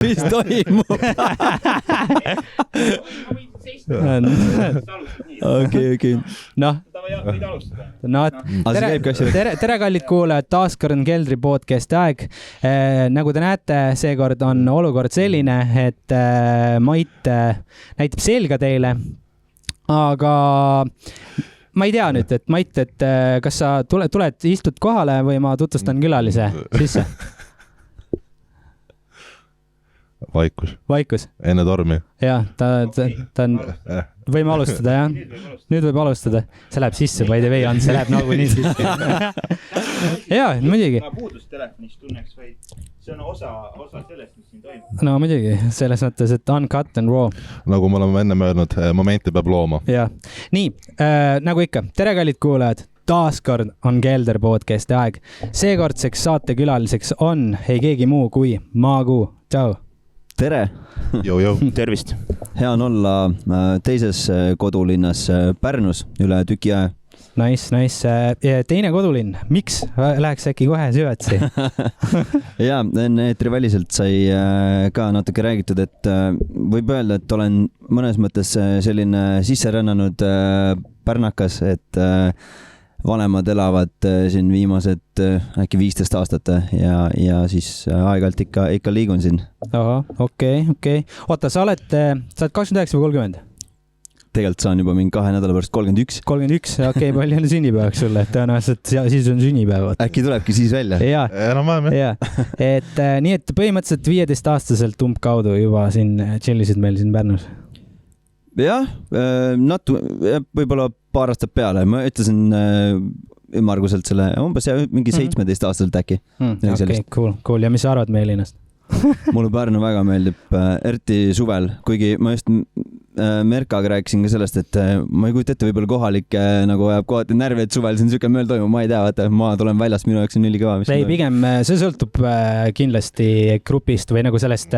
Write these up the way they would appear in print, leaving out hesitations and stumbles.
mis toimub? okei. noh, tere kallid kuulajad, taas kord on Keldri podcasti aeg. Nagu te näete, seekord on olukord selline, et Mait näitab selga teile, aga ma ei tea nüüd, et Mait, et kas sa tuled, istud kohale või ma tutvustan külalise sisse? Vaikus. Enne tormi. Jah, ta on... Võime alustada, jah? Nüüd võib alustada. See läheb sisse, by the way, Ants, see läheb nagu nii sisse. Jaa, muidugi. Ma puudust telefonist tunneks või see on osa sellest, mis siin toimub. No muidugi, selles mõttes, et uncut and raw. Nagu me oleme enne möödnud, momenti peab looma. Jah. Nii, nagu ikka, tere kallid kuulajad. Taaskord on Kelder podcasti aeg. Seekordseks saatekülaliseks on ei keegi muu kui Maagu. Tšau. Tere! Jou. Tervist! Hea on olla teises kodulinnas Pärnus üle tüki aja. Nice. Teine kodulinn. Miks? Läheks äkki kohe süvetsi? Jaa, eetriväliselt sai ka natuke räägitud, et võib öelda, et olen mõnes mõttes selline sisserännanud pärnakas, et vanemad elavad siin viimased äkki 15 aastat ja siis aeg-ajalt ikka liigun siin. Aha, okei. Oota, sa oled 29 või 30? Tegelikult saan juba mingi 2 nädala pärast 31. 31, okei, palju on sünnipäevaks sulle, tõenäoliselt siis on sünnipäevad. Äkki tulebki siis välja? Jaa. Et nii, et põhimõtteliselt 15-aastaselt umbkaudu juba siin tšellisid meil siin Pärnus. Jah, võib-olla paar aastat peale. Ma ütlesin ümmarguselt selle umbes mingi 17-aastaselt äkki. Okei, cool. Ja mis sa arvad meie linnast? Mulle Pärnu väga meeldib, eriti suvel, kuigi ma just Merkaga rääkisin ka sellest, et ma ei kujuta ette, võib-olla kohalik nagu ajab kohati närvi, et suvel siin süke mööl toimub, ma ei tea, vaata, ma tulen väljast, minu jaoks on ülikõva. Ei, pigem see sõltub kindlasti grupist või nagu sellest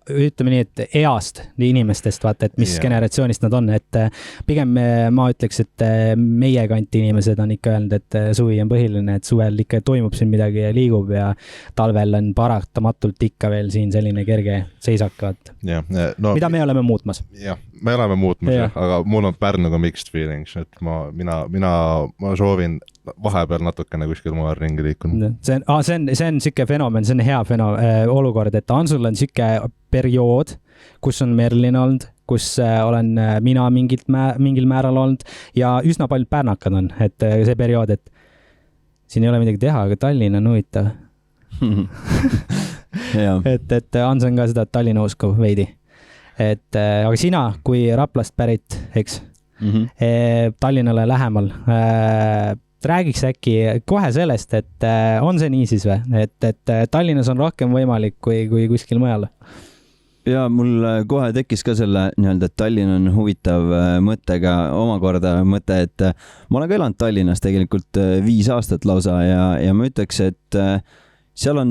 ütleme nii, et east inimestest, vaata, et mis generatsioonist nad on, et pigem ma ütleks, et meie kanti inimesed on ikka öelnud, et suvi on põhiline, et suvel ikka toimub siin midagi ja liigub ja talvel on paratamatult ikka veel siin selline kerge seisak, vaata. Mida me oleme muutmas? Jah, me oleme muutmas, aga mul on Pärnuga mixed feelings, et mina soovin vahepeal natukene kuskil maal ringi liikunud. See on siuke fenomen, see on hea olukord, et Ansul on siuke periood, kus on Merlin olnud, kus olen mina mingil määral olnud ja üsna palju pärnakad on, et see periood, et siin ei ole midagi teha, aga Tallinn on huvitav. et Ans on ka seda Tallinna usku veidi. Aga sina, kui Raplast pärit, eks, Tallinnale lähemal, räägiks äkki kohe sellest, et on see nii siis või? Et Tallinnas on rohkem võimalik kui kuskil mujal? Ja mul kohe tekkis ka selle nii-öelda, et Tallinn on huvitav mõttega omakorda mõte, et ma olen ka elanud Tallinnas tegelikult 5 aastat lausa ja ma ütleks, et seal on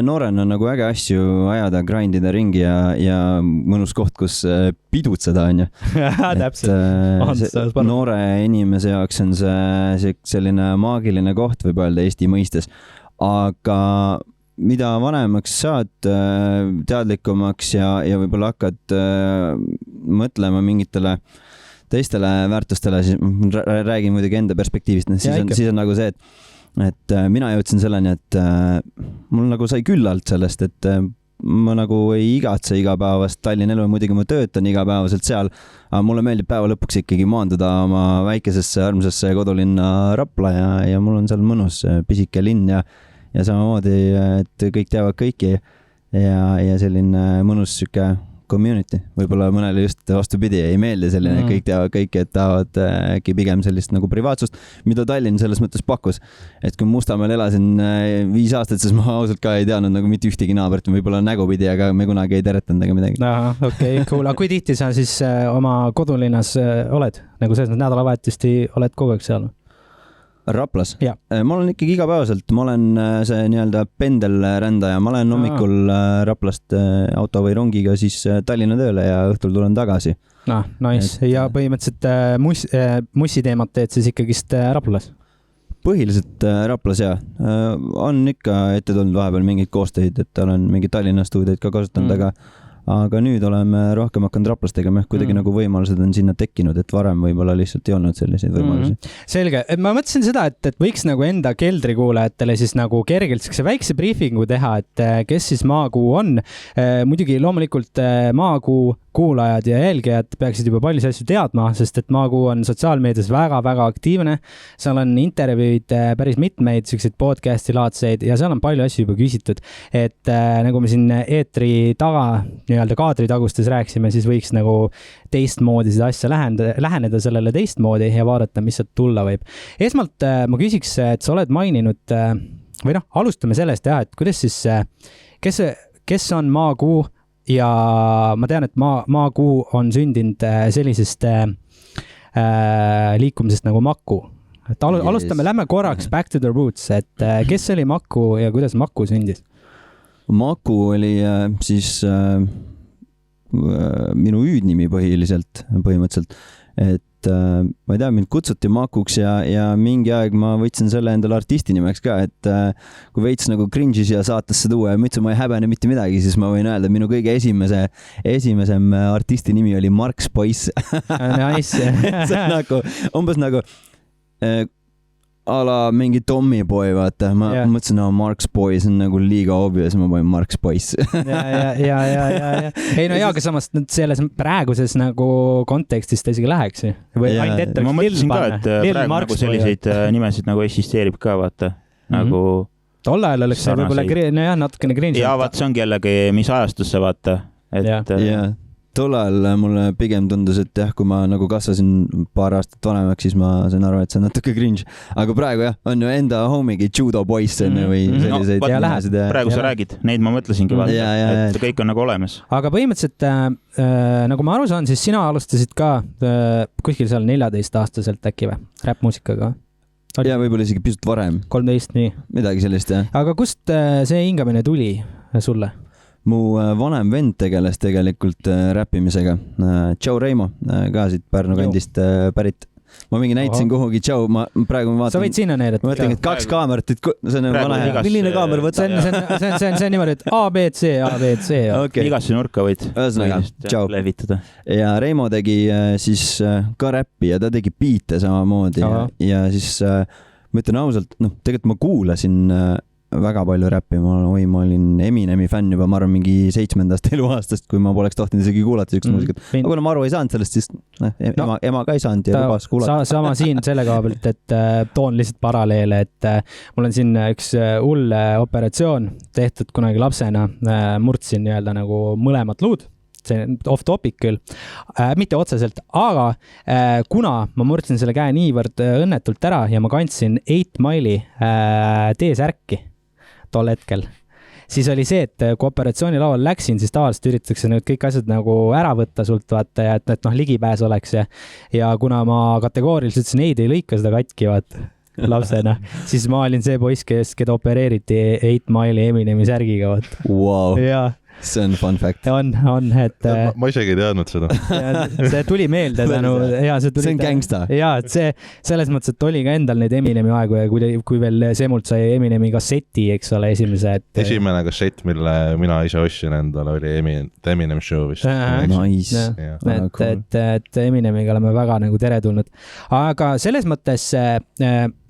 noorena nagu äge asju ajada, grindida ringi ja mõnus koht, kus pidutseda on ju. Täpselt. Noore inimese jaoks on see selline maagiline koht, võib öelda Eesti mõistes, aga mida vanemaks saad, teadlikumaks ja võib-olla hakkad mõtlema mingitele teistele väärtustele, siis räägin muidugi enda perspektiivist, siis on nagu see, et mina jõudsin selleni, et mul nagu sai küllalt sellest, et ma nagu ei igatse igapäevast Tallinna elu, muidugi ma töötan igapäevaselt seal, aga mulle meeldib päeva lõpuks ikkagi maanduda oma väikesesse armsasse kodulinna Rapla ja mul on seal mõnus pisike linn ja samamoodi, et kõik teavad kõiki ja selline mõnus süke community. Võib-olla mõnele just vastupidi ei meeldi selline, kõik teavad kõiki, et tahavad äkki pigem sellist nagu privaatsust, mida Tallinn selles mõttes pakkus. Et kui Mustamäel elasin 5 aastat, siis ma ausalt ka ei teadnud nagu mitte ühtegi naabrit, võib-olla nägupidi, aga me kunagi ei teretanud ega midagi. Okei, cool. Aga kui tihti sa siis oma kodulinnas oled? Nagu selles nädalavahetisesti oled kogu aeg seal? Raplas? Ma olen ikkagi igapäevaselt, ma olen see nii-öelda pendelrändaja, ma olen hommikul Raplast auto või rongiga siis Tallinna tööle ja õhtul tulen tagasi. Nice. Ja põhimõtteliselt mussiteemat teed siis ikkagist Raplas? põhiliselt Raplas ja on ikka ette tulnud vahepeal mingeid koostöid, et olen mingeid Tallinna stuudioid ka kasutanud, aga nüüd oleme rohkem hakanud Raplas tegema, kuidagi nagu võimalused on sinna tekkinud, et varem võib-olla lihtsalt ei olnud selliseid võimalusi. Selge, ma mõtlesin seda, et võiks nagu enda keldrikuulajatele siis nagu kergelt sellise väikse briefingu teha, et kes siis Maakuu on. Muidugi loomulikult Maakuu kuulajad ja jälgijad peaksid juba palju asju teadma, sest et Maakuu on sotsiaalmeedias väga-väga aktiivne. Seal on intervjuid päris mitmeid selliseid podcasti laadseid ja seal on palju asju juba küsitud. Et nagu me siin eetri taga nii-öelda kaadritagustes rääksime, siis võiks nagu teistmoodi seda asja läheneda sellele teistmoodi ja vaadata, mis sealt tulla võib. Esmalt ma küsiks, et sa oled maininud, või alustame sellest jah, et kuidas siis, kes on Maakuu ja ma tean, et Maakuu on sündinud sellisest liikumisest nagu Maku. Et alustame, lähme korraks back to the roots, et kes oli Maku ja kuidas Maku sündis? Maku oli siis minu hüüdnimi põhimõtteliselt, et ma ei tea, mind kutsuti Makuks ja mingi aeg ma võtsin selle endale artisti nimeks ka, et kui veits nagu cringe'i siia saatesse tuua ja ma ütlesin, ma ei häbene mitte midagi, siis ma võin öelda, minu kõige esimesem artisti nimi oli Marks Poiss. Nice. See on nagu, umbes nagu a la mingi Tommy Boy, vaata. Ma mõtlesin, Marks Boy, see on nagu liiga obvious, ma panin Marks Poiss. ja. Ei no aga samas selles praeguses nagu kontekstis ta isegi läheks. Või ainult ette ma mõtlesin ka, et praegu nagu selliseid nimesid nagu eksisteerib ka, vaata. Nagu tol ajal oleks see võib-olla natukene cringe. Ja vaat see ongi jällegi, mis ajastusse vaata. Tol ajal mulle pigem tundus, et jah, kui ma nagu kasvasin paar aastat vanemaks, siis ma sain aru, et see on natuke cringe. Aga praegu jah, on ju enda homigi Judo Boys või selliseid nimesid. Praegu sa räägid, neid ma mõtlesingi vaata, et kõik on nagu olemas. Aga põhimõtteliselt, nagu ma aru saan, siis sina alustasid ka kuskil seal 14-aastaselt äkki või? Räppmuusikaga? Ja võib-olla isegi pisut varem. 13, nii. Midagi sellist, jah. Aga kust see hingamine tuli sulle? Mu vanem vend tegeles tegelikult räppimisega. Joe Reimo, ka siit Pärnu kandist pärit. Ma mingi näitasin kuhugi Joe, ma praegu vaatan. Sa võid sinna näidata. Ma mõtlen, et 2 kaamerat, see on vana hea. Milline kaamer võtta? See on niimoodi, et A, B, C. Okay. Igasse nurka võid levitada. Ja Reimo tegi siis ka räppi ja ta tegi biite samamoodi. Ja siis ma ütlen ausalt, tegelikult ma kuulasin väga palju räppi, ma olin Eminemi fänn juba, ma arvan, mingi 7. eluaastast, kui ma poleks tohtinud isegi kuulata üks muusikat. Aga kuna ma aru ei saanud sellest, siis ema ka ei saanud ja lubas kuulata. Sama siin selle koha pealt, et toon lihtsalt paralleele, et mul on siin üks hull operatsioon tehtud kunagi lapsena, murdsin nii-öelda nagu mõlemat luud. See off topic küll, mitte otseselt, aga kuna ma murdsin selle käe niivõrd õnnetult ära ja ma kandsin 8 Mile'i T-särki tol hetkel, siis oli see, et kui operatsioonilaual läksin, siis tavaliselt üritatakse need kõik asjad nagu ära võtta sult, vaata, ja et ligipääs oleks ja kuna ma kategooriliselt ütlesin, ei lõika seda katki, vaata, lapsena, siis ma olin see poiss, keda opereeriti 8 Mile'i Eminemi särgiga, vaata. Wow. Ja see on fun fact. On, et ma isegi ei teadnud seda. See tuli meelde tänu. See on gangsta. Ja, et see selles mõttes, et oli ka endal neid Eminemi aegu ja kui veel Semult sai Eminemi kasseti, eks ole, esimene kassett, mille mina ise ostsin endale, oli Eminem Show vist. Nice. Et Eminemiga oleme väga nagu teretulnud. Aga selles mõttes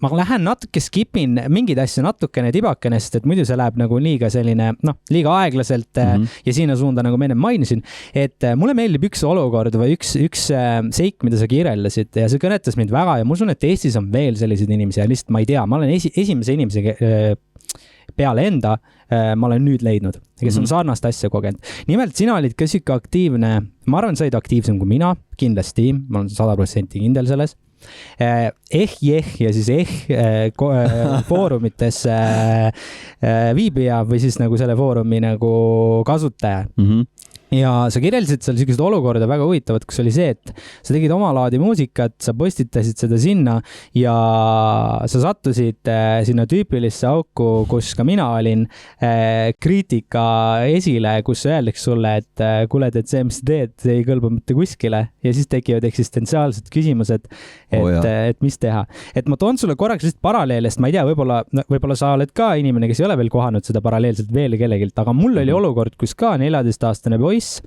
ma lähen natuke skipin mingeid asju natukene tibakene, sest et muidu see läheb nagu liiga selline, liiga aeglaselt ja sinna suunda, nagu ma enne mainisin, et mulle meeldib üks olukord või üks seik, mida sa kirjeldasid ja see kõnetas mind väga ja ma usun, et Eestis on veel selliseid inimesi ja lihtsalt ma ei tea, ma olen esimese inimese peale enda, ma olen nüüd leidnud, kes on sarnast asja kogenud. Nimelt, sina olid ka siuke aktiivne, ma arvan, sa olid aktiivsem kui mina, kindlasti, ma olen 100% kindel selles. Ja siis foorumites viibija või siis nagu selle foorumi nagu kasutaja. ja sa kirjeldasid seal sellised olukorda väga huvitavad, kus oli see, et sa tegid omalaadi muusikat, sa postitasid seda sinna ja sa sattusid sinna tüüpilisse auku, kus ka mina olin, kriitika esile, kus öeldakse sulle, et kuule, et see, mis sa teed, see ei kõlba mitte kuskile ja siis tekivad eksistentsiaalsed küsimused, et mis teha. Et ma toon sulle korraks lihtsalt paralleelist, ma ei tea, võib-olla sa oled ka inimene, kes ei ole veel kohanud seda paralleelselt veel kellegilt, aga mul oli olukord, kus ka 14-aastane poiss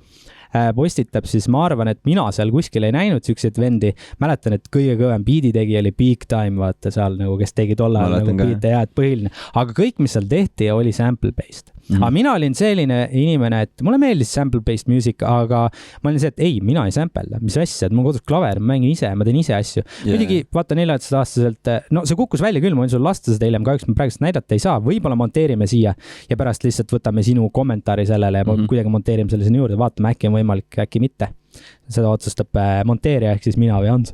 postitab, siis ma arvan, et mina seal kuskil ei näinud siukseid vendi. Mäletan, et kõige kõvem beat'i tegi oli Big Time, vaata seal nagu, kes tegi tolle ajal nagu beat'e ja et põhiline. Aga kõik, mis seal tehti, oli sample-based. Aga mina olin selline inimene, et mulle meeldis sample-based music, aga ma olin see, et ei, mina ei sample, mis asja, et mul kodus klaver, ma mängin ise, ma teen ise asju. Muidugi, vaata 14-aastaselt, no see kukkus välja küll, ma võin sul lasta seda hiljem, kahjuks ma praegust näidata ei saa, võib-olla monteerime siia ja pärast lihtsalt võtame sinu kommentaari sellele ja kuidagi monteerime selle sinna juurde, vaatame, äkki on võimalik, äkki mitte. Seda otsustab monteerija ehk siis mina või Hans.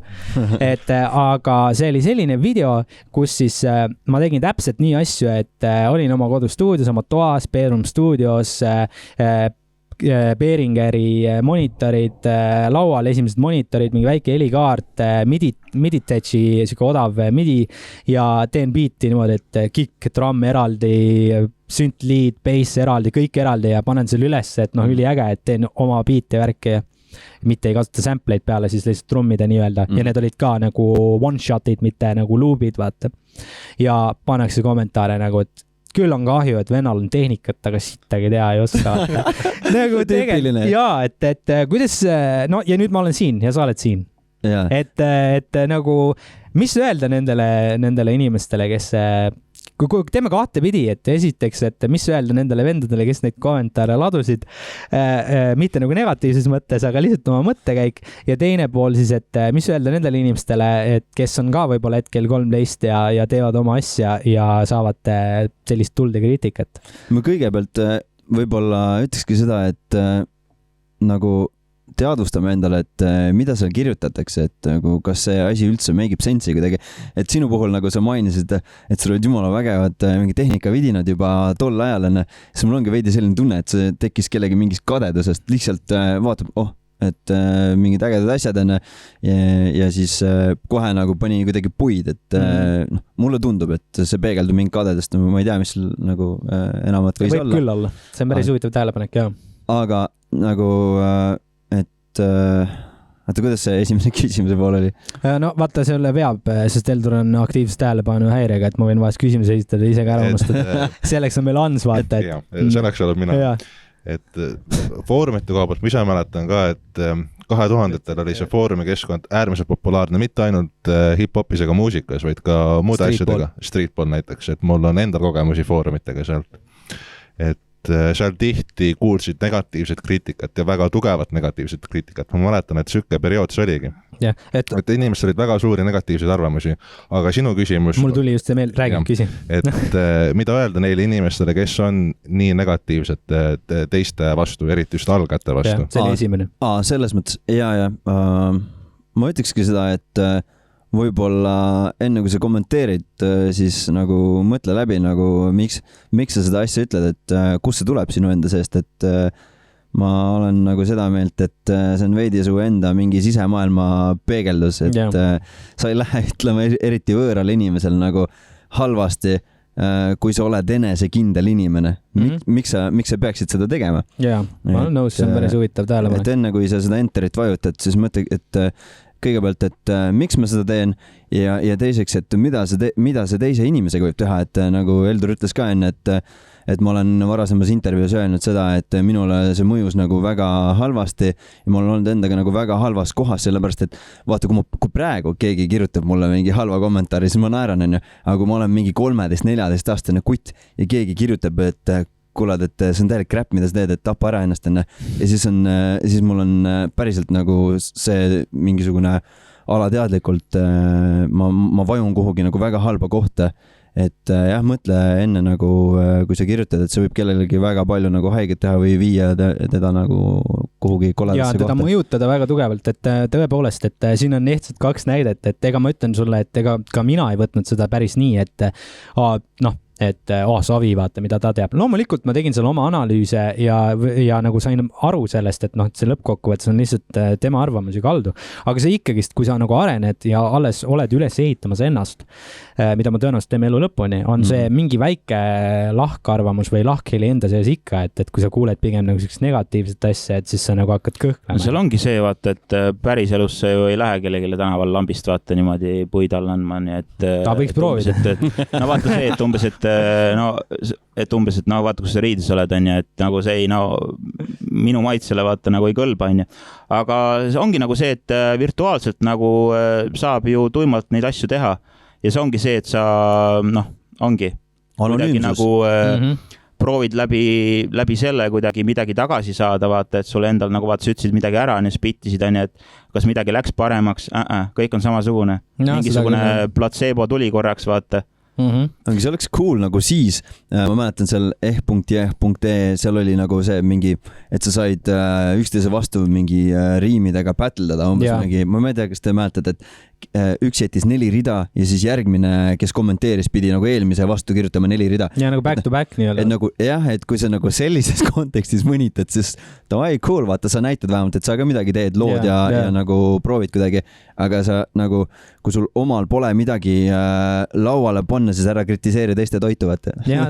Aga see oli selline video, kus siis ma tegin täpselt nii asju, et olin oma kodustuudios, oma toas, Bedroom stuudios, Behringeri monitorid laual, esimesed monitorid, mingi väike helikaart, Miditachi, siuke odav midi ja teen beat'i niimoodi, et kick, drum eraldi, sünt, lead, bass eraldi, kõik eraldi ja panen selle üles, et üliäge, et teen oma beat'i värki ja mitte ei kasuta sampleid peale, siis lihtsalt trummida nii-öelda ja need olid ka nagu one-shot'id, mitte nagu loop'id, vaata. Ja pannakse kommentaare nagu, et küll on kahju, et vennal on tehnikat, aga sittagi teha ei oska. Nagu tegelikult, jaa, et kuidas, no ja nüüd ma olen siin ja sa oled siin. Et nagu, mis öelda nendele inimestele, kes kui teeme kahtepidi, et esiteks, et mis öelda nendele vendadele, kes neid kommentaare ladusid, mitte nagu negatiivses mõttes, aga lihtsalt oma mõttekäik ja teine pool siis, et mis öelda nendele inimestele, et kes on ka võib-olla hetkel 13 ja teevad oma asja ja saavad sellist tuld ja kriitikat. Ma kõigepealt võib-olla ütlekski seda, et nagu teadvustame endale, et mida seal kirjutatakse, et nagu, kas see asi üldse make ib sense'i kuidagi, et sinu puhul nagu sa mainisid, et sul olid jumala vägevad mingi tehnikavidinad juba tol ajal, siis mul ongi veidi selline tunne, et see tekkis kellegi mingist kadedusest, lihtsalt vaatab, et mingid ägedad asjad ja siis kohe nagu pani kuidagi puid, et mulle tundub, et see peegeldub mingi kadedust, ma ei tea, mis nagu enamat võis olla. Võib küll olla, see on päris huvitav tähelepanek, jah. Aga nagu vaata, kuidas see esimese küsimuse pool oli? No vaata, selle veab, sest Eldur on aktiivse tähelepanu häirega, et ma võin vahest küsimusi esitada ise ka ära unustada. Selleks on meil Hans, vaata. Selleks olen mina. Et foorumite koha poolt, ma ise mäletan ka, et 2000-tel oli see foorumi keskkond äärmiselt populaarne, mitte ainult hip-hopis ega muusikas, vaid ka muude asjadega. Streetball näiteks, et mul on endal kogemusi foorumitega sealt. Et seal tihti kuulsid negatiivset kriitikat ja väga tugevat negatiivset kriitikat. Ma mäletan, et sükke periood see oligi. Et inimestel olid väga suuri negatiivseid arvamusi, aga sinu küsimus... Mul tuli just see meel, räägib küsi. Et mida öelda neile inimestele, kes on nii negatiivsed teiste vastu, eriti just algajate vastu? See oli esimene. Selles mõttes, ma ütlekski seda, et võib-olla enne kui sa kommenteerid, siis nagu mõtle läbi, nagu miks sa seda asja ütled, et kust see tuleb sinu enda seest, et ma olen nagu seda meelt, et see on veidi su enda mingi sisemaailma peegeldus, et sa ei lähe ütlema eriti võõrale inimesele nagu halvasti, kui sa oled enesekindel inimene. Miks sa peaksid seda tegema? Jaa, ma olen nõus, see on päris huvitav tähelepanek. Et enne kui sa seda enterit vajutad, siis mõtle, et kõigepealt, et miks ma seda teen ja teiseks, et mida see teise inimesega võib teha, et nagu Eldur ütles ka enne, et ma olen varasemas intervjuus öelnud seda, et minule see mõjus nagu väga halvasti ja ma olen olnud endaga nagu väga halvas kohas, sellepärast et vaata, kui praegu keegi kirjutab mulle mingi halva kommentaari, siis ma naeran, aga kui ma olen mingi 13-14 aastane kutt ja keegi kirjutab, et kuulad, et see on täielik crap, mida sa teed, et tapa ära ennast enne. Ja siis mul on päriselt nagu see mingisugune alateadlikult, ma vajun kuhugi nagu väga halba kohta, et jah, mõtle enne nagu, kui sa kirjutad, et see võib kellelegi väga palju nagu haiget teha või viia teda nagu kuhugi koledasse kohta. Ja teda mõjutada väga tugevalt, et tõepoolest, et siin on lihtsalt 2 näidet, et ega ma ütlen sulle, et ega ka mina ei võtnud seda päris nii, et et Savi, vaata, mida ta teab. Loomulikult ma tegin seal oma analüüse ja nagu sain aru sellest, et noh, et see lõppkokkuvõttes on lihtsalt tema arvamusi kaldu. Aga see ikkagist, kui sa nagu arened ja alles oled üles ehitamas ennast, mida ma tõenäoliselt teeme elu lõpuni, on see mingi väike lahkarvamus või lahkheli enda sees ikka, et kui sa kuuled pigem nagu sellist negatiivset asja, et siis sa nagu hakkad kõhklema. No seal ongi see, vaata, et päris elus sa ju ei lähe kellegile tänaval lambist vaata niimoodi puid all andma, nii et ta võiks proovida. No vaata see, et umbes, et vaata, kus sa riides oled, on ju, et nagu see ei, minu maitsele vaata nagu ei kõlba, on ju. Aga see ongi nagu see, et virtuaalselt nagu saab ju tuimalt neid asju teha ja see ongi see, et sa, ongi kuidagi nagu proovid läbi selle kuidagi midagi tagasi saada, vaata, et sulle endal nagu vaata, sa ütlesid midagi ära, nii spittisid, on ju, et kas midagi läks paremaks, kõik on samasugune. Mingisugune placebo tuli korraks, vaata. Aga see oleks cool nagu siis, ma mäletan seal ehk.je.ee, seal oli nagu see mingi, et sa said üksteise vastu mingi riimidega battledada umbes mingi, ma ei tea, kas te mäletate, et üks jättis 4 rida ja siis järgmine, kes kommenteeris, pidi nagu eelmise vastu kirjutama 4 rida. Ja nagu back to back nii-öelda. Et nagu, jah, et kui sa nagu sellises kontekstis mõnitad, siis davai, cool, vaata, sa näitad vähemalt, et sa ka midagi teed, lood ja nagu proovid kuidagi, aga sa nagu, kui sul omal pole midagi lauale panna, siis ära kritiseeri teiste toitu, vaata. Ja,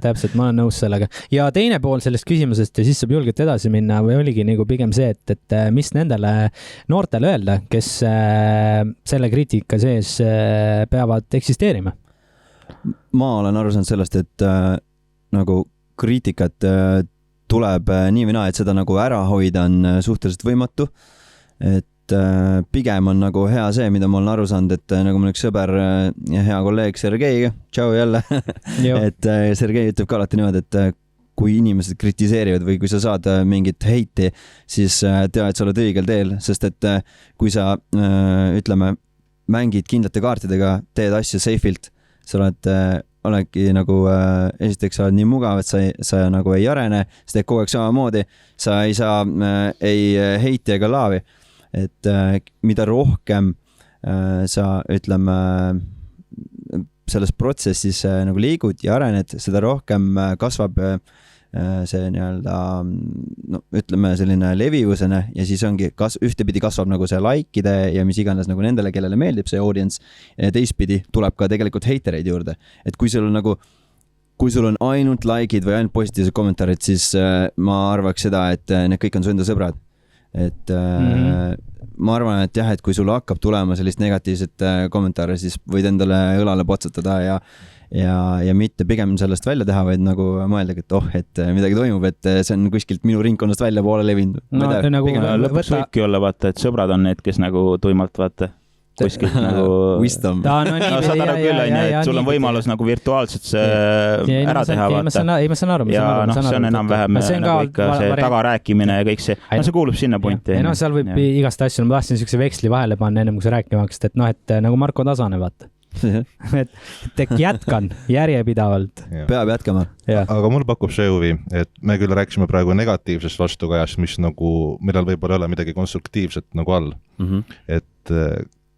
täpselt, ma olen nõus sellega. Ja teine pool sellest küsimusest ja siis saab julgelt edasi minna või oligi nagu pigem see, et mis nendele noortele öelda, kes selle kriitika sees peavad eksisteerima? Ma olen aru saanud sellest, et nagu kriitikat tuleb nii või naa, et seda nagu ära hoida on suhteliselt võimatu. Et pigem on nagu hea see, mida ma olen aru saanud, et nagu mul üks sõber ja hea kolleeg Sergei, tšau jälle, et Sergei ütleb ka alati niimoodi, et kui inimesed kritiseerivad või kui sa saad mingit heiti, siis tea, et sa oled õigel teel, sest et kui sa, ütleme, mängid kindlate kaartidega, teed asju safe'ilt, sa oledki nagu, esiteks sa oled nii mugav, et sa nagu ei arene, sa teed kogu aeg samamoodi, sa ei saa ei heiti ega laavi. Et mida rohkem sa, ütleme, selles protsessis nagu liigud ja arened, seda rohkem kasvab see nii-öelda, ütleme selline levivusene ja siis ongi ühtepidi kasvab nagu see likeide ja mis iganes nagu nendele, kellele meeldib see audience ja teistpidi tuleb ka tegelikult heitereid juurde. Et kui sul on ainult likeid või ainult positiivsed kommentaarid, siis ma arvaks seda, et need kõik on su enda sõbrad. Et ma arvan, et jah, et kui sul hakkab tulema sellist negatiivset kommentaare, siis võid endale õlale potsutada ja mitte pigem sellest välja teha, vaid nagu mõeldagi, et et midagi toimub, et see on kuskilt minu ringkonnast välja poole levinud. Lõpuks võibki olla, vaata, et sõbrad on need, kes nagu tuimalt, vaata, kuskilt nagu wisdom. Saad aru küll, et sul on võimalus nagu virtuaalselt see ära teha, vaata. Ei, ma saan aru. Ja see on enam-vähem nagu ikka see tagarääkimine ja kõik see, see kuulub sinna punti. Ei, seal võib igast asju, ma tahtsin niisuguse veksli vahele panna ennem, kui sa rääkima hakkasid, et nagu Marko Tasane, vaata. et jätkan järjepidavalt. Peab jätkama. Aga mul pakub see huvi, et me küll rääkisime praegu negatiivsest vastukajast, mis nagu, millal võib-olla ei ole midagi konstruktiivset nagu all. Et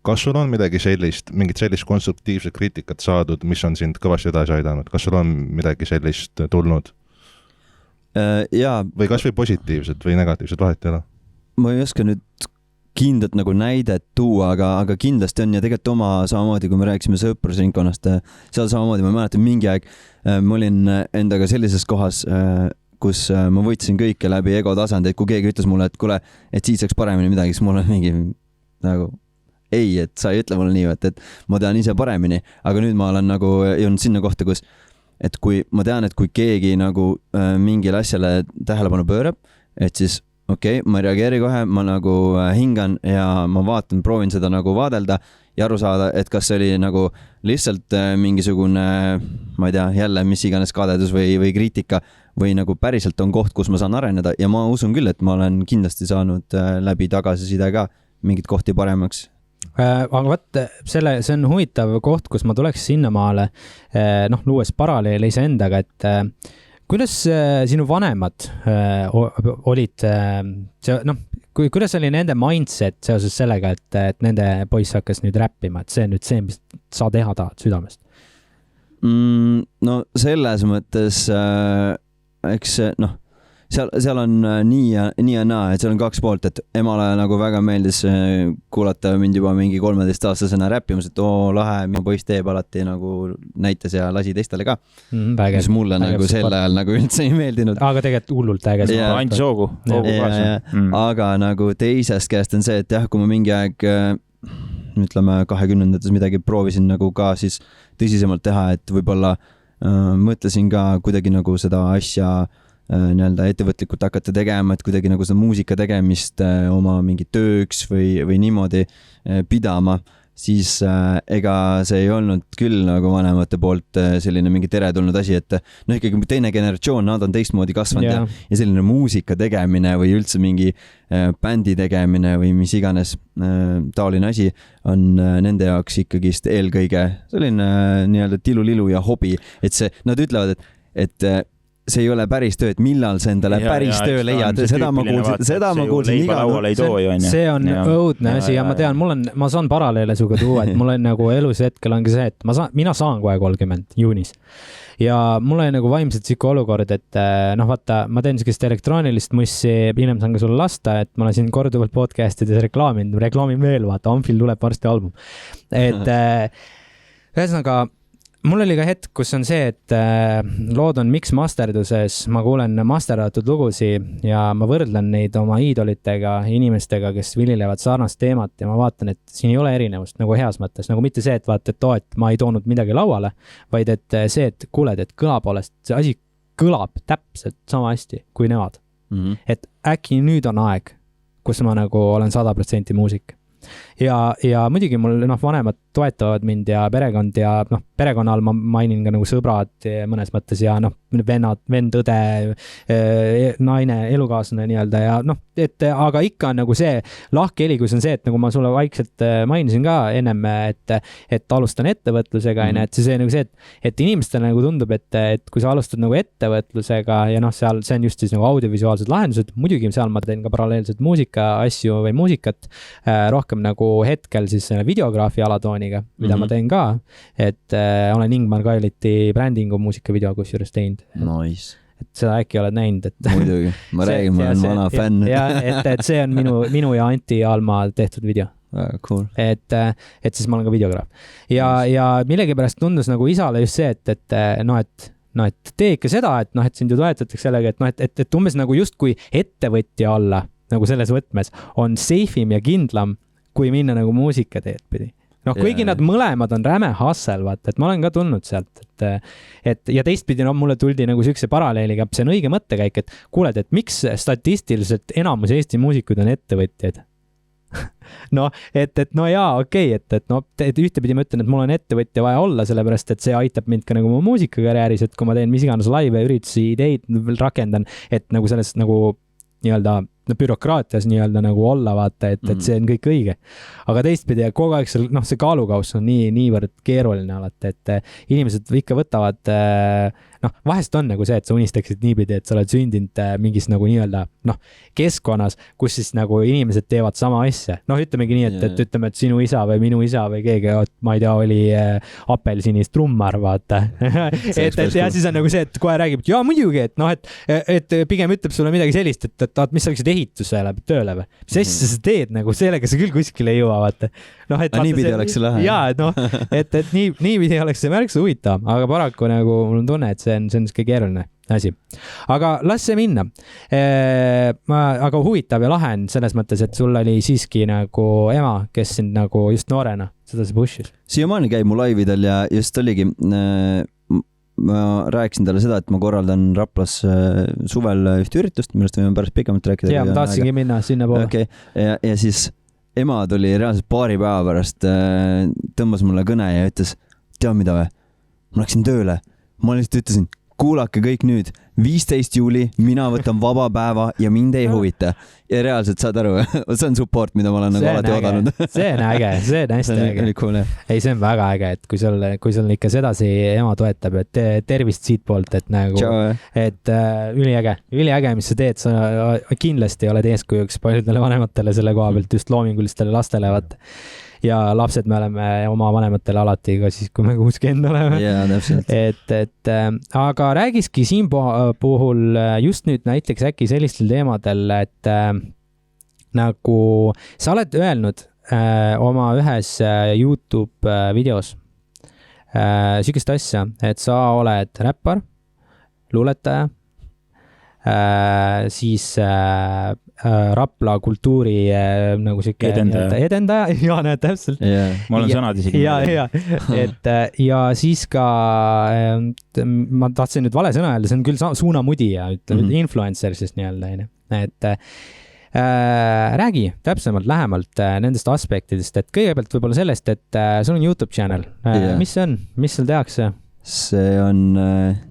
kas sul on midagi sellist, mingit sellist konstruktiivset kriitikat saadud, mis on sind kõvasti edasi aidanud? Kas sul on midagi sellist tulnud? Või kas või positiivset või negatiivset vahet ei ole? Ma ei oska nüüd kindlat nagu näidet tuua, aga kindlasti on ja tegelikult oma samamoodi, kui me rääkisime sõprusringkonnast, seal samamoodi, ma mäletan mingi aeg, ma olin endaga sellises kohas, kus ma võtsin kõike läbi ego tasand, et kui keegi ütles mulle, et kuule, et siis saaks paremini midagi, siis mul on mingi nagu ei, et sa ei ütle mulle nii, et ma tean ise paremini, aga nüüd ma olen nagu jõudnud sinna kohta, kus et kui ma tean, et kui keegi nagu mingile asjale tähelepanu pöörab, et siis okei, ma ei reageeri kohe, ma nagu hingan ja ma vaatan, proovin seda nagu vaadelda ja aru saada, et kas see oli nagu lihtsalt mingisugune, ma ei tea, jälle mis iganes kadedus või kriitika või nagu päriselt on koht, kus ma saan areneda ja ma usun küll, et ma olen kindlasti saanud läbi tagasiside ka mingid kohti paremaks. Aga võt, see on huvitav koht, kus ma tuleks sinnamaale, luues paralleele iseendaga, et kuidas sinu vanemad olid, kuidas oli nende mindset seoses sellega, et nende poiss hakkas nüüd räppima, et see on nüüd see, mis sa teha tahad südamest? no selles mõttes eks noh, seal on nii ja naa, et seal on kaks poolt, et emale nagu väga meeldis kuulata mind juba mingi 13-aastasena räppimas, et lahe, minu poiss teeb alati nagu näitas ja lasi teistele ka. Mis mulle nagu sel ajal nagu üldse ei meeldinud. Aga tegelikult hullult äge. Andis hoogu kaasa. Aga nagu teisest käest on see, et jah, kui ma mingi aeg ütleme 20-ndates midagi proovisin nagu ka siis tõsisemalt teha, et võib-olla mõtlesin ka kuidagi nagu seda asja nii-öelda ettevõtlikult hakata tegema, et kuidagi nagu seda muusika tegemist oma mingi tööks või niimoodi pidama, siis ega see ei olnud küll nagu vanemate poolt selline mingi teretulnud asi, et noh, ikkagi teine generatsioon, nad on teistmoodi kasvanud ja selline muusika tegemine või üldse mingi bändi tegemine või mis iganes taoline asi on nende jaoks ikkagist eelkõige selline nii-öelda tilulilu ja hobi, et see, nad ütlevad, et see ei ole päris töö, et millal sa endale päris töö leiad, seda ma kuulsin iga see on õudne asi ja ma tean, ma saan paralleele suga tuua, et mul on nagu elus hetkel ongi see, et mina saan kohe 30 juunis ja mul on nagu vaimselt siuke olukord, et noh, vaata, ma teen sellist elektroonilist mussi, hiljem saan ka sulle lasta, et ma olen siin korduvalt podcastides reklaamin veel, vaata, Amfil tuleb varsti album, et ühesõnaga mul oli ka hetk, kus on see, et lood on mix masterduses, ma kuulen masterdatud lugusi ja ma võrdlen neid oma iidolitega, inimestega, kes vililevad sarnast teemat ja ma vaatan, et siin ei ole erinevust nagu heas mõttes, nagu mitte see, et vaata, et ma ei toonud midagi lauale, vaid et see, et kuuled, et kõla poolest, see asi kõlab täpselt sama hästi kui nemad. Et äkki nüüd on aeg, kus ma nagu olen 100% muusik. Ja muidugi mul vanemad toetavad mind ja perekond ja perekonna all ma mainin ka nagu sõbrad mõnes mõttes ja vend, õde, naine, elukaaslane nii-öelda ja et aga ikka on nagu see lahkheligus on see, et nagu ma sulle vaikselt mainisin ka ennem, et alustan ettevõtlusega ja et see nagu see, et inimestele nagu tundub, et kui sa alustad nagu ettevõtlusega ja seal see on just siis nagu audiovisuaalsed lahendused, muidugi seal ma teen ka paralleelselt muusika asju või muusikat rohkem nagu hetkel siis videograafi alatooniga, mida ma teen ka, et olen Ingmar Kailiti brändingu muusikavideo kusjuures teinud. Nice. Et seda äkki oled näinud, et muidugi, ma räägin, ma olen vana fänn. Ja, et see on minu ja Anti Alma tehtud video. Cool. Et siis ma olen ka videograaf. Ja millegipärast tundus nagu isale just see, et tee ikka seda, et sind ju toetatakse sellega, et umbes nagu just kui ettevõtja olla nagu selles võtmes on safe'im ja kindlam, kui minna nagu muusika teed pidi. Kuigi nad mõlemad on räme hassel, vaata, et ma olen ka tulnud sealt, et ja teistpidi mulle tuldi nagu sükse paralleeliga, see on õige mõttekäik, et kuuled, et miks statistiliselt enamus Eesti muusikuid on ettevõtjaid? et ühtepidi ma ütlen, et mul on ettevõtja vaja olla, sellepärast, et see aitab mind ka nagu mu muusikakarjääris, et kui ma teen mis iganes laive, üritusi, ideid rakendan, et nagu selles nagu nii-öelda bürokraatias nii-öelda nagu olla, vaata, et see on kõik õige. Aga teistpidi kogu aeg see kaalukauss on niivõrd keeruline alati, et inimesed ikka võtavad, vahest on nagu see, et sa unistaksid niipidi, et sa oled sündinud mingis nagu nii-öelda keskkonnas, kus siis nagu inimesed teevad sama asja. Ütlemegi nii, et ütleme, et sinu isa või minu isa või keegi, ma ei tea, oli apelsinist trummar, vaata. Ja siis on nagu see, et kohe räägib, et jaa, muidugi, et pigem ütleb sulle midagi sellist, et mis sa läksid ehitusele tööle või? Mis asja sa teed nagu sellega sa küll kuskile ei jõua, vaata. Niipidi oleks see lähe. Jaa, et niipidi oleks see märksa huvitav, aga paraku nagu mul on tunne, et see on niisugune keeruline asi. Aga las see minna. Aga huvitav ja lahe on selles mõttes, et sul oli siiski nagu ema, kes sind nagu just noorena seda see pushis. Siiamaani käib mu laividel ja just oligi ma rääkisin talle seda, et ma korraldan Raplas suvel ühte üritust, millest võime pärast pikemalt rääkida. Ja, ma tahtsingi minna sinna poole. Okay. Ja siis ema tuli reaalselt paari päeva pärast, tõmbas mulle kõne ja ütles, tead mida või? Ma läksin tööle. Ma lihtsalt ütlesin, kuulake kõik nüüd, 15 juuli, mina võtan vaba päeva ja mind ei huvita. Ja reaalselt saad aru, see on support, mida ma olen nagu alati oodanud. See on äge, see on hästi äge. Cool, ei, see on väga äge, et kui sul ikka sedasi ema toetab, et tervist siit poolt, et nagu, et üliäge, mis sa teed, sa kindlasti oled eeskujuks paljudele vanematele selle koha pealt, just loomingulistele lastele, vaat. Ja lapsed me oleme oma vanematele alati ka siis, kui me 60 oleme. Jaa, täpselt. Aga räägiski siin puhul just nüüd näiteks äkki sellistel teemadel, et nagu sa oled öelnud oma ühes YouTube videos sükest asja, et sa oled räppar, luuletaja, siis Rapla kultuuri nagu siuke edendaja. Ja näed, täpselt. Mul on sõnad isegi. Ja siis ka, ma tahtsin nüüd vale sõna öelda, see on küll suunamudija, influencer siis nii-öelda. Et räägi täpsemalt lähemalt nendest aspektidest, et kõigepealt võib-olla sellest, et sul on YouTube channel. Mis see on? Mis seal tehakse? See on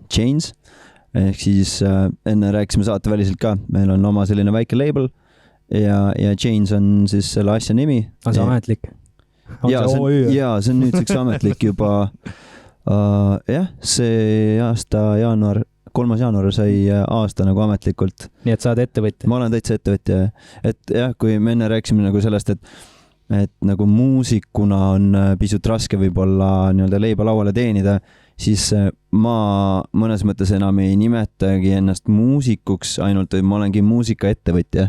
Chains. Ehk siis enne rääkisime saateväliselt ka, meil on oma selline väike label ja Chains on siis selle asja nimi. On see ametlik? Ja see on nüüdseks ametlik juba, see aasta 3. jaanuar sai aasta nagu ametlikult. Nii et sa oled ettevõtja? Ma olen täitsa ettevõtja. Et jah, kui me enne rääkisime nagu sellest, et nagu muusikuna on pisut raske võib-olla nii-öelda leiba lauale teenida, siis ma mõnes mõttes enam ei nimetagi ennast muusikuks, ainult ma olengi muusikaettevõtja.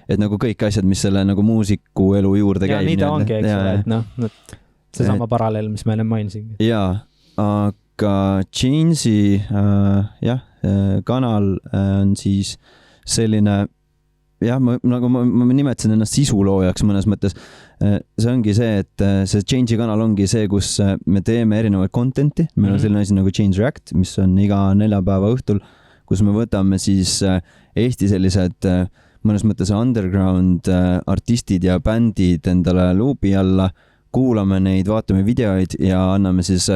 Et nagu kõik asjad, mis selle nagu muusiku elu juurde käib. Ja nii ta ongi, eks ole, et see sama paralleel, mis me enne mainisin. Jaa, aga Chainsi kanal on siis selline, nagu ma nimetasin ennast sisuloojaks mõnes mõttes. See ongi see, et see Change'i kanal ongi see, kus me teeme erinevaid content'i. Meil on selline asi nagu Change React, mis on iga 4 päeva õhtul, kus me võtame siis Eesti sellised mõnes mõttes underground artistid ja bändid endale luubi alla, kuulame neid, vaatame videoid ja anname siis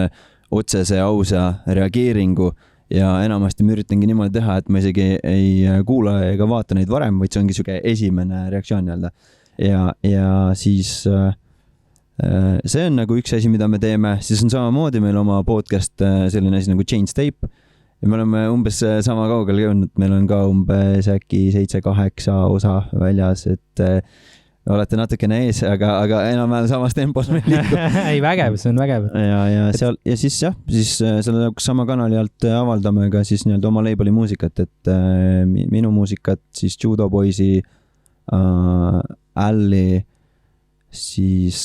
otsese ausa reageeringu. Ja enamasti ma üritangi niimoodi teha, et ma isegi ei kuula ega vaata neid varem, vaid see ongi siuke esimene reaktsioon jälle. Ja siis see on nagu üks asi, mida me teeme. Siis on samamoodi meil oma podcast selline asi nagu Change Tape. Ja me oleme umbes sama kaugel jõudnud. Meil on ka umbes äkki 7-8 osa väljas, et olete natukene ees, aga enam-vähem samas tempos meil liigub. Ei, vägev, see on vägev. Ja siis selle sama kanali alt avaldame ka siis nii-öelda oma labeli muusikat, et minu muusikat, siis Judo Boysi, Alli, siis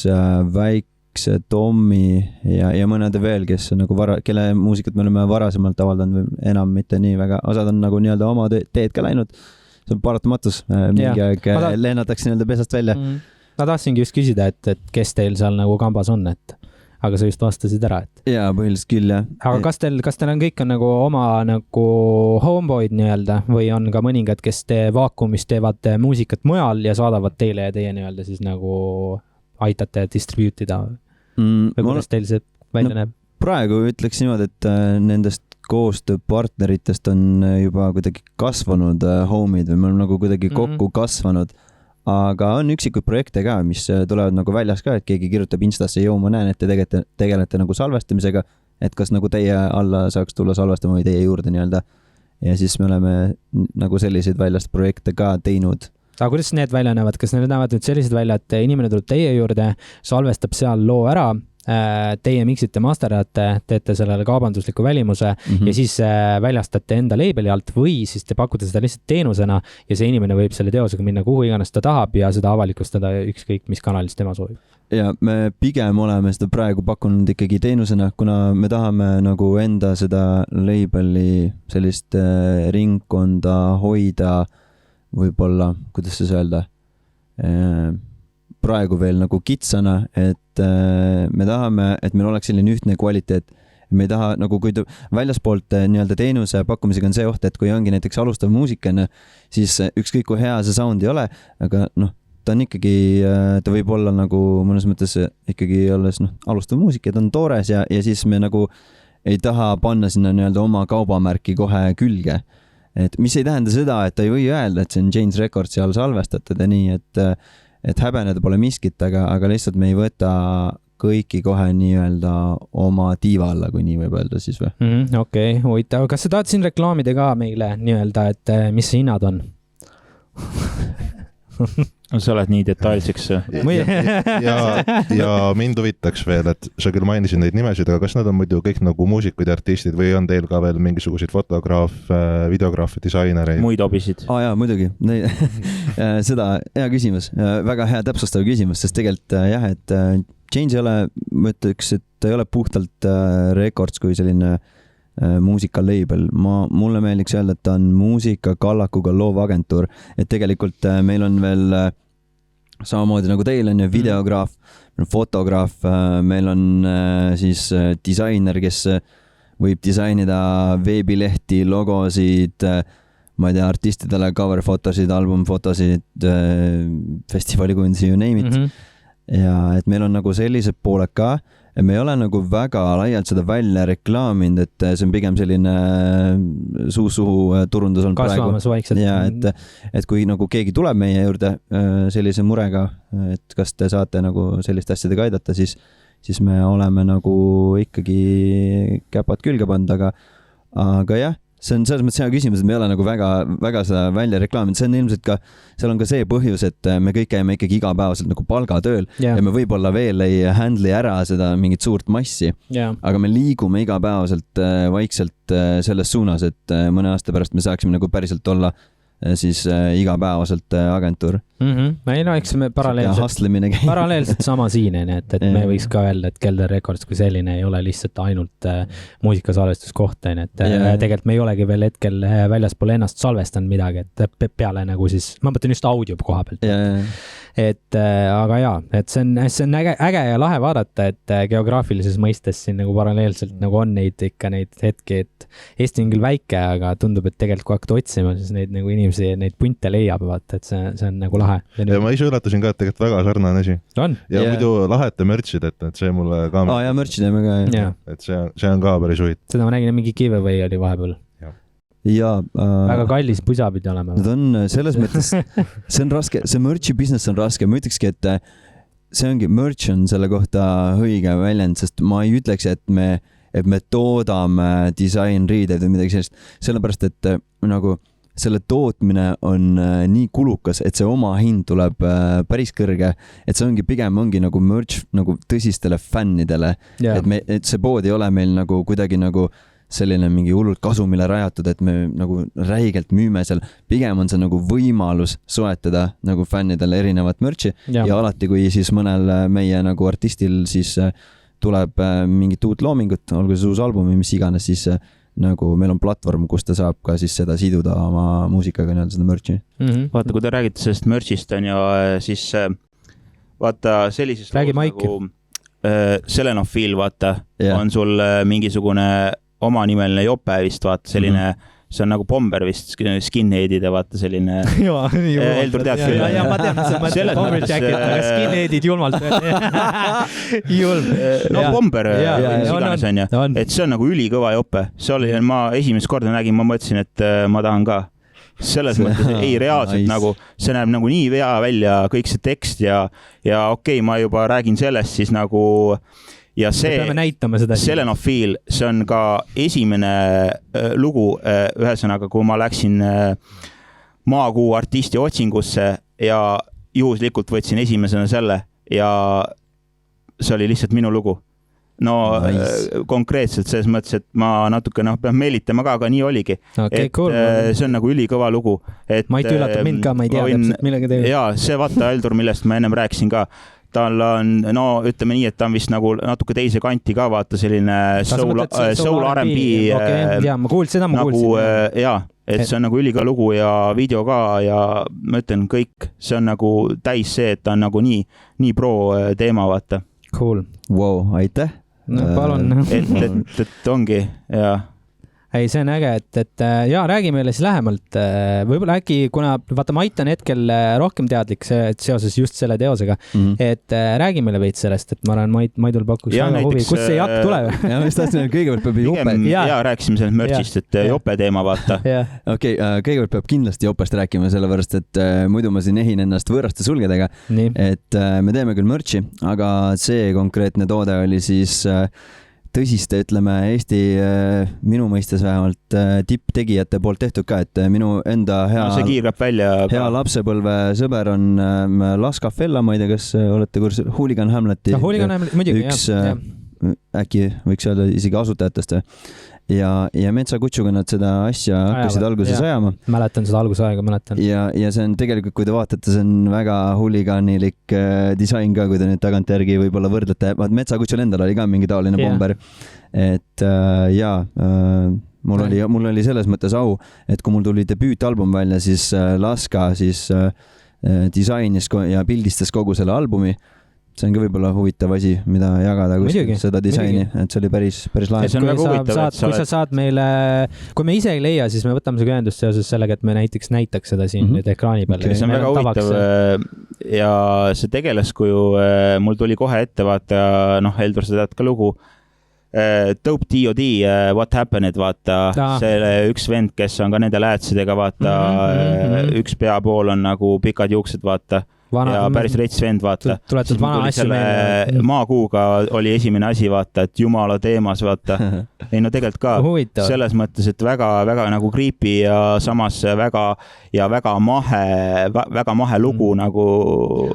Väikse Tommi ja mõnede veel, kes on nagu kelle muusikat me oleme varasemalt avaldanud või enam mitte nii väga. Osad on nagu nii-öelda oma teed ka läinud. See on paratamatus, mingi aeg lennatakse nii-öelda pesast välja. Ma tahtsingi just küsida, et kes teil seal nagu kambas on, aga sa just vastasid ära. Jaa, põhiliselt küll, jah. Aga kas teil on kõik on nagu oma nagu homeboyd nii-öelda või on ka mõningad, kes vaakumis teevad muusikat mujal ja saadavad teile ja teie nii-öelda siis nagu aitate distributida? Või kuidas teil see välja näeb? Praegu ütleks niimoodi, et nendest koostööpartneritest on juba kuidagi kasvanud homid või me oleme nagu kuidagi kokku kasvanud, aga on üksikuid projekte ka, mis tulevad nagu väljas ka, et keegi kirjutab Instasse, ma näen, et te tegelete nagu salvestamisega, et kas nagu teie alla saaks tulla salvestama või teie juurde nii-öelda. Ja siis me oleme nagu selliseid väljast projekte ka teinud. Aga kuidas need välja näevad? Kas need näevad nüüd sellised välja, et inimene tuleb teie juurde, salvestab seal loo ära, teie miksite masterdate, teete sellele kaubandusliku välimuse ja siis väljastate enda labeli alt või siis te pakute seda lihtsalt teenusena ja see inimene võib selle teosega minna kuhu iganes ta tahab ja seda avalikustada ükskõik, mis kanalis tema soovib. Ja me pigem oleme seda praegu pakkunud ikkagi teenusena, kuna me tahame nagu enda seda labeli sellist ringkonda hoida võib-olla, kuidas see öelda, praegu veel nagu kitsana, et me tahame, et meil oleks selline ühtne kvaliteet. Me ei taha, nagu kui väljaspoolt nii-öelda teenuse pakkumisega on see oht, et kui ongi näiteks alustav muusikana, siis ükskõik kui hea see sound ei ole, aga ta on ikkagi, ta võib olla nagu mõnes mõttes ikkagi olles alustav muusik ja ta on toores ja siis me nagu ei taha panna sinna nii-öelda oma kaubamärki kohe külge. et mis ei tähenda seda, et ta ei või öelda, et see on Jane's Records seal salvestatud ja nii, et häbeneda pole miskit, aga lihtsalt me ei võta kõiki kohe nii-öelda oma tiiva alla, kui nii võib öelda siis või? Okei, huvitav. Kas sa tahad siin reklaamida ka meile nii-öelda, et mis hinnad on? Sa oled nii detailseks. ja mind huvitaks veel, et sa küll mainisid neid nimesid, aga kas nad on muidu kõik nagu muusikud ja artistid või on teil ka veel mingisuguseid fotograaf, videograafe, disainereid? Muid hobisid? Jaa, muidugi. Seda hea küsimus, väga hea täpsustav küsimus, sest tegelikult jah, et Change ei ole, ma ütleks, et ta ei ole puhtalt Records kui selline muusikalabel. Mulle meeldiks öelda, et ta on muusikakallakuga loovagentuur, et tegelikult meil on veel samamoodi nagu teil on ju videograaf, fotograaf, meil on siis disainer, kes võib disainida veebilehti, logosid, ma ei tea, artistidele cover-fotosid, album-fotosid, festivalikujundisi, you name it. Ja et meil on nagu sellised pooled ka, et me ei ole nagu väga laialt seda välja reklaaminud, et see on pigem selline suu-suhu turundus on kasvamas vaikselt. Ja et kui nagu keegi tuleb meie juurde sellise murega, et kas te saate nagu selliste asjadega aidata, siis me oleme nagu ikkagi käpad külge pannud, aga jah, see on selles mõttes hea küsimus, et me ei ole nagu väga seda välja reklaaminud. See on ilmselt ka, seal on ka see põhjus, et me kõik käime ikkagi igapäevaselt nagu palgatööl ja me võib-olla veel ei handle'i ära seda mingit suurt massi, aga me liigume igapäevaselt vaikselt selles suunas, et mõne aasta pärast me saaksime nagu päriselt olla siis igapäevaselt agentuur. Ei no, eks me paralleelselt sama siin, et me võiks ka öelda, et Kelder Records kui selline ei ole lihtsalt ainult muusikasalvestuskoht, et tegelikult me ei olegi veel hetkel väljaspool ennast salvestanud midagi, et peale nagu siis, ma mõtlen just audio koha pealt. Et aga jaa, et see on äge ja lahe vaadata, et geograafilises mõistes siin nagu paralleelselt nagu on neid hetki, et Eesti on küll väike, aga tundub, et tegelikult kui hakkad otsima, siis neid nagu inimesi, neid punte leiab, vaata, et see on nagu lahe. Ja ma ise üllatasin ka, et tegelikult väga sarnane asi. On. Ja muidu lahete mürtsid, et see mulle ka... ja mürtsi teeme ka. Et see on ka päris huvitav. Seda ma nägin, mingi giveaway oli vahepeal. Väga kallis pusa pidi olema. Nad on selles mõttes, see on raske, see mürtsi business on raske. Ma ütlekski, et see ongi, mürts on selle kohta õige väljend, sest ma ei ütleks, et me toodame disainriideid või midagi sellist, sellepärast, et nagu selle tootmine on nii kulukas, et see oma hind tuleb päris kõrge, et see ongi pigem nagu merch nagu tõsistele fännidele, et see pood ei ole meil nagu kuidagi nagu selline mingi hullult kasumile rajatud, et me nagu räigelt müüme seal, pigem on see nagu võimalus soetada nagu fännidele erinevat merchi ja alati, kui siis mõnel meie nagu artistil siis tuleb mingit uut loomingut, olgu see uus albumi, mis iganes, siis nagu meil on platvorm, kus ta saab ka siis seda siduda oma muusikaga nii-öelda seda merchi. Vaata, kui te räägite sellest merchist on ju, siis vaata sellises nagu Selenofiil, vaata, on sul mingisugune omanimeline jope vist, vaata, selline see on nagu bomber vist, skinheadide, vaata selline Heldur tead küll. Ja ma tean, see on bomber jacket, aga skinheadid julmalt. Julm. No bomber, iganes on ju. Et see on nagu ülikõva jope. See oli, ma esimest korda nägin, ma mõtlesin, et ma tahan ka. Selles mõttes ei reaalselt nagu, see näeb nagu nii vea välja kõik see tekst ja okei, ma juba räägin sellest siis nagu ja see Selenofiil, see on ka esimene lugu, ühesõnaga, kui ma läksin Maakuu artisti otsingusse ja juhuslikult võtsin esimesena selle ja see oli lihtsalt minu lugu. No konkreetselt selles mõttes, et ma natuke pean meelitama ka, aga nii oligi. See on nagu ülikõva lugu. Ma ei tüülata mind ka, ma ei tea täpselt, millega teeb. Jaa, see vaata Heldur, millest ma ennem rääkisin ka. Tal on, no ütleme nii, et ta on vist nagu natuke teise kanti ka, vaata selline soul R&B. Ma kuulsin. Jaa, et see on nagu üliga lugu ja video ka ja ma ütlen kõik, see on nagu täis see, et ta on nagu nii pro teema, vaata. Cool. Wow, aitäh. No palun. Et ongi, jaa. ei, see on äge, et ja räägi meile siis lähemalt. Võib-olla äkki, kuna vaata, Mait on hetkel rohkem teadlik seoses just selle teosega, et räägi meile veits sellest, et ma arvan, Maidul pakkus väga huvi. Kus see Jaak tuleb? Ja ma just tahtsin, et kõigepealt peab jope. Ja rääkisime sellest mürtsist, et jope teema vaata. Okei, kõigepealt peab kindlasti jopest rääkima, sellepärast, et muidu ma siin ehin ennast võõraste sulgedega. Et me teeme küll mürtsi, aga see konkreetne toode oli siis tõsiste, ütleme, Eesti, minu mõistes vähemalt tipptegijate poolt tehtud ka, et minu enda hea lapsepõlve sõber on Las Cafella, ma ei tea, kas olete kursis, Hooligan Hamleti üks, äkki võiks öelda isegi asutajatest ja Metsakutsuga nad seda asja hakkasid alguses ajama. Mäletan seda algusaega, mäletan. Ja see on tegelikult, kui te vaatate, see on väga huliganilik disain ka, kui te nüüd tagantjärgi võib-olla võrdlete. Metsakutsul endal oli ka mingi taoline bomber. Et mul oli selles mõttes au, et kui mul tuli debüütalbum välja, siis Laska siis disainis ja pildistas kogu selle albumi. See on ka võib-olla huvitav asi, mida jagada seda disaini, et see oli päris lahe. Kui sa saad meile, kui me ise ei leia, siis me võtame seda ühendust seoses sellega, et me näitaks seda siin nüüd ekraani peal. See on väga huvitav ja see tegelaskuju, mul tuli kohe ette vaata, Heldur, sa tead ka lugu, Dope D.O.D. What Happened, vaata, selle üks vend, kes on ka nende läätsidega, vaata, üks peapool on nagu pikad juuksed, vaata. Ja päris rets vend, vaata. Tuletud vana asju meile. Maakuuga oli esimene asi, vaata, et jumala teemas, vaata. Ei, no tegelikult ka selles mõttes, et väga nagu creepy ja samas väga mahe lugu nagu.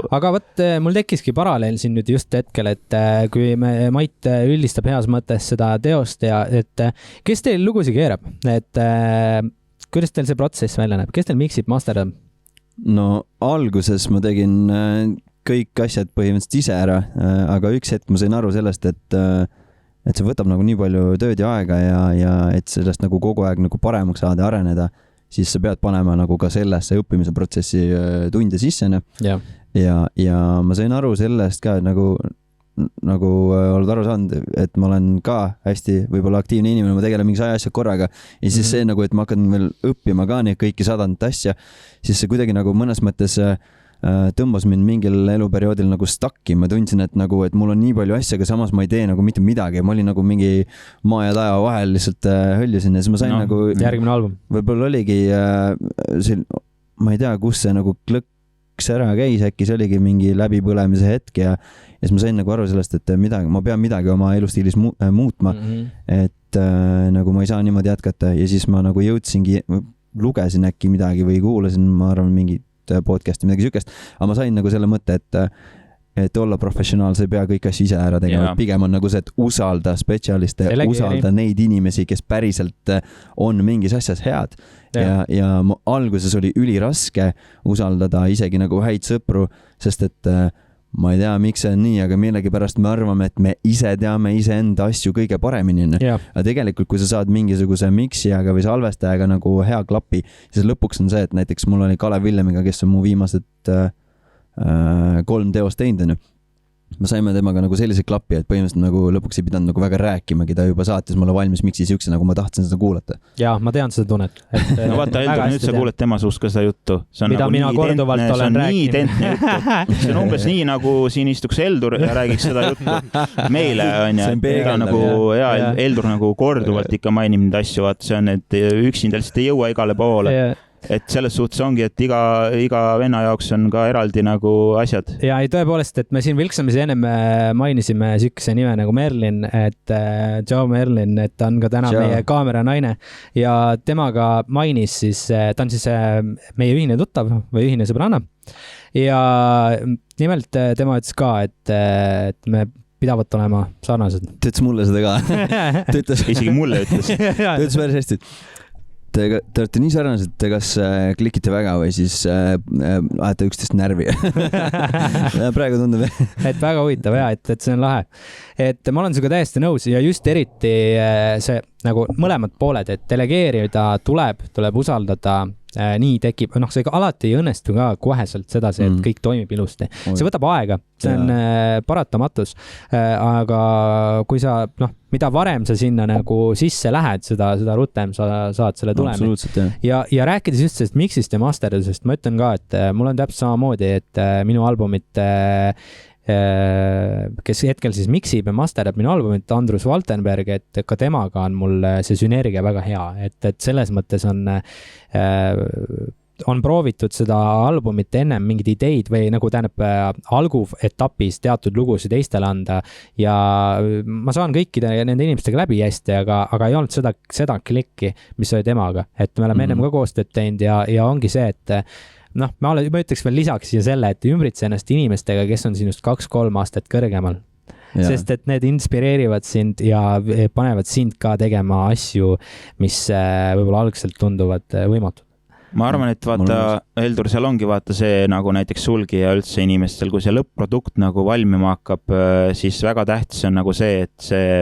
Aga võt, mul tekkiski paralleel siin nüüd just hetkel, et kui Mait üldistab heas mõttes seda teost ja et kes teil lugusi keerab, et kuidas teil see protsess välja näeb, kes teil miksib, masterdab? No alguses ma tegin kõik asjad põhimõtteliselt ise ära, aga üks hetk ma sain aru sellest, et see võtab nagu nii palju tööd ja aega ja et sellest nagu kogu aeg nagu paremaks saada ja areneda, siis sa pead panema nagu ka sellesse õppimise protsessi tunde sisse. Ja ma sain aru sellest ka, nagu oled aru saanud, et ma olen ka hästi võib-olla aktiivne inimene, ma tegelen mingi 100 asja korraga ja siis see nagu, et ma hakkan veel õppima ka neid kõiki 100 asja, siis see kuidagi nagu mõnes mõttes tõmbas mind mingil eluperioodil nagu stuck'i, ma tundsin, et mul on nii palju asja, aga samas ma ei tee nagu mitte midagi, ma olin nagu mingi maa ja taeva vahel lihtsalt höljusin ja siis ma sain nagu järgmine album. Võib-olla oligi ma ei tea, kus see nagu klõks ära käis, äkki see oligi mingi läbipõlemise hetk ja siis ma sain nagu aru sellest, et ma pean midagi oma elustiilis muutma, et nagu ma ei saa niimoodi jätkata ja siis ma nagu jõudsingi, lugesin äkki midagi või kuulasin, ma arvan, mingit podcasti, midagi sükest, aga ma sain nagu selle mõtte, et olla professionaal, sa ei pea kõik asju ise ära tegema, pigem on nagu see, et usalda spetsialiste, usalda neid inimesi, kes päriselt on mingis asjas head ja alguses oli üliraske usaldada isegi nagu häid sõpru, sest et ma ei tea, miks see on nii, aga millegipärast me arvame, et me ise teame iseenda asju kõige paremini. Aga tegelikult, kui sa saad mingisuguse miksijaga või salvestajaga nagu hea klapi, siis lõpuks on see, et näiteks mul oli Kalev Villemiga, kes on mu viimased 3 teost teinud, me saime temaga nagu sellise klapi, et põhimõtteliselt nagu lõpuks ei pidanud nagu väga rääkimagi, ta juba saatis mulle valmis miksi siukse, nagu ma tahtsin seda kuulata. Jaa, ma tean seda tunnet. No vaata, Heldur, nüüd sa kuuled tema suust ka seda juttu. Mida nagu mina korduvalt olen rääkinud. See on umbes nii, nagu siin istuks Heldur ja räägiks seda juttu meile, on ja nagu Heldur nagu korduvalt ikka mainib neid asju, vaata, see on, et üksinda lihtsalt ei jõua igale poole. Et selles suhtes ongi, et iga venna jaoks on ka eraldi nagu asjad. Ja ei tõepoolest, et me siin Vilksamise ennem mainisime sükse nime nagu Merlin, et Joe Merlin, et ta on ka täna meie kaameranaine ja temaga mainis siis, ta on siis meie ühine tuttav või ühine sõbranna ja nimelt tema ütles ka, et me pidavat olema sarnased. Ta ütles mulle seda ka. Isegi mulle ütles. Ta ütles päris hästi. Te olete nii sarnased, et kas klikite väga või siis ajate üksteist närvi. Praegu tundub. Et väga huvitav ja, et see on lahe. Et ma olen sinuga täiesti nõus ja just eriti see nagu mõlemad pooled, et delegeerida tuleb usaldada nii tekib, see alati ei õnnestu ka koheselt sedasi, et kõik toimib ilusti. See võtab aega, see on paratamatus. Aga kui sa, mida varem sa sinna nagu sisse lähed, seda rutem sa saad selle tulemi. Ja rääkides just sellest mixist ja masterdusest, ma ütlen ka, et mul on täpselt samamoodi, et minu albumit kes hetkel siis mixib ja masterdab minu albumit, Andrus Valtenberg, et ka temaga on mul see sünergia väga hea, et selles mõttes on proovitud seda albumit ennem mingeid ideid või nagu alguetapis teatud lugusid teistele anda ja ma saan kõikide nende inimestega läbi hästi, aga ei olnud seda klikki, mis oli temaga, et me oleme ennem ka koostööd teinud ja ongi see, et ma ütleks veel lisaks siia selle, et ümbritse ennast inimestega, kes on sinust 2-3 aastat kõrgemal. Sest et need inspireerivad sind ja panevad sind ka tegema asju, mis võib-olla algselt tunduvad võimatud. Ma arvan, et vaata, Heldur, seal ongi vaata see nagu näiteks sulgi ja üldse inimestel, kui see lõpp-produkt nagu valmima hakkab, siis väga tähtis on nagu see, et see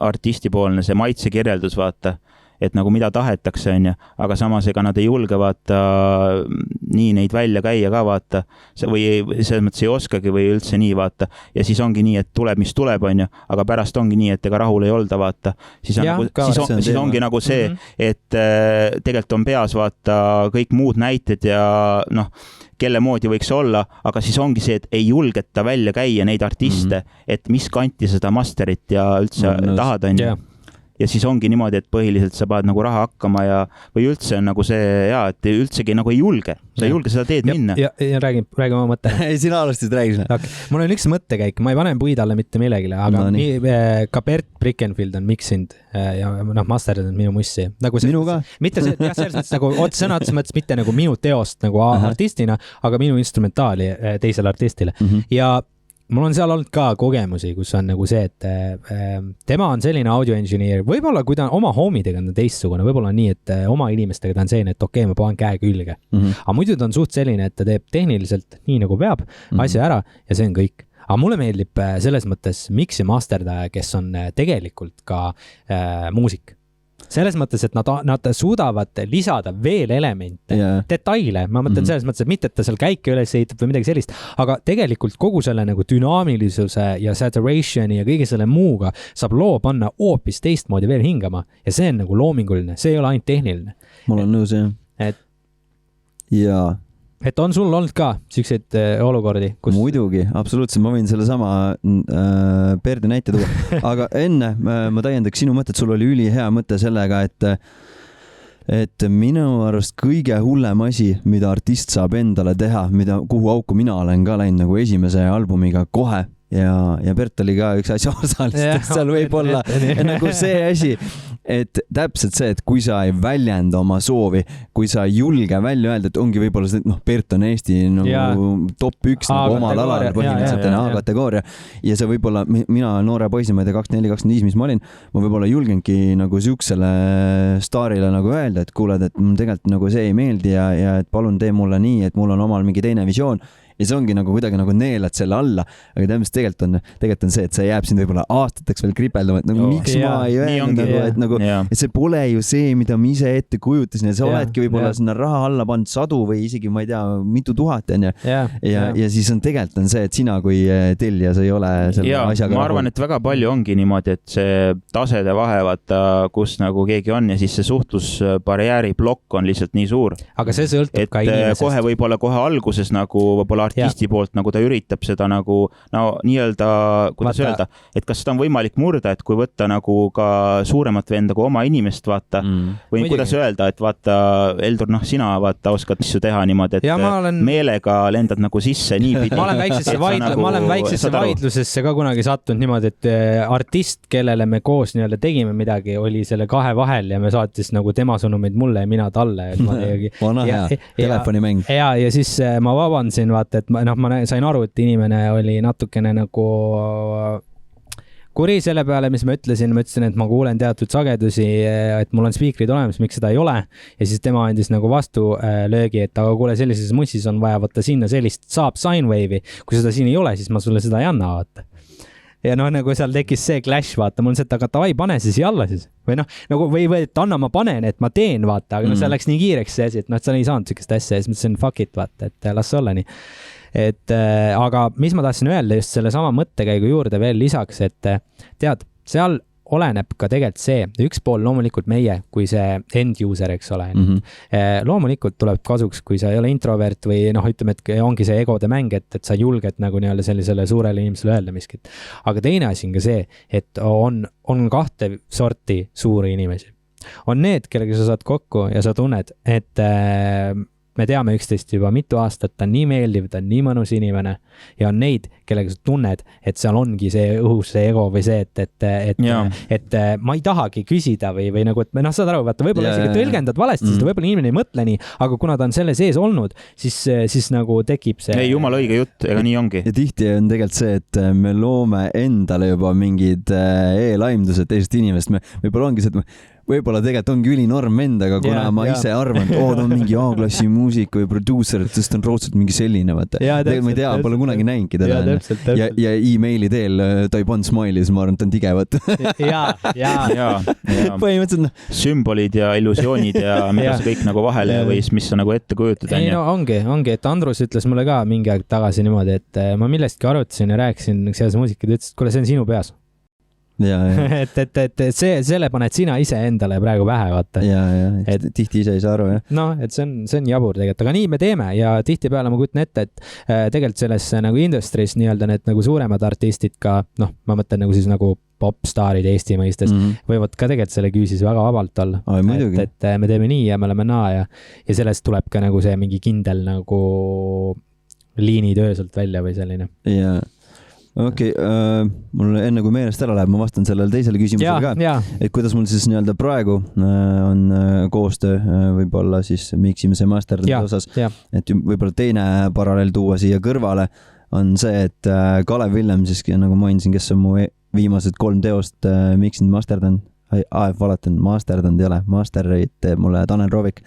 artistipoolne, see maitsekirjeldus vaata, et nagu mida tahetakse, aga samas ega nad ei julge vaata nii neid välja käia ka vaata, või selles mõttes ei oskagi või üldse nii vaata, ja siis ongi nii, et tuleb, mis tuleb, aga pärast ongi nii, et ega rahul ei olda vaata, siis ongi nagu see, et tegelikult on peas vaata kõik muud näited ja kelle moodi võiks olla, aga siis ongi see, et ei julgeta välja käia neid artiste, et mis kanti seda masterit ja üldse tahad, ja siis ongi niimoodi, et põhiliselt sa paned nagu raha hakkama või üldse on nagu see, et üldsegi nagu ei julge. Sa ei julge seda teed minna. Ja räägi oma mõtte. Sina alustasid, räägi. Mul on üks mõttekäik, ma ei pane puid alla mitte millegile, aga ka Bert Brickenfield on miksinud ja masterdanud minu mussi. Minu ka? Mitte selles mõttes nagu sõnades mõttes mitte nagu minu teost nagu artistina, aga minu instrumentaali teisele artistile. Ja mul on seal olnud ka kogemusi, kus on nagu see, et tema on selline audioengineer, võib-olla kui ta on oma homidega on teistsugune, võib-olla on nii, et oma inimestega ta on selline, et okei, ma panen käe külge. Aga muidu ta on suht selline, et ta teeb tehniliselt nii nagu peab asja ära ja see on kõik. Aga mulle meeldib selles mõttes mix ja masterdaja, kes on tegelikult ka muusik. Selles mõttes, et nad suudavad lisada veel elemente, detaile, ma mõtlen selles mõttes, et mitte, et ta seal käike üles ehitab või midagi sellist, aga tegelikult kogu selle nagu dünaamilisuse ja saturation ja kõige selle muuga saab loo panna hoopis teistmoodi veel hingama ja see on nagu loominguline, see ei ole ainult tehniline. Mul on nõus, jah. Et on sul olnud ka selliseid olukordi? Muidugi, absoluutselt, ma võin selle sama Perdi näite tuua. Aga enne ma täiendaks sinu mõtet, sul oli ülihea mõte sellega, et minu arust kõige hullem asi, mida artist saab endale teha, kuhu auku mina olen ka läinud nagu esimese albumiga kohe, ja Bert oli ka üks asja osalistest, seal võib olla nagu see asi, et täpselt see, et kui sa ei väljenda oma soovi, kui sa ei julge välja öelda, et ongi võib-olla see, Bert on Eesti top 1 nagu omal alal põhimõtteliselt A-kategooria ja see võib-olla, mina noore poisi, ma ei tea 24-25, mis ma olin, ma võib-olla julgengi nagu siuksele staarile nagu öelda, et kuuled, et tegelikult nagu see ei meeldi ja et palun tee mulle nii, et mul on omal mingi teine visioon. Ja see ongi nagu kuidagi nagu neelad selle alla, aga tegelikult on see, et see jääb siin võib-olla aastateks veel kripeldama, et nagu miks ma ei öelnud, et see pole ju see, mida ma ise ette kujutasin ja sa oledki võib-olla sinna raha alla pannud 100 või isegi, ma ei tea, mitu tuhat ja siis on tegelikult on see, et sina kui tellija, sa ei ole selle asjaga. Ma arvan, et väga palju ongi niimoodi, et see tasede vahe, vaata, kus nagu keegi on ja siis see suhtlusbarjääri blokk on lihtsalt nii suur. Aga see sõltub ka inimesest. Kohe võib-olla kohe alguses nagu võib-olla artisti poolt, nagu ta üritab seda nagu, nii-öelda, kuidas öelda, et kas seda on võimalik murda, et kui võtta nagu ka suuremat venda kui oma inimest, vaata, või kuidas öelda, et vaata, Heldur, sina vaata, oskad asju teha niimoodi, et meelega lendad nagu sisse niipidi. Ma olen väiksesse vaidlusesse ka kunagi sattunud niimoodi, et artist, kellele me koos nii-öelda tegime midagi, oli selle kahe vahel ja me saatis nagu tema sõnumid mulle ja mina talle. Vana hea, telefonimäng. Ja siis ma vabandasin, vaata, et ma sain aru, et inimene oli natukene nagu kuri selle peale, mis ma ütlesin, et ma kuulen teatud sagedusi, et mul on spiikrid olemas, miks seda ei ole. Ja siis tema andis nagu vastu löögi, et aga kuule, sellises mussis on vaja võtta sinna sellist saab sine wave'i. Kui seda siin ei ole, siis ma sulle seda ei anna, vaata. ja noh, nagu seal tekkis see clash, vaata, mul on see, et aga davai, pane see siia alla siis. Või noh, nagu, või et anna, ma panen, et ma teen, vaata, aga no see läks nii kiireks see asi, et noh, et sa ei saanud sellist asja ja siis mõtlesin, fuck it, vaata, et las olla nii. Et aga mis ma tahtsin öelda just selle sama mõttekäigu juurde veel lisaks, et tead, seal oleneb ka tegelikult see, üks pool loomulikult meie, kui see end user, eks ole. Loomulikult tuleb kasuks, kui sa ei ole introvert või noh, ütleme, et ongi see egode mäng, et sa julged nagu nii-öelda sellisele suurele inimesele öelda miskit. Aga teine asi on ka see, et on kahte sorti suuri inimesi. On need, kellega sa saad kokku ja sa tunned, et me teame üksteist juba mitu aastat, ta on nii meeldiv, ta on nii mõnus inimene ja on neid, kellega sa tunned, et seal ongi see õhus, see ego või see, et ma ei tahagi küsida või nagu, et noh, saad aru, vaata, võib-olla isegi tõlgendad valesti, sest võib-olla inimene ei mõtle nii, aga kuna ta on selle sees olnud, siis nagu tekib see... Ei, jumala õige jutt, ega nii ongi. Ja tihti on tegelikult see, et me loome endale juba mingid e-laimdused teisest inimest, võib-olla ongi see, et võib-olla tegelikult ongi ülinorm endaga, kuna ma ise arvan, et ta on mingi A-klassi muusik või produuser, et sest on raudselt mingi selline, vaata. Tegelikult ma ei tea, pole kunagi näinudki teda. Ja e-maili teel ta ei pannud smiley, siis ma arvan, et ta on tigevat. Põhimõtteliselt sümbolid ja illusioonid ja mida sa kõik nagu vahele või mis sa nagu ette kujutad. Ei, no ongi, et Andrus ütles mulle ka mingi aeg tagasi niimoodi, et ma millestki arutasin ja rääkisin selles muusikad, ütles, et kuule, see on sinu peas. et selle paned sina ise endale praegu pähe, vaata. Et tihti ise ei saa aru, jah. No, et see on jabur tegelikult, aga nii me teeme ja tihtipeale ma kujutan ette, et tegelikult selles nagu industries nii-öelda need nagu suuremad artistid ka, noh, ma mõtlen nagu siis nagu popstaarid Eesti mõistes võivad ka tegelikult selle küüsis väga vabalt olla. Et me teeme nii ja me oleme naa ja sellest tuleb ka nagu see mingi kindel nagu liinitöö sealt välja või selline. Okei, mul enne kui meelest ära läheb, ma vastan sellele teisele küsimusele ka. Et kuidas mul siis nii-öelda praegu on koostöö võib-olla siis miksimise masterdamise osas, et võib-olla teine paralleel tuua siia kõrvale on see, et Kalev Villem siis nagu mainisin, kes on mu viimased 3 teost miksinud masterdanud, masterdanud ei ole, masterit teeb mulle Tanel Roovik.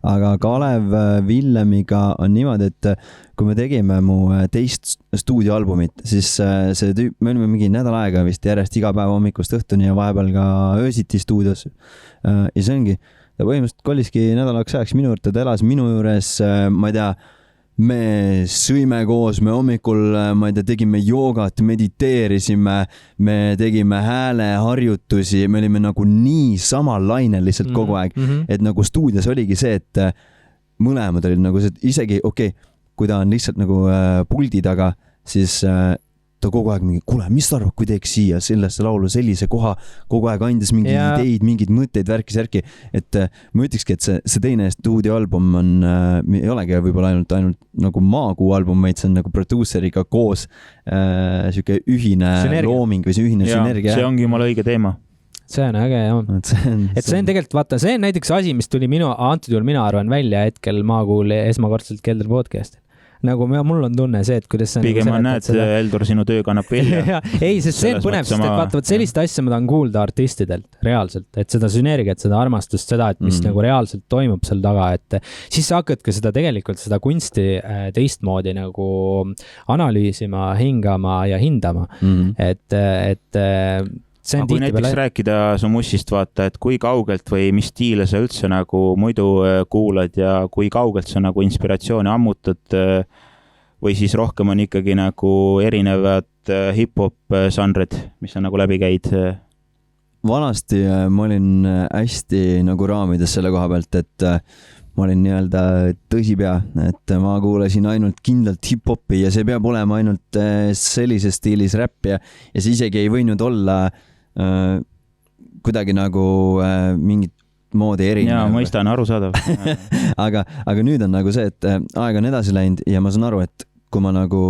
Aga Kalev Villemiga on niimoodi, et kui me tegime mu teist stuudioalbumit, siis see tüüp, me olime mingi nädal aega vist järjest iga päev hommikust õhtuni ja vahepeal ka öösiti stuudios. Ja see ongi, ta põhimõtteliselt koliski nädalaks ajaks minu juurde, ta elas minu juures, ma ei tea, me sõime koos, me hommikul, ma ei tea, tegime joogat, mediteerisime, me tegime hääleharjutusi, me olime nagu nii samal lainel lihtsalt kogu aeg, et nagu stuudios oligi see, et mõlemad olid nagu see, isegi kui ta on lihtsalt nagu puldi taga, siis ta kogu aeg mingi, kuule, mis sa arvad, kui teeks siia sellesse laulu sellise koha, kogu aeg andis mingi ideid, mingid mõtteid, värki-särki, et ma ütlekski, et see teine stuudioalbum on, ei olegi võib-olla ainult nagu Maakuu album, vaid see on nagu produuseriga koos siuke ühine looming või see ühine sünergia. See ongi jumala õige teema. See on äge, jah. Et see on tegelikult, vaata, see on näiteks asi, mis tuli antud juhul mina arvan välja hetkel Maakuul esmakordselt Kelder podcasti. Nagu mul on tunne see, et kuidas pigem ma näed, Eldur, sinu töö kannab vilja. Ei, sest see on põnev, sest et vaatavad sellist asja ma tahan kuulda artistidelt reaalselt, et seda sünergiat, seda armastust, seda, et mis nagu reaalselt toimub seal taga, et siis sa hakkad ka seda tegelikult seda kunsti teistmoodi nagu analüüsima, hingama ja hindama. Aga kui näiteks rääkida su mussist, vaata, et kui kaugelt või mis stiile sa üldse nagu muidu kuulad ja kui kaugelt sa nagu inspiratsiooni ammutad või siis rohkem on ikkagi nagu erinevad hip-hop žanrid, mis sa nagu läbi käid? Vanasti ma olin hästi nagu raamides selle koha pealt, et ma olin nii-öelda tõsipea, et ma kuulasin ainult kindlalt hip-hopi ja see peab olema ainult sellises stiilis räpp ja see isegi ei võinud olla kuidagi nagu mingit moodi erinev. Jaa, mõistan, arusaadav. aga nüüd on nagu see, et aeg on edasi läinud ja ma saan aru, et kui ma nagu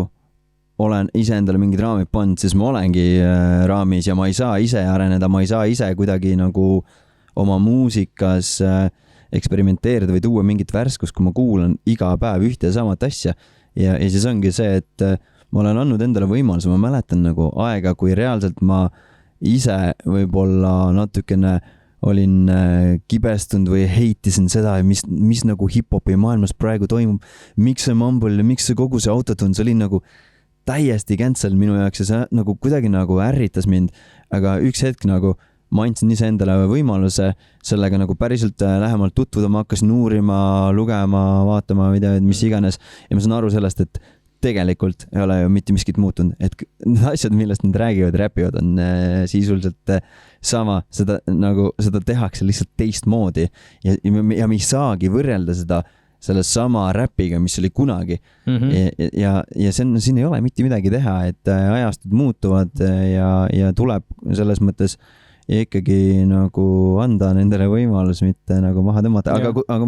olen ise endale mingid raamid pannud, siis ma olengi raamis ja ma ei saa ise areneda, ma ei saa ise kuidagi nagu oma muusikas eksperimenteerida või tuua mingit värskust, kui ma kuulan iga päev ühte ja samat asja. Ja siis ongi see, et ma olen andnud endale võimaluse, ma mäletan nagu aega, kui reaalselt ma ise võib-olla natukene olin kibestunud või heitisin seda, mis nagu hip-hopi maailmas praegu toimub, miks see mumble ja miks see kogu see autotune, see oli nagu täiesti cancel minu jaoks ja see nagu kuidagi nagu ärritas mind, aga üks hetk nagu ma andsin ise endale võimaluse sellega nagu päriselt lähemalt tutvuda, ma hakkasin uurima, lugema, vaatama videoid, mis iganes ja ma saan aru sellest, et tegelikult ei ole ju mitte miskit muutunud, et need asjad, millest nad räägivad, räpivad, on sisuliselt sama, seda tehakse lihtsalt teistmoodi ja me ei saagi võrrelda seda selle sama räpiga, mis oli kunagi. Ja siin ei ole mitte midagi teha, et ajastud muutuvad ja tuleb selles mõttes ikkagi nagu anda nendele võimalus, mitte nagu maha tõmmata. Aga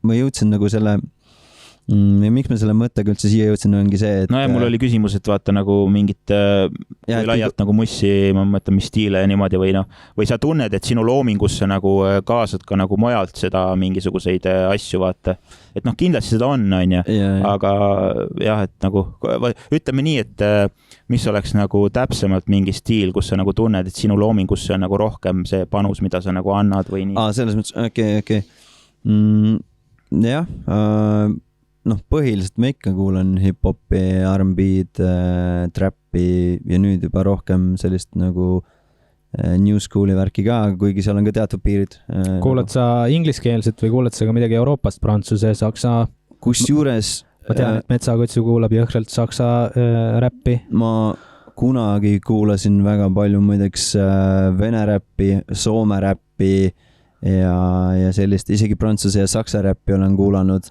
ma jõudsin nagu selle, miks me selle mõttega üldse siia jõudsin, ongi see, et... No ja mul oli küsimus, et vaata nagu mingit laialt nagu mussi, ma mõtlen, mis stiile ja niimoodi või sa tunned, et sinu loomingusse nagu kaasad ka nagu mujalt seda mingisuguseid asju, vaata. Et kindlasti seda on ju, aga jah, et nagu ütleme nii, et mis oleks nagu täpsemalt mingi stiil, kus sa nagu tunned, et sinu loomingusse on nagu rohkem see panus, mida sa nagu annad või nii. Selles mõttes, okei. Jah, põhiliselt ma ikka kuulan hip-hopi, R&B-d, trappi ja nüüd juba rohkem sellist nagu new school'i värki ka, kuigi seal on ka teatud piirid. Kuulad sa ingliskeelset või kuulad sa ka midagi Euroopast, Prantsuse, Saksa? Kusjuures... Ma tean, et Metsakotsu kuulab jõhkralt Saksa räppi. Ma kunagi kuulasin väga palju muideks vene räppi, soome räppi ja sellist, isegi prantsuse ja saksa räppi olen kuulanud.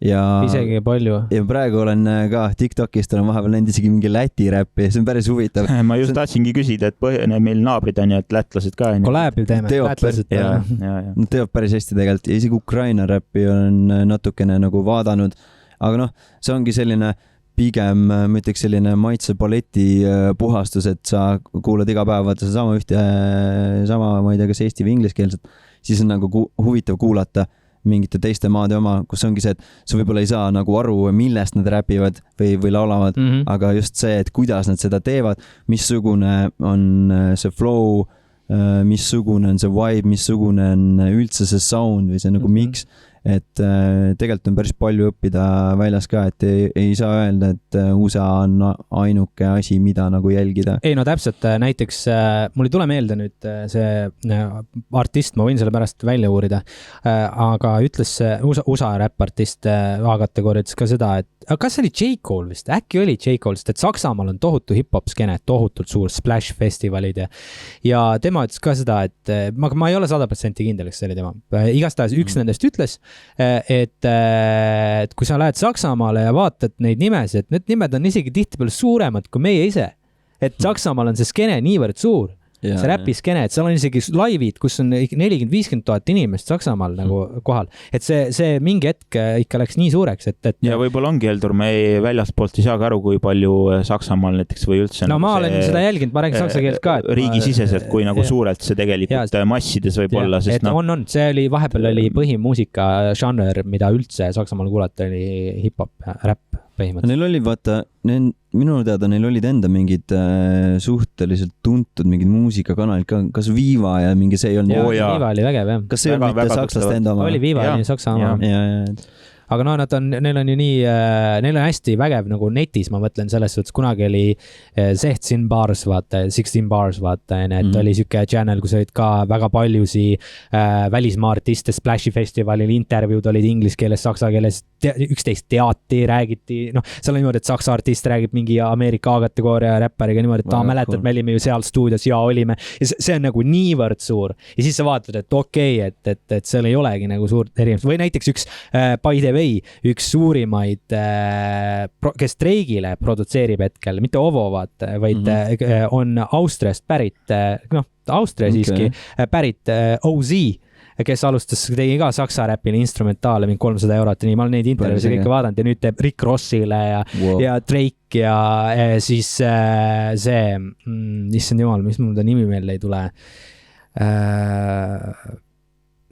Ja isegi palju. Ja praegu olen ka TikTokist olen vahepeal näinud isegi mingi läti räppi, see on päris huvitav. Ma just tahtsingi küsida, et meil naabrid on ju, et lätlased ka on ju. Kolääbi teeme, lätlased. Nad teevad päris hästi tegelikult ja isegi Ukraina räppi olen natukene nagu vaadanud. Aga see ongi selline pigem, ma ütleks selline maitsepaleti puhastus, et sa kuulad iga päev, vaata sama, ma ei tea, kas eesti või ingliskeelset, siis on nagu huvitav kuulata mingite teiste maade oma, kus ongi see, et sa võib-olla ei saa nagu aru, millest nad räpivad või laulavad, aga just see, et kuidas nad seda teevad, missugune on see flow, missugune on see vibe, missugune on üldse see sound või see nagu mix, et tegelikult on päris palju õppida väljas ka, et ei saa öelda, et USA on ainuke asi, mida nagu jälgida. Ei, no täpselt, näiteks mul ei tule meelde nüüd see artist, ma võin selle pärast välja uurida, aga ütles USA räppartist A-kategooria ütles ka seda, et kas oli J. Cole vist? Äkki oli J. Cole, sest et Saksamaal on tohutu hip-hop skene, tohutult suur Splash festivalid ja tema ütles ka seda, et ma ei ole 100% kindel, kas see oli tema. Igastahes üks nendest ütles, et kui sa lähed Saksamaale ja vaatad neid nimesid, et need nimed on isegi tihtipeale suuremad kui meie ise. Et Saksamaal on see skene niivõrd suur. See räpiskene, et seal on isegi laivid, kus on 40-50 000 inimest Saksamaal nagu kohal. Et see mingi hetk ikka läks nii suureks, et... Ja võib-olla ongi, Heldur, me väljaspoolt ei saa aru, kui palju Saksamaal näiteks või üldse... No ma olen seda jälginud, ma räägin saksa keelt ka. Riigisiseselt, kui nagu suurelt see tegelikult massides võib olla, sest on, see oli, vahepeal oli põhimuusika žanr, mida üldse Saksamaal kuulata, oli hip-hop, räpp põhimõtteliselt. Neil oli, vaata, minu teada neil olid enda mingid suhteliselt tuntud mingid muusikakanalid ka, kas Viva ja mingi see ei olnud. Viva oli vägev, jah. Kas see oli mitte sakslaste enda oma? Oli Viva, oli saksa oma. Aga neil on ju nii, neil on hästi vägev nagu netis, ma mõtlen selles suhtes, kunagi oli 16 bars, vaata, et oli siuke channel, kus olid ka väga paljusi välismaa artiste, Splashi festivalil, intervjuud olid inglise keeles, saksa keeles, üksteist teati, räägiti, seal on niimoodi, et saksa artist räägib mingi Ameerika A-kategooria räppariga niimoodi, et mäletad, me olime ju seal stuudios ja olime, ja see on nagu niivõrd suur ja siis sa vaatad, et okei, et seal ei olegi nagu suurt erinevust või näiteks üks by the way, üks suurimaid, kes streigile produtseerib hetkel, mitte Ovo, vaid on Austriast pärit, Austria siiski, pärit OZ, kes alustas, tegi ka saksa räpile instrumentaale, mingi 300 €, nii ma olen neid intervjuusid kõike vaadanud ja nüüd teeb Rick Rossile ja Drake ja siis see, issand jumal, mis mul ta nimi meelde ei tule,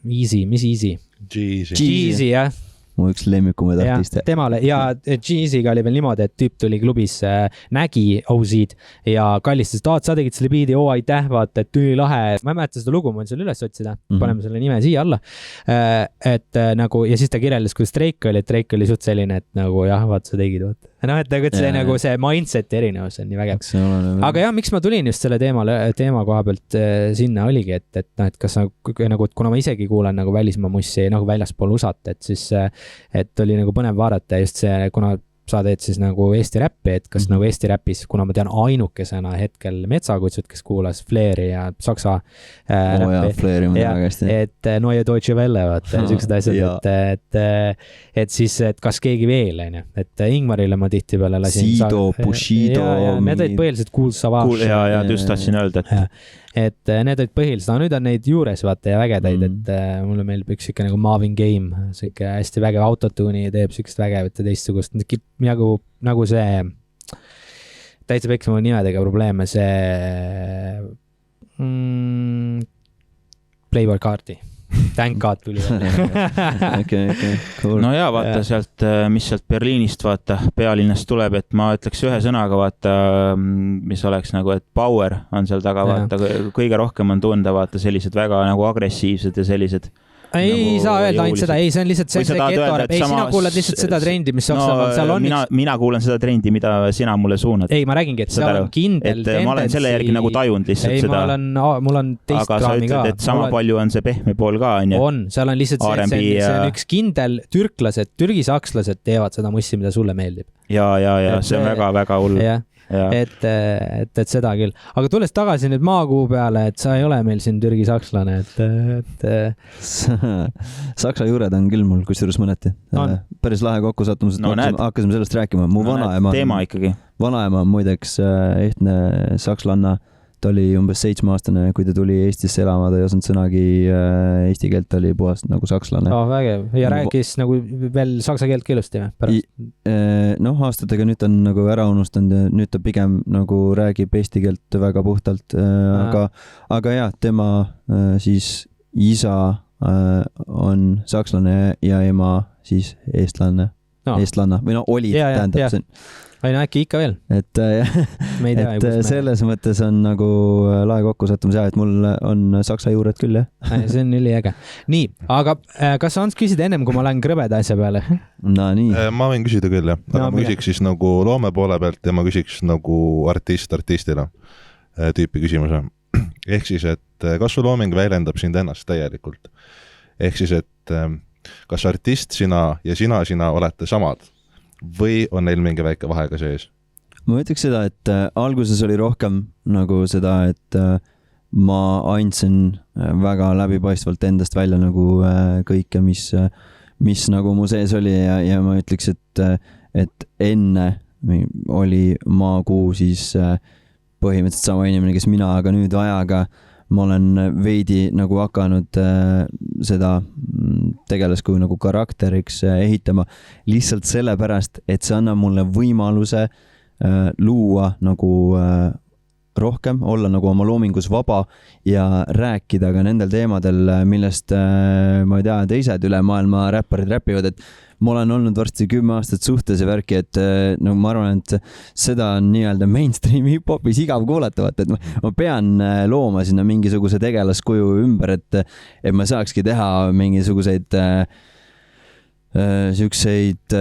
Easy, mis Easy? Jeezy, jah. Mu üks lemmikumaid artiste. Temale ja Jeezyga oli veel niimoodi, et tüüp tuli klubis, nägi OZ-d ja kallistas, et sa tegid selle biidi, aitäh, vaata, et tuli lahe. Ma ei mäleta seda lugu, ma võin selle üles otsida, paneme selle nime siia alla. Et nagu, ja siis ta kirjeldas, kui Drake oli suht selline, et nagu jah, vaata, sa tegid, vaata. noh, et nagu see, nagu see mindset'i erinevus on nii vägev. Aga jah, miks ma tulin just selle teema koha pealt sinna oligi, et noh, et kas nagu, kuna ma isegi kuulan nagu välismaa mussi nagu väljaspool USA-t, et siis, et oli nagu põnev vaadata just see, kuna sa teed siis nagu Eesti räppi, et kas nagu Eesti räpis, kuna ma tean ainukesena hetkel Metsakutsut, kes kuulas Flairi ja saksa räppi. Flairi ma tean väga hästi. Et Neue Deutsche Welle, vaata, sellised asjad, et siis, et kas keegi veel, et Ingmarile ma tihtipeale lasin. Sido, Bushido. Need olid põhiliselt Kool Savage. Ja just tahtsin öelda, et need olid põhiliselt, aga nüüd on neid juures vaata ja vägedaid, et mulle meeldib üks siuke nagu Marvin Game, siuke hästi vägev autotuuni teeb siukest vägevat ja teistsugust, nagu see täitsa peksima nimedega probleeme, see Playboy Carti. Thank God tuli okay, cool. No ja vaata sealt, mis sealt Berliinist vaata pealinnast tuleb, et ma ütleks ühe sõnaga vaata, mis oleks nagu, et power on seal taga vaata, kõige rohkem on tunda vaata sellised väga nagu agressiivsed ja sellised. Ei nagu saa öelda ainult seda, ei, see on lihtsalt see geto-rap, ei, sina kuulad lihtsalt seda trendi, mis seal on. Mina kuulan seda trendi, mida sina mulle suunad. Ei, ma räägingi, et seal on kindel tendentsi. Ma olen selle järgi nagu tajunud lihtsalt seda. Mul on teist kraami ka. Aga sa ütled, et sama palju on see pehme pool ka, on ju? On, seal on lihtsalt see on üks kindel türklased, türgisakslased teevad seda mussi, mida sulle meeldib. Ja, see on väga-väga hull. Et seda küll. Aga tulles tagasi nüüd maakuu peale, et sa ei ole meil siin türgi-sakslane, et Saksa juured on küll mul kusjuures mõneti. Päris lahe kokkusattumus, et hakkasime sellest rääkima. Mu vanaema on muideks ehtne sakslanna. Ta oli umbes 7-aastane, kui ta tuli Eestisse elama, ta ei osanud sõnagi eesti keelt, ta oli puhast nagu sakslane. Vägev. Ja rääkis nagu veel saksa keelt keelusti pärast? Noh, aastatega nüüd on nagu ära unustanud ja nüüd ta pigem nagu räägib eesti keelt väga puhtalt. Aga jah, tema siis isa on sakslane ja ema siis eestlanna või oli tähendab see. Või no äkki ikka veel. Et selles mõttes on nagu lae kokkusattumus et mul on saksa juured küll, jah. See on üliäge. Nii, aga kas sa Ants küsid ennem, kui ma lähen krõbeda asja peale? No nii. Ma võin küsida küll, jah. Aga ma küsiks siis nagu loome poole pealt ja ma küsiks nagu artistile tüüpi küsimuse. Ehk siis, et kas su looming väljendab sind ennast täielikult? Ehk siis, et kas artist sina ja sina olete samad? Või on neil mingi väike vahega sees? Ma ütleks seda, et alguses oli rohkem nagu seda, et ma andsin väga läbipaistvalt endast välja nagu kõike, mis nagu mu sees oli ja ma ütleks, et enne oli maakuu siis põhimõtteliselt sama inimene, kes mina, aga nüüd ajaga ma olen veidi nagu hakanud seda tegelaskuju nagu karakteriks ehitama lihtsalt sellepärast, et see annab mulle võimaluse luua nagu rohkem, olla nagu oma loomingus vaba ja rääkida ka nendel teemadel, millest ma ei tea, teised üle maailma räpparid räpivad, et ma olen olnud varsti 10 aastat suhtes ja värki, et no ma arvan, et seda on nii-öelda mainstream hip-hopis igav kuulata, et ma pean looma sinna mingisuguse tegelaskuju ümber, et ma saakski teha mingisuguseid siukseid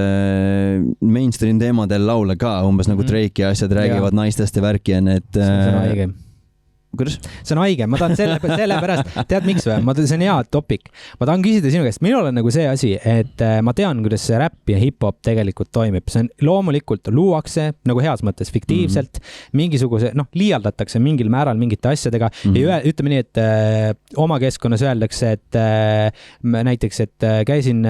mainstream teemadel laule ka, umbes nagu Drake ja asjad räägivad naistest ja värki on, et see on haige. Kuidas? See on haige, ma tahan selle pärast, tead miks või? See on hea topik. Ma tahan küsida sinu käest, minul on nagu see asi, et ma tean, kuidas see rap ja hip-hop tegelikult toimib. See on loomulikult luuakse nagu heas mõttes fiktiivselt, mingisuguse, liialdatakse mingil määral mingite asjadega ja ütleme nii, et oma keskkonnas öeldakse, et näiteks, et käisin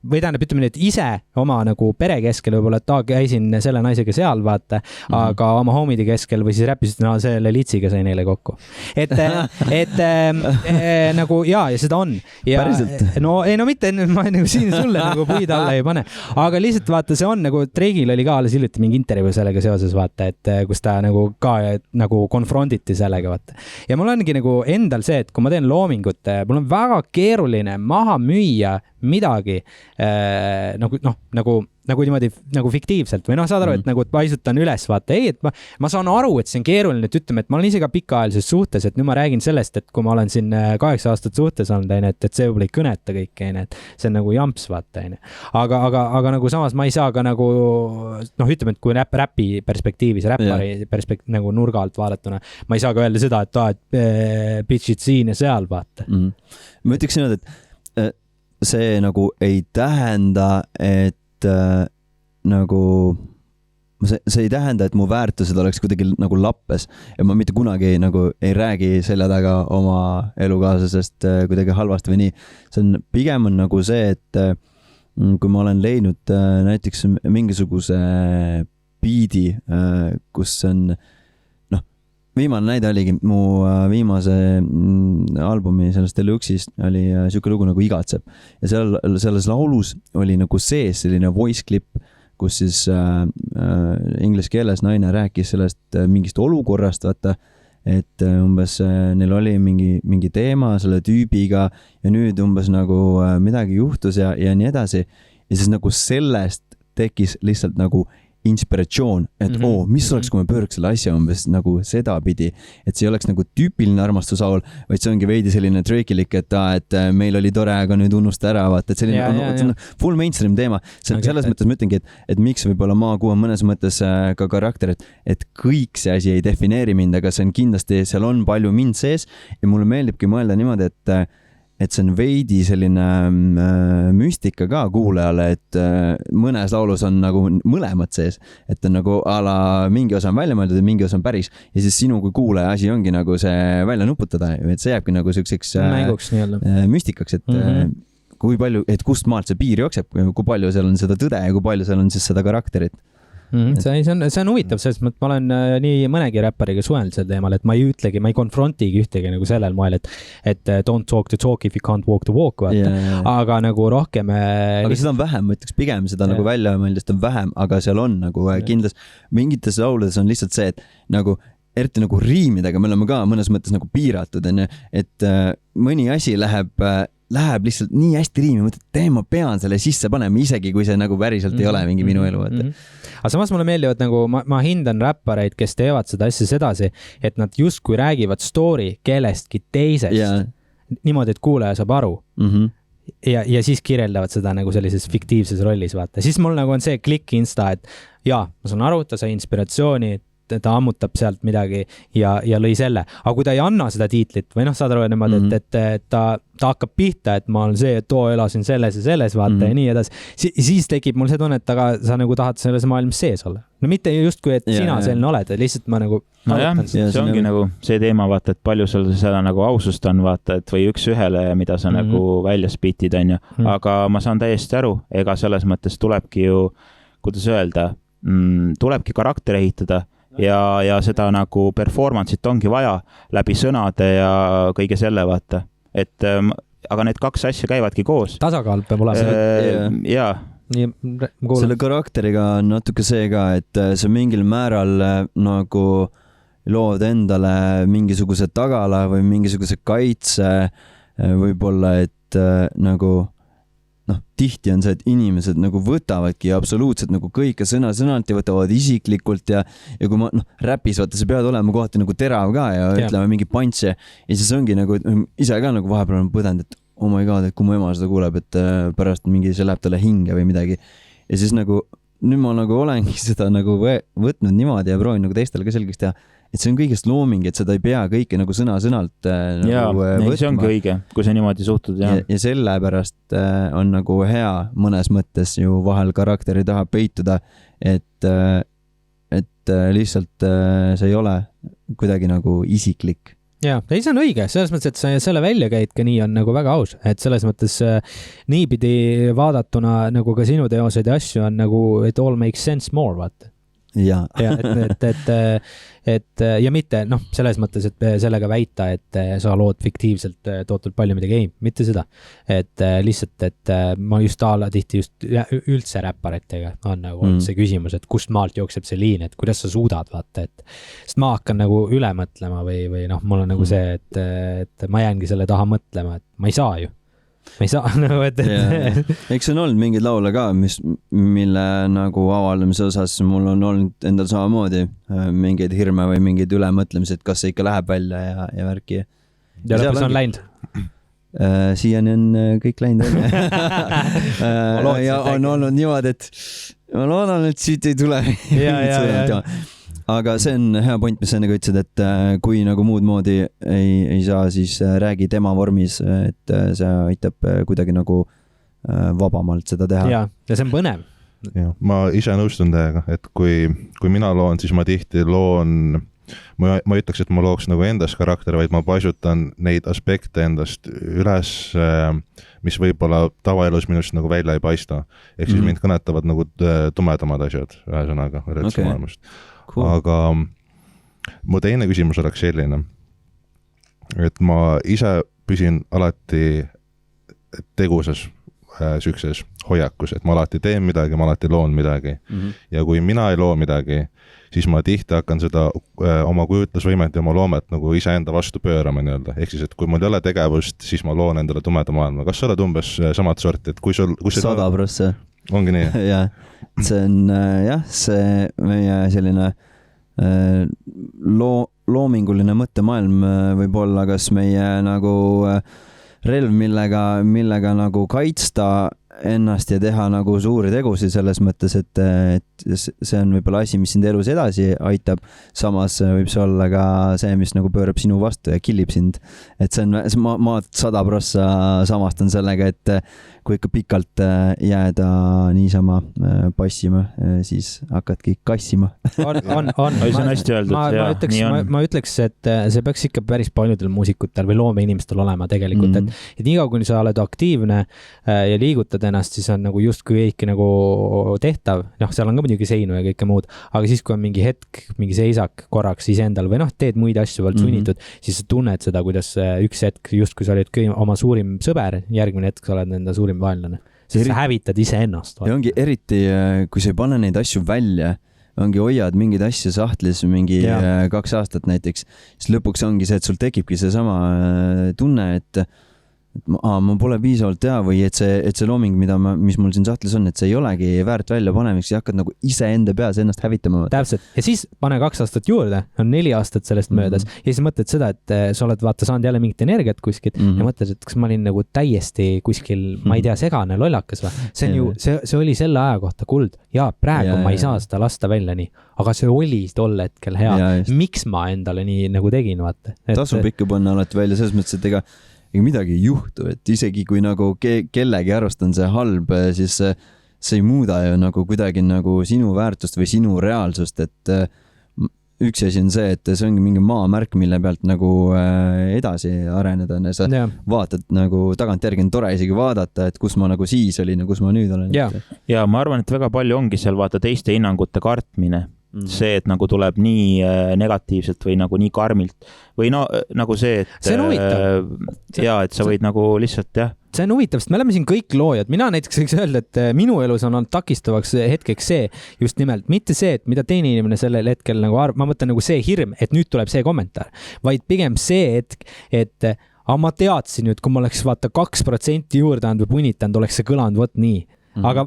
või tähendab, ütleme nii, et ise oma nagu pere keskel võib-olla, et käisin selle naisega seal, vaata, aga oma homide keskel või siis räppisid, selle litsiga sai neile kokku. Et nagu ja seda on. Päriselt? No mitte, ma nagu siin sulle nagu puid alla ei pane, aga lihtsalt vaata, see on nagu Dreigil oli ka alles hiljuti mingi intervjuu sellega seoses, vaata, et kus ta nagu ka nagu konfrontiti sellega, vaata. Ja mul ongi nagu endal see, et kui ma teen loomingut, mul on väga keeruline maha müüa midagi nagu nagu niimoodi nagu fiktiivselt või noh, saad aru, et nagu paisutan üles, vaata, ei, et ma saan aru, et see on keeruline, et ütleme, et ma olen ise ka pikaajalises suhtes, et nüüd ma räägin sellest, et kui ma olen siin 8 aastat suhtes olnud, et see võib-olla ei kõneta kõike, et see on nagu jamps, vaata, aga nagu samas ma ei saa ka nagu, noh, ütleme, et kui räpi perspektiivis, räppari nagu nurga alt vaadatuna, ma ei saa ka öelda seda, et bitchid siin ja seal, vaata. Ma ütleks niimoodi, et see nagu ei tähenda, et nagu see ei tähenda, et mu väärtused oleks kuidagi nagu lappes ja ma mitte kunagi nagu ei räägi selle taga oma elukaaslasest kuidagi halvasti või nii. See on pigem on nagu see, et kui ma olen leidnud näiteks mingisuguse biidi, kus on viimane näide oligi mu viimase albumi sellest Deluxe'ist oli siuke lugu nagu Igatseb ja selles laulus oli nagu sees selline voice clip, kus siis inglise keeles naine rääkis sellest mingist olukorrast, vaata, et umbes neil oli mingi teema selle tüübiga ja nüüd umbes nagu midagi juhtus ja nii edasi ja siis nagu sellest tekkis lihtsalt nagu inspiratsioon, et mis oleks, kui me pööraks selle asja umbes nagu sedapidi, et see oleks nagu tüüpiline armastuslaul, vaid see ongi veidi selline tröökilik, et meil oli tore, aga nüüd unusta ära, vaata, et selline on full mainstream teema. Selles mõttes ma ütlengi, et miks võib-olla Maakuu on mõnes mõttes ka karakter, et kõik see asi ei defineeri mind, aga see on kindlasti, seal on palju mind sees ja mulle meeldibki mõelda niimoodi, et see on veidi selline müstika ka kuulajale, et mõnes laulus on nagu mõlemad sees, et on nagu a la mingi osa on välja mõeldud ja mingi osa on päris ja siis sinu kui kuulaja asi ongi nagu see välja nuputada, et see jääbki nagu selliseks müstikaks, et kui palju, et kust maalt see piir jookseb, kui palju seal on seda tõde ja kui palju seal on siis seda karakterit. See on huvitav, sest ma olen nii mõnegi räppariga suhelnud sel teemal, et ma ei ütlegi, ma ei konfrontigi ühtegi nagu sellel moel, et don't talk to talk if you can't walk to walk, vaata. Aga nagu rohkem... Aga seda on vähem, ma ütleks pigem seda nagu välja mõeldest on vähem, aga seal on nagu kindlasti mingites lauludes on lihtsalt see, et nagu eriti nagu riimidega me oleme ka mõnes mõttes nagu piiratud, et mõni asi läheb lihtsalt nii hästi riimi, mõtled, ma pean selle sisse panema, isegi kui see nagu päriselt ei ole mingi minu elu. Aga samas mulle meeldivad nagu, ma hindan räppareid, kes teevad seda asja sedasi, et nad justkui räägivad story kellestki teisest. Niimoodi, et kuulaja saab aru. Ja siis kirjeldavad seda nagu sellises fiktiivses rollis, vaata. Siis mul nagu on see klikk insta, et ma saan aru, ta sai inspiratsiooni, ta ammutab sealt midagi ja lõi selle. Aga kui ta ei anna seda tiitlit või saad aru niimoodi, et ta hakkab pihta, et ma olen see, et elasin selles ja selles, vaata ja nii edasi, siis tekib mul see tunne, et aga sa nagu tahad selles maailmas sees olla. No mitte justkui, et sina selline oled, lihtsalt ma nagu see ongi nagu see teema, vaata, et palju sul seda nagu ausust on, vaata, et või üks ühele, mida sa nagu välja spitid, on ju. Aga ma saan täiesti aru, ega selles mõttes tulebki ju, kuidas öelda, tulebki karakter ehitada ja seda nagu performance'it ongi vaja läbi sõnade ja kõige selle, vaata. Et aga need kaks asja käivadki koos. Tasakaal peab olema. Jaa. Selle karakteriga on natuke see ka, et see mingil määral nagu lood endale mingisuguse tagala või mingisuguse kaitse võib-olla, et nagu tihti on see, et inimesed nagu võtavadki absoluutselt nagu kõike sõna-sõnalt ja võtavad isiklikult ja kui ma räpis, vaata, sa pead olema kohati nagu terav ka ja ütleme mingi punch ja siis ongi nagu ise ka nagu vahepeal on põdend, et oh my god, et kui mu ema seda kuuleb, et pärast mingi see läheb talle hinge või midagi ja siis nagu nüüd ma nagu olengi seda nagu võtnud niimoodi ja proovin nagu teistele ka selgeks teha, et see on kõigest looming, et seda ei pea kõike nagu sõna-sõnalt nagu võtma. See ongi õige, kui sa niimoodi suhtud. Ja sellepärast on nagu hea mõnes mõttes ju vahel karakteri taha peituda, et lihtsalt see ei ole kuidagi nagu isiklik. Jaa, ei, see on õige, selles mõttes, et sa selle välja käid ka nii on nagu väga aus, et selles mõttes niipidi vaadatuna nagu ka sinu teoseid ja asju on nagu it all makes sense more, vaata. Ja ja mitte selles mõttes, et sellega väita, et sa lood fiktiivselt tootult palju midagi, ei, mitte seda, et lihtsalt, et ma just tihti just üldse räpparitega on nagu see küsimus, et kust maalt jookseb see liin, et kuidas sa suudad, vaata, et sest ma hakkan nagu üle mõtlema või mul on nagu see, et ma jäängi selle taha mõtlema, et ma ei saa ju. ei saa nagu, et eks on olnud mingeid laule ka, mille nagu avaldamise osas mul on olnud endal samamoodi mingeid hirme või mingeid ülemõtlemisi, et kas see ikka läheb välja ja värki. Ja lõpus on läinud? Siiani on kõik läinud. Ja on olnud niimoodi, et ma loodan, et siit ei tule. Aga see on hea point, mis sa enne ütlesid, et kui nagu muud moodi ei saa, siis räägi tema vormis, et see aitab kuidagi nagu vabamalt seda teha. Ja see on põnev. Ja, ma ise nõustun täiega, et kui mina loon, siis ma tihti loon, ma ei ütleks, et ma looks nagu endas karakteri, vaid ma paisutan neid aspekte endast üles, mis võib-olla tavaelus minust nagu välja ei paista. Ehk siis mind kõnetavad nagu tumedamad asjad, ühesõnaga, võrreldes maailmast. Cool. Aga mu teine küsimus oleks selline, et ma ise püsin alati tegusas sükses hoiakus, et ma alati teen midagi, ma alati loon midagi. Ja kui mina ei loo midagi, siis ma tihti hakkan seda oma kujutlusvõimet ja oma loomet nagu iseenda vastu pöörama nii-öelda. Ehk siis, et kui mul ei ole tegevust, siis ma loon endale tumeda maailma. Kas sa oled umbes samad sorti, et kui sul... 100%. Ongi nii? Jah, see on see meie selline loominguline mõttemaailm võib olla kas meie nagu relv, millega nagu kaitsta ennast ja teha nagu suuri tegusid selles mõttes, et see on võib-olla asi, mis sind elus edasi aitab. Samas võib see olla ka see, mis nagu pöörab sinu vastu ja killib sind. Et see on, ma 100% samastan sellega, et kui ikka pikalt jääda niisama passima, siis hakkadki kassima. On. See on hästi öeldud. Ma ütleks, et see peaks ikka päris paljudel muusikutel või loomeinimestel olema tegelikult, et niikaua, kui sa oled aktiivne ja liigutad ennast, siis on nagu justkui ikka nagu tehtav. Seal on ka muidugi seinu ja kõike muud, aga siis, kui on mingi hetk, mingi seisak korraks iseendal või teed muid asju veel sunnitud, siis sa tunned seda, kuidas üks hetk justkui sa olid oma suurim sõber, järgmine hetk sa oled enda suurim vaenlane. Sest sa hävitad iseennast. Ja ongi eriti, kui sa ei pane neid asju välja, ongi hoiad mingeid asju sahtlis mingi 2 aastat näiteks, siis lõpuks ongi see, et sul tekibki see sama tunne, et ma pole piisavalt hea või et see looming, mis mul siin sahtlis on, et see ei olegi väärt välja panemiseks ja hakkad nagu ise enda peas ennast hävitama. Täpselt. Ja siis pane 2 aastat juurde, on 4 aastat sellest möödas ja siis mõtled seda, et sa oled saanud jälle mingit energiat kuskil ja mõtled, et kas ma olin nagu täiesti kuskil, ma ei tea, segane, lollakas või? See on ju, see oli selle aja kohta kuld. Ja praegu ma ei saa seda lasta välja nii, aga see oli tol hetkel hea. Miks ma endale nii nagu tegin, vaata? Tasub ikka panna alati välja, selles mõttes, et ega midagi ei juhtu, et isegi kui nagu kellegi arvast on see halb, siis see ei muuda ju nagu kuidagi nagu sinu väärtust või sinu reaalsust, et üks asi on see, et see ongi mingi maamärk, mille pealt nagu edasi areneda. Sa vaatad nagu tagantjärgi on tore isegi vaadata, et kus ma nagu siis olin ja kus ma nüüd olen. Ja ma arvan, et väga palju ongi seal vaata teiste hinnangute kartmine. See, et nagu tuleb nii negatiivselt või nagu nii karmilt või no nagu see, et see on huvitav. Et sa võid nagu lihtsalt see on huvitav, sest me oleme siin kõik loojad. Mina näiteks võiks öelda, et minu elus on olnud takistavaks hetkeks see just nimelt, mitte see, et mida teine inimene sellel hetkel nagu ma mõtlen nagu see hirm, et nüüd tuleb see kommentaar, vaid pigem see hetk, et ma teadsin nüüd, kui ma oleks vaata 2% juurde andnud või punitanud, oleks see kõlanud võt nii. Aga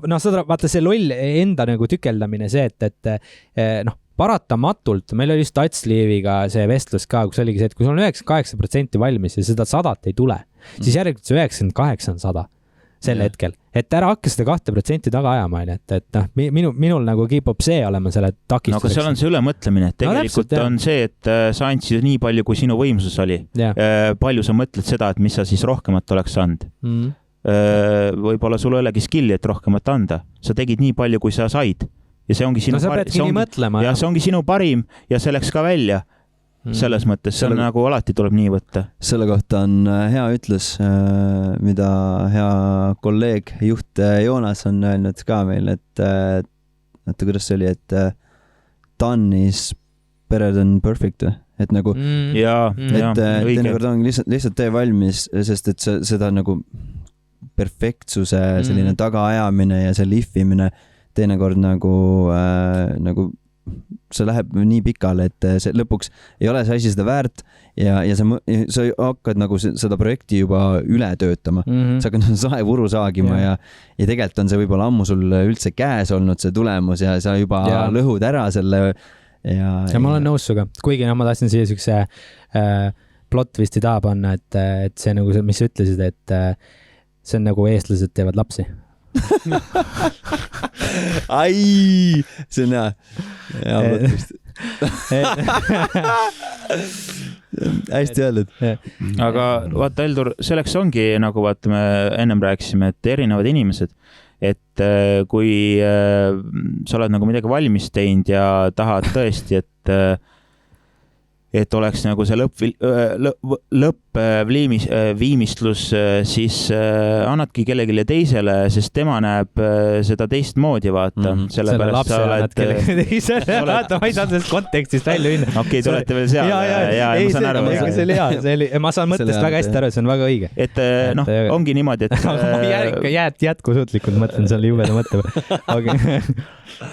vaata see loll enda nagu tükeldamine, see, et paratamatult, meil oli just Atsliiviga see vestlus ka, kus oligi see, et kui sul on 98% valmis ja seda 100 ei tule, siis järelikult see 98 on 100 sel hetkel. Et ära hakka seda 2% taga ajama, et minul nagu kipub see olema selle takistuseks. No aga seal on see ülemõtlemine, et tegelikult on see, et sa andsid nii palju, kui sinu võimsus oli. Palju sa mõtled seda, et mis sa siis rohkemat oleks saanud. Võib-olla sul olegi skilli, et rohkemat anda. Sa tegid nii palju, kui sa said. Ja see ongi sinu see ongi sinu parim ja see läks ka välja. Selles mõttes, see on nagu alati tuleb nii võtta. Selle kohta on hea ütlus, mida hea kolleeg, juht Joonas on öelnud ka meil, et kuidas see oli, et done is better than perfect. Et nagu, teinekord on lihtsalt tee valmis, sest et seda nagu perfektsuse selline tagaajamine ja see lihvimine teinekord nagu see läheb nii pikale, et see lõpuks ei ole see asi seda väärt ja sa hakkad nagu seda projekti juba üle töötama. Sa hakkad saevuru saagima ja tegelikult on see võib-olla ammu sul üldse käes olnud see tulemus ja sa juba lõhud ära selle ja ma olen nõus suga, kuigi ma tahtsin siia siukse plot twisti taha panna, et see nagu, mis sa ütlesid, et see on nagu eestlased teevad lapsi. Ai, see on hea mõtlust. Hästi öeldud. Aga vaata, Heldur, selleks ongi nagu vaata, me ennem rääkisime, et erinevad inimesed, et kui sa oled nagu midagi valmis teinud ja tahad tõesti, et oleks nagu see lõppviimistlus, siis annadki kellelegi teisele, sest tema näeb seda teistmoodi, vaata. Selle lapse annad kellegi teisele, vaata, ma ei saanud sellest kontekstist välja minna. Okei, te olete veel seal. Ei, see oli hea, ma saan mõttest väga hästi aru, see on väga õige. Et noh, ongi niimoodi, et ma jätkusuutlikult mõtlen selle jubeda mõtte.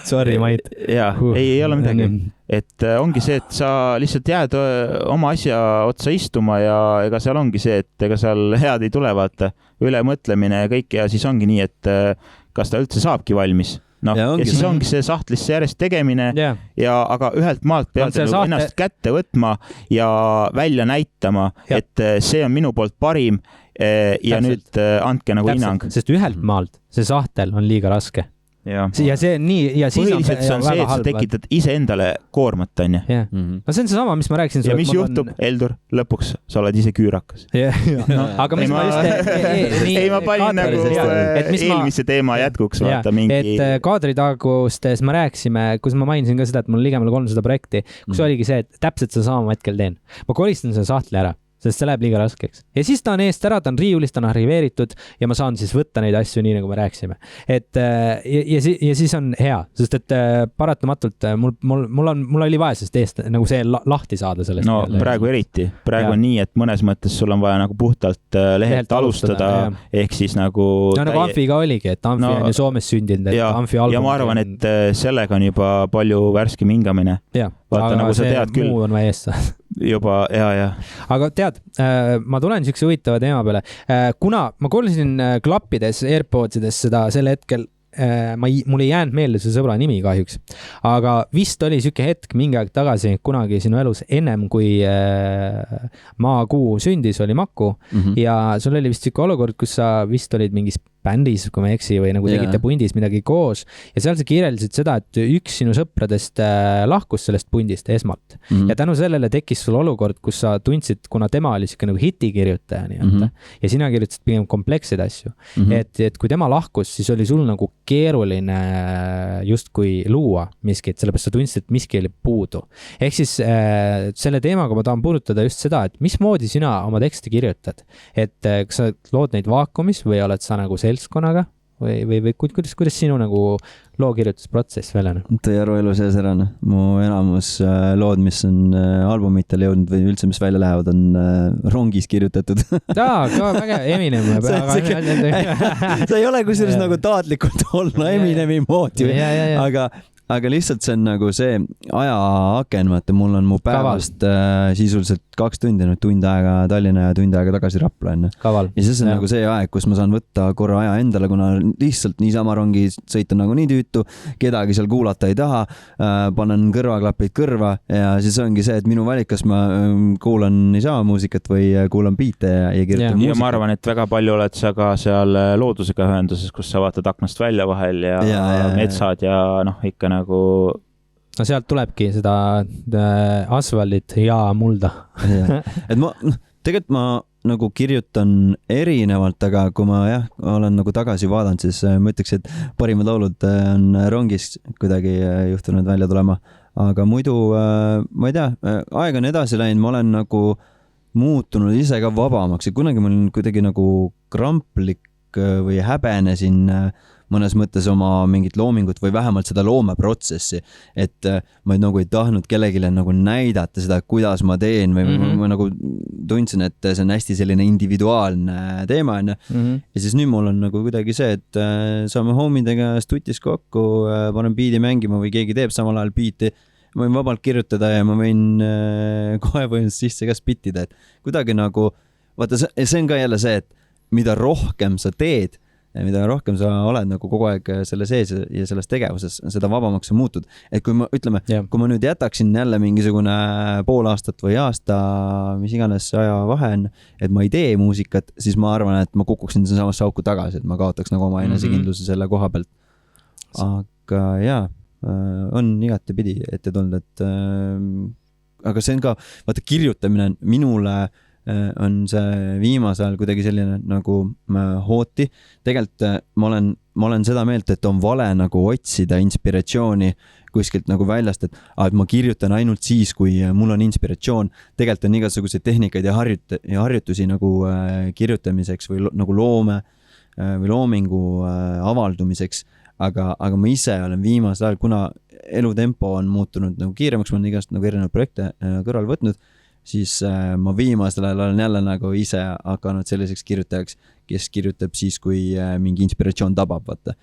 Sorry, Mait. Ei ole midagi. Et ongi see, et sa lihtsalt jääd oma asja otsa istuma ja ega seal ongi see, et ega seal head ei tule, vaata, ülemõtlemine ja kõik ja siis ongi nii, et kas ta üldse saabki valmis. No, ja siis ongi see sahtlisse järjest tegemine aga ühelt maalt pead ennast kätte võtma ja välja näitama, et see on minu poolt parim ja nüüd andke nagu hinnang. Sest ühelt maalt see sahtel on liiga raske. Ja see nii ja siis põhiliselt on see, et sa tekitad iseendale koormat, on ju. No see on seesama, mis ma rääkisin. Ja mis juhtub, Heldur, lõpuks sa oled ise küürakas. Aga mis ma just... Ei, ma panin nagu eelmise teema jätkuks vaata mingi... Et kaadritagustes ma rääksime, kus ma mainisin ka seda, et mul ligemale 300 projekti, kus oligi see, et täpselt seda sama hetkel teen. Ma koristan selle sahtli ära, sest see läheb liiga raskeks. Ja siis ta on eest ära, ta on riiulist, ta on arriveeritud ja ma saan siis võtta neid asju nii, nagu me rääksime. Et, ja siis on hea, sest et paratamatult mul oli vaja sest eest nagu see lahti saada sellest. No praegu eriti. Praegu on nii, et mõnes mõttes sul on vaja nagu puhtalt lehelt alustada ehk siis nagu... No nagu Amfiga oligi, et Amfi on ju Soomes sündinud, et Amfi album... Ja ma arvan, et sellega on juba palju värske mingamine. Vaata, nagu sa tead küll. Muu on vaja eest saada. Juba, ja. Aga tead, ma tulen siukse huvitava teema peale. Kuna ma kuulsin klappides, AirPodsides seda sel hetkel, mul ei jäänud meelde see sõbra nimi kahjuks, aga vist oli siuke hetk mingi aeg tagasi kunagi sinu elus ennem kui Maakuu sündis oli Maku ja sul oli vist siuke olukord, kus sa vist olid mingis bändis, kui ma eksi, või nagu tegite pundis midagi koos ja seal sa kirjeldasid seda, et üks sinu sõpradest lahkus sellest pundist esmalt ja tänu sellele tekkis sul olukord, kus sa tundsid, kuna tema oli siuke nagu hitikirjutaja ja sina kirjutasid pigem kompleksseid asju, et kui tema lahkus, siis oli sul nagu keeruline justkui luua miskit, sellepärast sa tundsid, et miski oli puudu. Ehk siis selle teemaga ma tahan puudutada just seda, et mismoodi sina oma tekste kirjutad, et kas sa lood neid vaakumis või oled sa nagu seltskonaga või kuidas sinu nagu lookirjutusprotsess välja on? Tõi aruelu sees ära, mu enamus lood, mis on albumitel jõudnud või üldse, mis välja lähevad, on rongis kirjutatud. Ka väga Eminem. Sa ei ole kusjuures nagu taatlikult olla Eminemi moodi, aga lihtsalt see on nagu see ajaaken, vaata, mul on mu päevast sisuliselt 2 tundi, tund aega Tallinna ja tund aega tagasi Rapla enne. Kaval. Ja siis on nagu see aeg, kus ma saan võtta korra aja endale, kuna lihtsalt niisama rongi sõita nagu nii tüütu, kedagi seal kuulata ei taha, panen kõrvaklapid kõrva ja siis ongi see, et minu valik, kas ma kuulan niisama muusikat või kuulan biite ja kirjutan muusikat. Ja ma arvan, et väga palju oled sa ka seal loodusega ühenduses, kus sa vaatad aknast välja vahel ja metsad ja noh, ikka nagu... No sealt tulebki seda asfaldit ja mulda. Et tegelikult ma nagu kirjutan erinevalt, aga kui ma olen nagu tagasi vaadanud, siis ma ütleks, et parimad laulud on rongis kuidagi juhtunud välja tulema. Aga muidu, ma ei tea, aeg on edasi läinud, ma olen nagu muutunud ise ka vabamaks ja kunagi ma olin kuidagi nagu kramplik või häbenesin mõnes mõttes oma mingit loomingut või vähemalt seda loomeprotsessi, et ma nagu ei tahtnud kellelegi nagu näidata seda, kuidas ma teen või ma nagu tundsin, et see on hästi selline individuaalne teema ja siis nüüd mul on nagu kuidagi see, et saame homidega stutis kokku, panen biidi mängima või keegi teeb samal ajal biiti, ma võin vabalt kirjutada ja ma võin kohe sisse ka spittida, et kuidagi nagu, vaata see on ka jälle see, et mida rohkem sa teed, mida rohkem sa oled nagu kogu aeg selle sees ja selles tegevuses, seda vabamaks sa muutud. Et kui ma, ütleme, kui ma nüüd jätaksin jälle mingisugune pool aastat või aasta, mis iganes aja vahe on, et ma ei tee muusikat, siis ma arvan, et ma kukuksin samasse auku tagasi, et ma kaotaks nagu oma enesekindluse selle koha pealt. Aga jaa, on igati pidi ette tulnud, et aga see on ka, vaata kirjutamine minule on see viimasel ajal kuidagi selline nagu hooti. Tegelikult ma olen seda meelt, et on vale nagu otsida inspiratsiooni kuskilt nagu väljast, et ma kirjutan ainult siis, kui mul on inspiratsioon. Tegelikult on igasuguseid tehnikaid ja harjutusi nagu kirjutamiseks või nagu loome või loomingu avaldumiseks. Aga ma ise olen viimasel ajal, kuna elutempo on muutunud nagu kiiremaks, ma olen igast nagu erinevaid projekte kõrval võtnud, siis ma viimasel ajal olen jälle nagu ise hakanud selliseks kirjutajaks, kes kirjutab siis, kui mingi inspiratsioon tabab, vaata.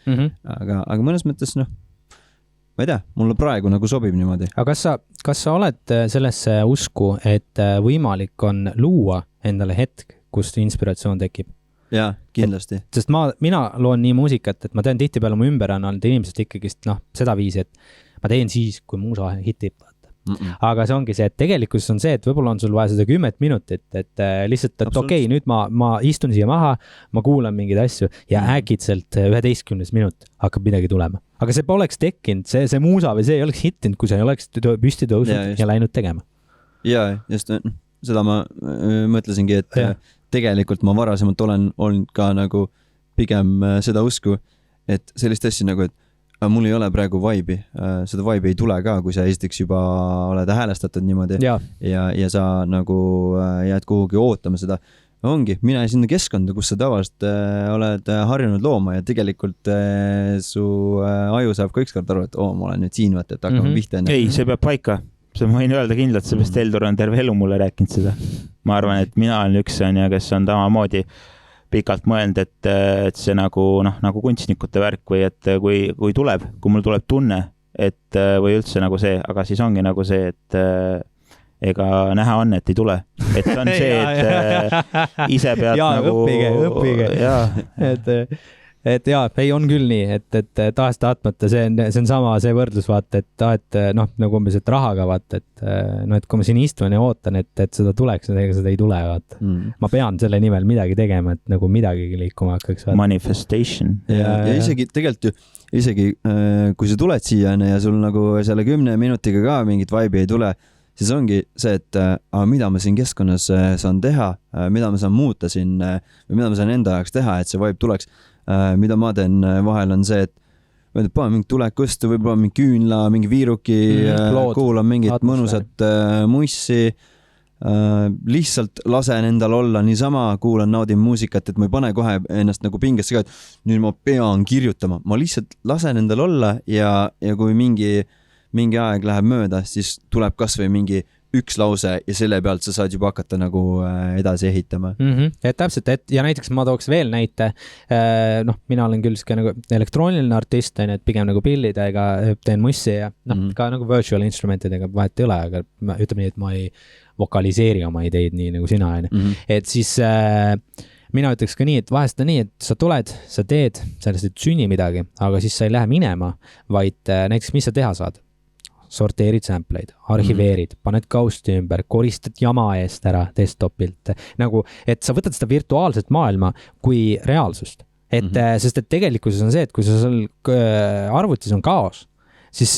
Aga mõnes mõttes, ma ei tea, mulle praegu nagu sobib niimoodi. Aga kas sa oled sellesse usku, et võimalik on luua endale hetk, kus inspiratsioon tekib? Jaa, kindlasti. Sest mina loon nii muusikat, et ma tean tihtipeale mu ümber on olnud inimesed ikkagist seda viisi, et ma teen siis, kui muusa hitib. Aga see ongi see, et tegelikkus on see, et võib-olla on sul vaja seda 10 minutit, et lihtsalt, et okei, nüüd ma istun siia maha, ma kuulan mingeid asju ja äkitselt 11 minut hakkab midagi tulema. Aga see poleks tekkinud, see muusa või see ei oleks hittinud, kui sa ei oleks püsti tõusnud ja läinud tegema. Jaa, just seda ma mõtlesingi, et tegelikult ma varasemalt olen olnud ka nagu pigem seda usku, et sellist asja nagu, et mul ei ole praegu vibe'i, seda vibe'i ei tule ka, kui sa esiteks juba oled häälestatud niimoodi ja sa nagu jääd kuhugi ootama seda. Ongi, mine sinna keskkonda, kus sa tavaliselt oled harjunud looma ja tegelikult su aju saab ka ükskord aru, et ma olen nüüd siin, vaata, et hakkame pihta. Ei, see peab paika. See ma võin öelda kindlalt, seepärast Heldur on terve elu mulle rääkinud seda. Ma arvan, et mina olen üks kes on tamamoodi pikalt mõelnud, et see nagu kunstnikute värk või et kui mul tuleb tunne, et või üldse nagu see, aga siis ongi nagu see, et ega näha on, et ei tule. Et see on see, et ise pead nagu... Õppige. Et jaa, ei on küll nii, et taas tahtmata, see on sama see võrdlus, vaata, et nagu umbes, et rahaga vaata, et kui ma siin istun ja ootan, et seda tuleks, ega seda ei tule, vaata. Ma pean selle nimel midagi tegema, et nagu midagi liikuma hakkaks. Vaata. Manifestation. Ja isegi tegelikult ju, kui sa tuled siia ja sul nagu selle 10 minutiga ka mingit vibe'i ei tule, siis ongi see, et mida ma siin keskkonnas saan teha, mida ma saan muuta siin või mida ma saan enda jaoks teha, et see vibe tuleks. Mida ma teen vahel on see, et panen mingi tulekust, võib-olla mingi küünla, mingi viiruki, kuulan mingit mõnusat mussi, lihtsalt lasen endal olla niisama, kuulan, naudin muusikat, et ma ei pane kohe ennast nagu pingesse ka, et nüüd ma pean kirjutama. Ma lihtsalt lasen endal olla ja kui mingi aeg läheb mööda, siis tuleb kas või mingi üks lause ja selle pealt sa saad juba hakata nagu edasi ehitama. Et täpselt, ja näiteks ma tooks veel näite, mina olen küll nagu elektrooniline artist, et pigem nagu pillidega teen mussi ja ka nagu virtual instrumentidega vahet ei ole, aga ütleme nii, et ma ei vokaliseeri oma ideid nii nagu sina. Et siis mina ütleks ka nii, et vahest on nii, et sa tuled, sa teed, sellest ei sünni midagi, aga siis sa ei lähe minema, vaid näiteks mis sa teha saad? Sorteerid sampleid, arhiveerid, paned kausti ümber, koristad jama eest ära desktopilt. Nagu, et sa võtad seda virtuaalset maailma kui reaalsust. Sest et tegelikkuses on see, et kui sa seal arvutis on kaos, siis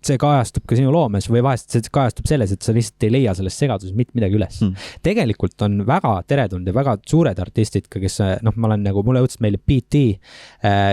see kajastub ka sinu loomes või vahest see kajastub selles, et sa lihtsalt ei leia sellest segaduses mitte midagi üles. Tegelikult on väga teretulnud ja väga suured artistid, kes mulle õudselt meile PT,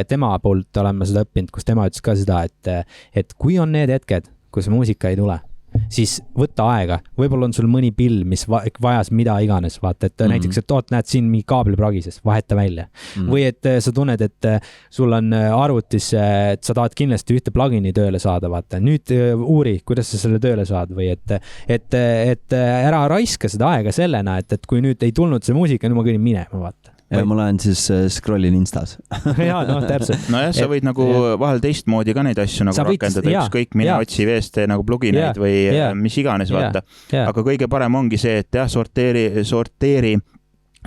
tema poolt olen ma seda õppinud, kus tema ütles ka seda, et kui on need hetked, kus muusika ei tule, siis võtta aega. Võib-olla on sul mõni pill, mis vajas mida iganes, vaata, et näiteks, et näed siin mingi kaabel pragises, vaheta välja. Või et sa tunned, et sul on arvutis, et sa tahad kindlasti ühte plugini tööle saada, vaata. Nüüd uuri, kuidas sa selle tööle saad või et ära raiska seda aega sellena, et kui nüüd ei tulnud see muusika, nüüd ma kõnin minema, vaata. ja ma lähen siis scrollin Instas. Jaa, noh, täpselt. Nojah, sa võid nagu vahel teistmoodi ka neid asju nagu rakendada, ükskõik mine otsi VST nagu plugineid või mis iganes, vaata. Aga kõige parem ongi see, et jah, sorteeri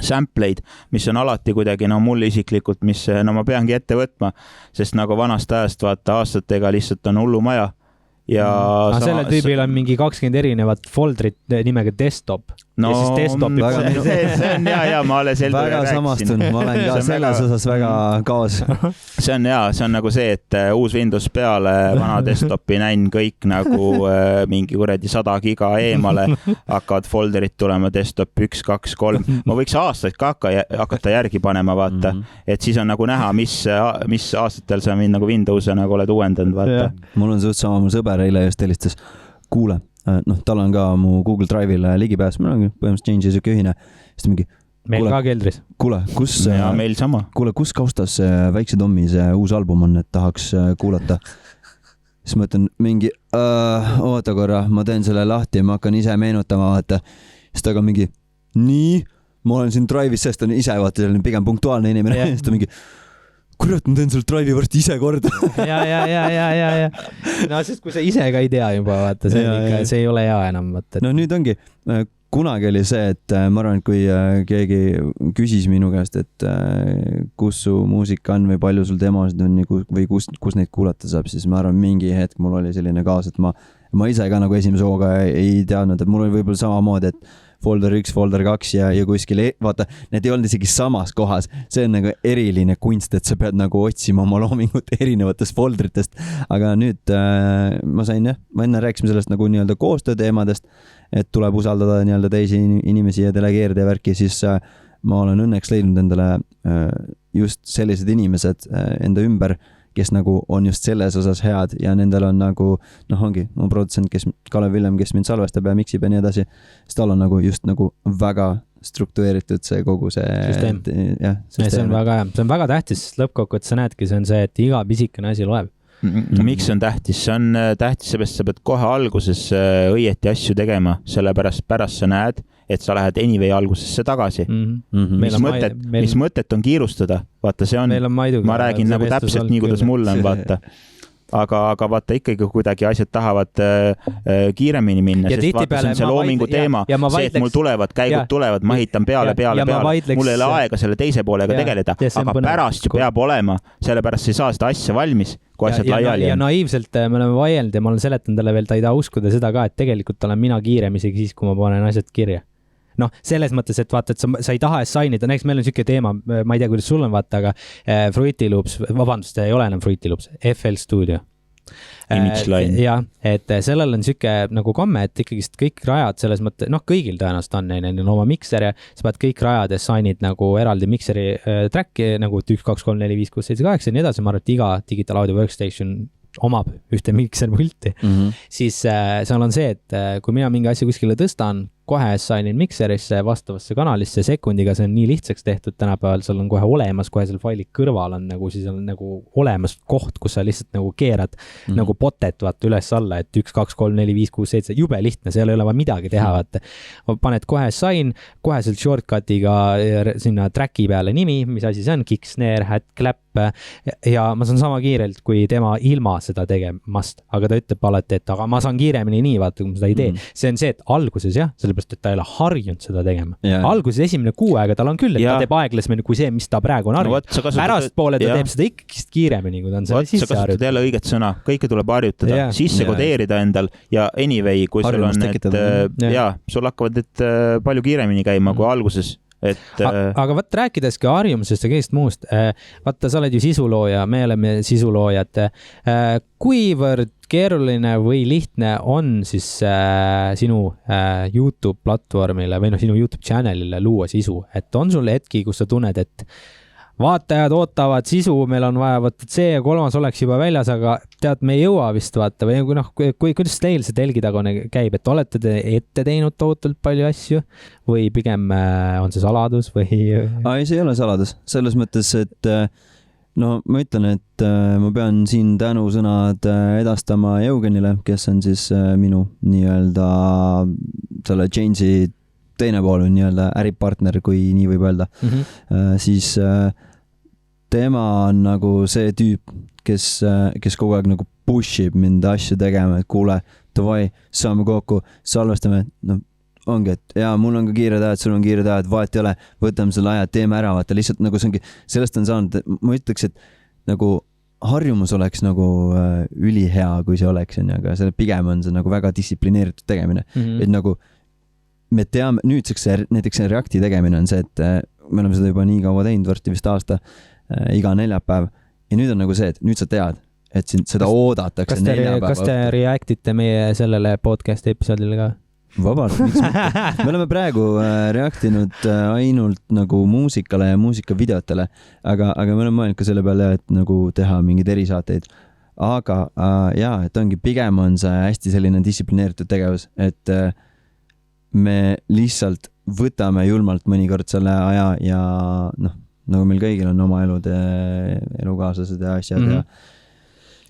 sampleid, mis on alati kuidagi, no mul isiklikult, mis no ma peangi ette võtma, sest nagu vanast ajast, vaata, aastatega lihtsalt on hullumaja. Ja sellel tüübil on mingi 20 erinevat foldrit nimega desktop. No, ja siis desktopi see on ja ma alles väga samastun, ma olen ka selles osas väga kaas. See on see on nagu see, et uus Windows peale, vana desktopi näin kõik nagu mingi kuradi 100 giga eemale, hakkavad folderid tulema desktop 1, 2, 3. Ma võiks aastaid ka hakata järgi panema, vaata, et siis on nagu näha, mis aastatel sa mind nagu Windows'e nagu oled uuendanud, vaata. Mul on suht sama, mu sõber eile just helistas, kuule, tal on ka mu Google Drive'ile ligipääs, meil on põhimõtteliselt change'i süke ühine. Siis mingi, meil ka keldris. Kuule, meil sama. Kuule, kus kaustas Väikse Tommi see uus album on, et tahaks kuulata? Siis ma ütlen mingi, oota korra, ma teen selle lahti ja ma hakkan ise meenutama, vaata. Siis ta ka mingi, nii, ma olen siin Drive'is, sest on ise, vaata, selline pigem punktuaalne inimene. Siis ta mingi, kurat, ma teen selle Drive'i varsti ise korda. Ja. No, sest kui sa ise ka ei tea juba, vaata, see ei ole hea enam, vaata. No nüüd ongi, kunagi oli see, et ma arvan, et kui keegi küsis minu käest, et kus su muusika on või palju sul demosid on või kus neid kuulata saab, siis ma arvan, mingi hetk mul oli selline kaas, et ma ise ka nagu esimese hooga ei teadnud, et mul oli võib-olla samamoodi, et folder 1, folder 2 ja kuskil, vaata, need ei olnud isegi samas kohas. See on nagu eriline kunst, et sa pead nagu otsima oma loomingut erinevatest foldritest. Aga nüüd ma sain, ma enne rääkisime sellest nagu nii-öelda koostööteemadest, et tuleb usaldada nii-öelda teisi inimesi ja delegeerida ja värki, siis ma olen õnneks leidnud endale just sellised inimesed enda ümber, kes nagu on just selles osas head ja nendel on nagu, ongi mu produtsent, Kalev Villem, kes mind salvestab ja miksib ja nii edasi, siis tal on nagu just nagu väga struktureeritud see kogu see süsteem. See on väga hea, see on väga tähtis, sest lõppkokkuvõttes sa näedki, see on see, et iga pisikene asi loeb. Miks see on tähtis? See on tähtis, seepärast sa pead kohe alguses õieti asju tegema, sellepärast pärast sa näed, et sa lähed anyway algusesse tagasi. Mis mõtet on kiirustada? Vaata, see on, ma räägin nagu täpselt nii, kuidas mul on, vaata. Aga vaata ikkagi kuidagi asjad tahavad kiiremini minna, sest vaata, see on see loomingu teema, see, et mul käigud tulevad, ma ehitan peale, mul ei ole aega selle teise poolega tegeleda, aga pärast ju peab olema, sellepärast ei saa seda asja valmis, kui asjad laiali on. Ja naiivselt me oleme vaielnud ja ma olen seletanud talle veel, ta ei taha uskuda seda ka, et tegelikult olen mina kiirem isegi siis, kui ma panen asjad kirja. Noh, selles mõttes, et vaata, et sa ei taha signida, näiteks meil on selline teema, ma ei tea, kuidas sul on, vaata, aga Fruity Loops, vabandust, ei ole enam Fruity Loops, FL Studio. Ja, et sellel on selline nagu komme, et ikkagi kõik rajad selles mõttes, kõigil tõenäoliselt on neil oma mikser ja sa pead kõik rajad ja signid nagu eraldi mikseri tracki, nagu 1, 2, 3, 4, 5, 6, 7, 8 ja nii edasi, ma arvan, et iga Digital Audio Workstation omab ühte mikserpulti, siis seal on see, et kui mina mingi asja kuskile tõstan, kohe signin mikserisse vastavasse kanalisse sekundiga, see on nii lihtsaks tehtud tänapäeval, seal on kohe olemas, kohe seal faili kõrval on nagu, siis on nagu olemas koht, kus sa lihtsalt nagu keerad nagu botet, vaata üles alla, et 1, 2, 3, 4, 5, 6, 7, jube lihtne, seal ei ole vaja midagi teha, vaata. Paned kohe sign, kohe seal shortcutiga sinna tracki peale nimi, mis asi see on, kick, snare, hat, clap ja ma saan sama kiirelt, kui tema ilma seda tegemast, aga ta ütleb alati, et aga ma saan kiiremini nii, vaata, kui ma seda ei tee. See on see, et alguses jah, sellepärast, et ta ei ole harjunud seda tegema. Alguses esimene kuu aega tal on küll, et ta teeb aeglasemini kui see, mis ta praegu on harjunud. Pärast poole ta teeb seda ikkagi kiiremini, kui ta on selle sisse harjunud. Sa kasutad jälle õiget sõna, kõike tuleb harjutada, sisse kodeerida endal ja anyway, kui sul on, sul hakkavad need palju kiiremini käima kui alguses. Aga vaat rääkideski harjumusest ja kõigest muust, vaata, sa oled ju sisulooja, me oleme sisuloojad. Kuivõrd keeruline või lihtne on siis sinu YouTube platvormile või sinu YouTube channelile luua sisu, et on sul hetki, kus sa tunned, et vaatajad ootavad sisu, meil on vaja võtta see ja 3 oleks juba väljas, aga tead, me ei jõua vist vaata või kuidas teil see telgitagune käib, et olete te ette teinud tohutult palju asju või pigem on see saladus või? Ei, see ei ole saladus, selles mõttes, et ma ütlen, et ma pean siin tänusõnad edastama Eugenile, kes on siis minu nii-öelda selle change'i teine pool on nii-öelda äripartner, kui nii võib öelda, siis tema on nagu see tüüp, kes kogu aeg nagu push ib mind asju tegema, et kuule, davai, saame kokku, salvestame, no ongi, et jaa, mul on ka kiired ajad, sul on kiired ajad, vaat ei ole, võtame selle aja, teeme ära, vaata lihtsalt nagu see ongi, sellest on saanud, ma ütleks, et nagu harjumus oleks nagu ülihea, kui see oleks, aga selle pigem on see nagu väga distsiplineeritud tegemine, et nagu me teame, nüüdseks näiteks see Reacti tegemine on see, et me oleme seda juba nii kaua teinud, varsti vist aasta, iga neljapäev ja nüüd on nagu see, et nüüd sa tead, et seda oodatakse neljapäeva. Kas te reactite meie sellele podcast episoodile ka? Vabalt, miks mitte. Me oleme praegu reaktinud ainult nagu muusikale ja muusikavideotele, aga me oleme mõelnud ka selle peale, et nagu teha mingeid erisaateid. Aga jaa, et ongi, pigem on see hästi selline distsiplineeritud tegevus, et me lihtsalt võtame julmalt mõnikord selle aja ja noh, nagu meil kõigil on oma elud ja elukaaslased ja asjad ja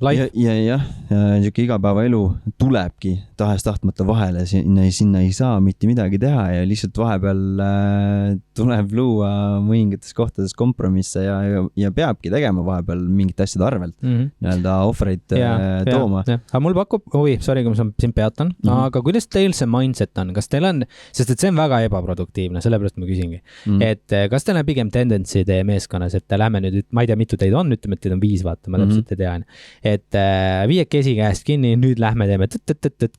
niisugune igapäevaelu tulebki tahes-tahtmata vahele, sinna ei saa mitte midagi teha ja lihtsalt vahepeal tuleb luua mõningates kohtades kompromisse ja peabki tegema vahepeal mingite asjade arvelt, nii-öelda ohvreid tooma. Aga mul pakub, sorry, kui ma siin peatan, aga kuidas teil see mindset on? Kas teil on, sest et see on väga ebaproduktiivne, sellepärast ma küsingi, et kas teil on pigem tendentsi teie meeskonnas, et lähme nüüd, ma ei tea, mitu teid on, ütleme, et teid on 5, vaata, ma täpselt ei tea, et viiekesi käest kinni, nüüd lähme teeme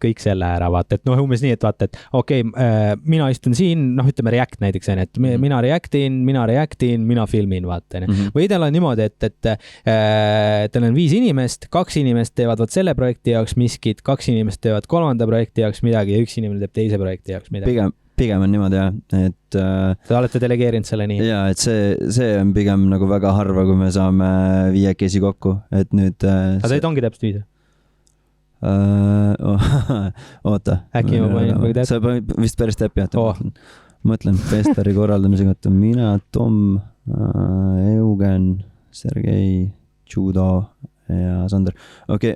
kõik selle ära, vaata, et noh, umbes nii, et vaata, et okei, mina istun siin, noh, ütleme React näiteks, et mina reactin, mina filmin, vaata. Või teil on niimoodi, et teil on 5 inimest, 2 inimest teevad vaat selle projekti jaoks miskit, 2 inimest teevad 3. projekti jaoks midagi ja 1 inimene teeb teise projekti jaoks midagi. Pigem on niimoodi jah, et te olete delegeerinud selle nii? Jaa, et see on pigem nagu väga harva, kui me saame 5 kokku, et nüüd aga teid ongi täpselt 5? Oota. Äkki ma panin või tead? Sa vist päris täppi jätta. Mõtlen festari korraldamise kohta. Mina, Tom, Eugen, Sergei, Judo ja Sander. Okei,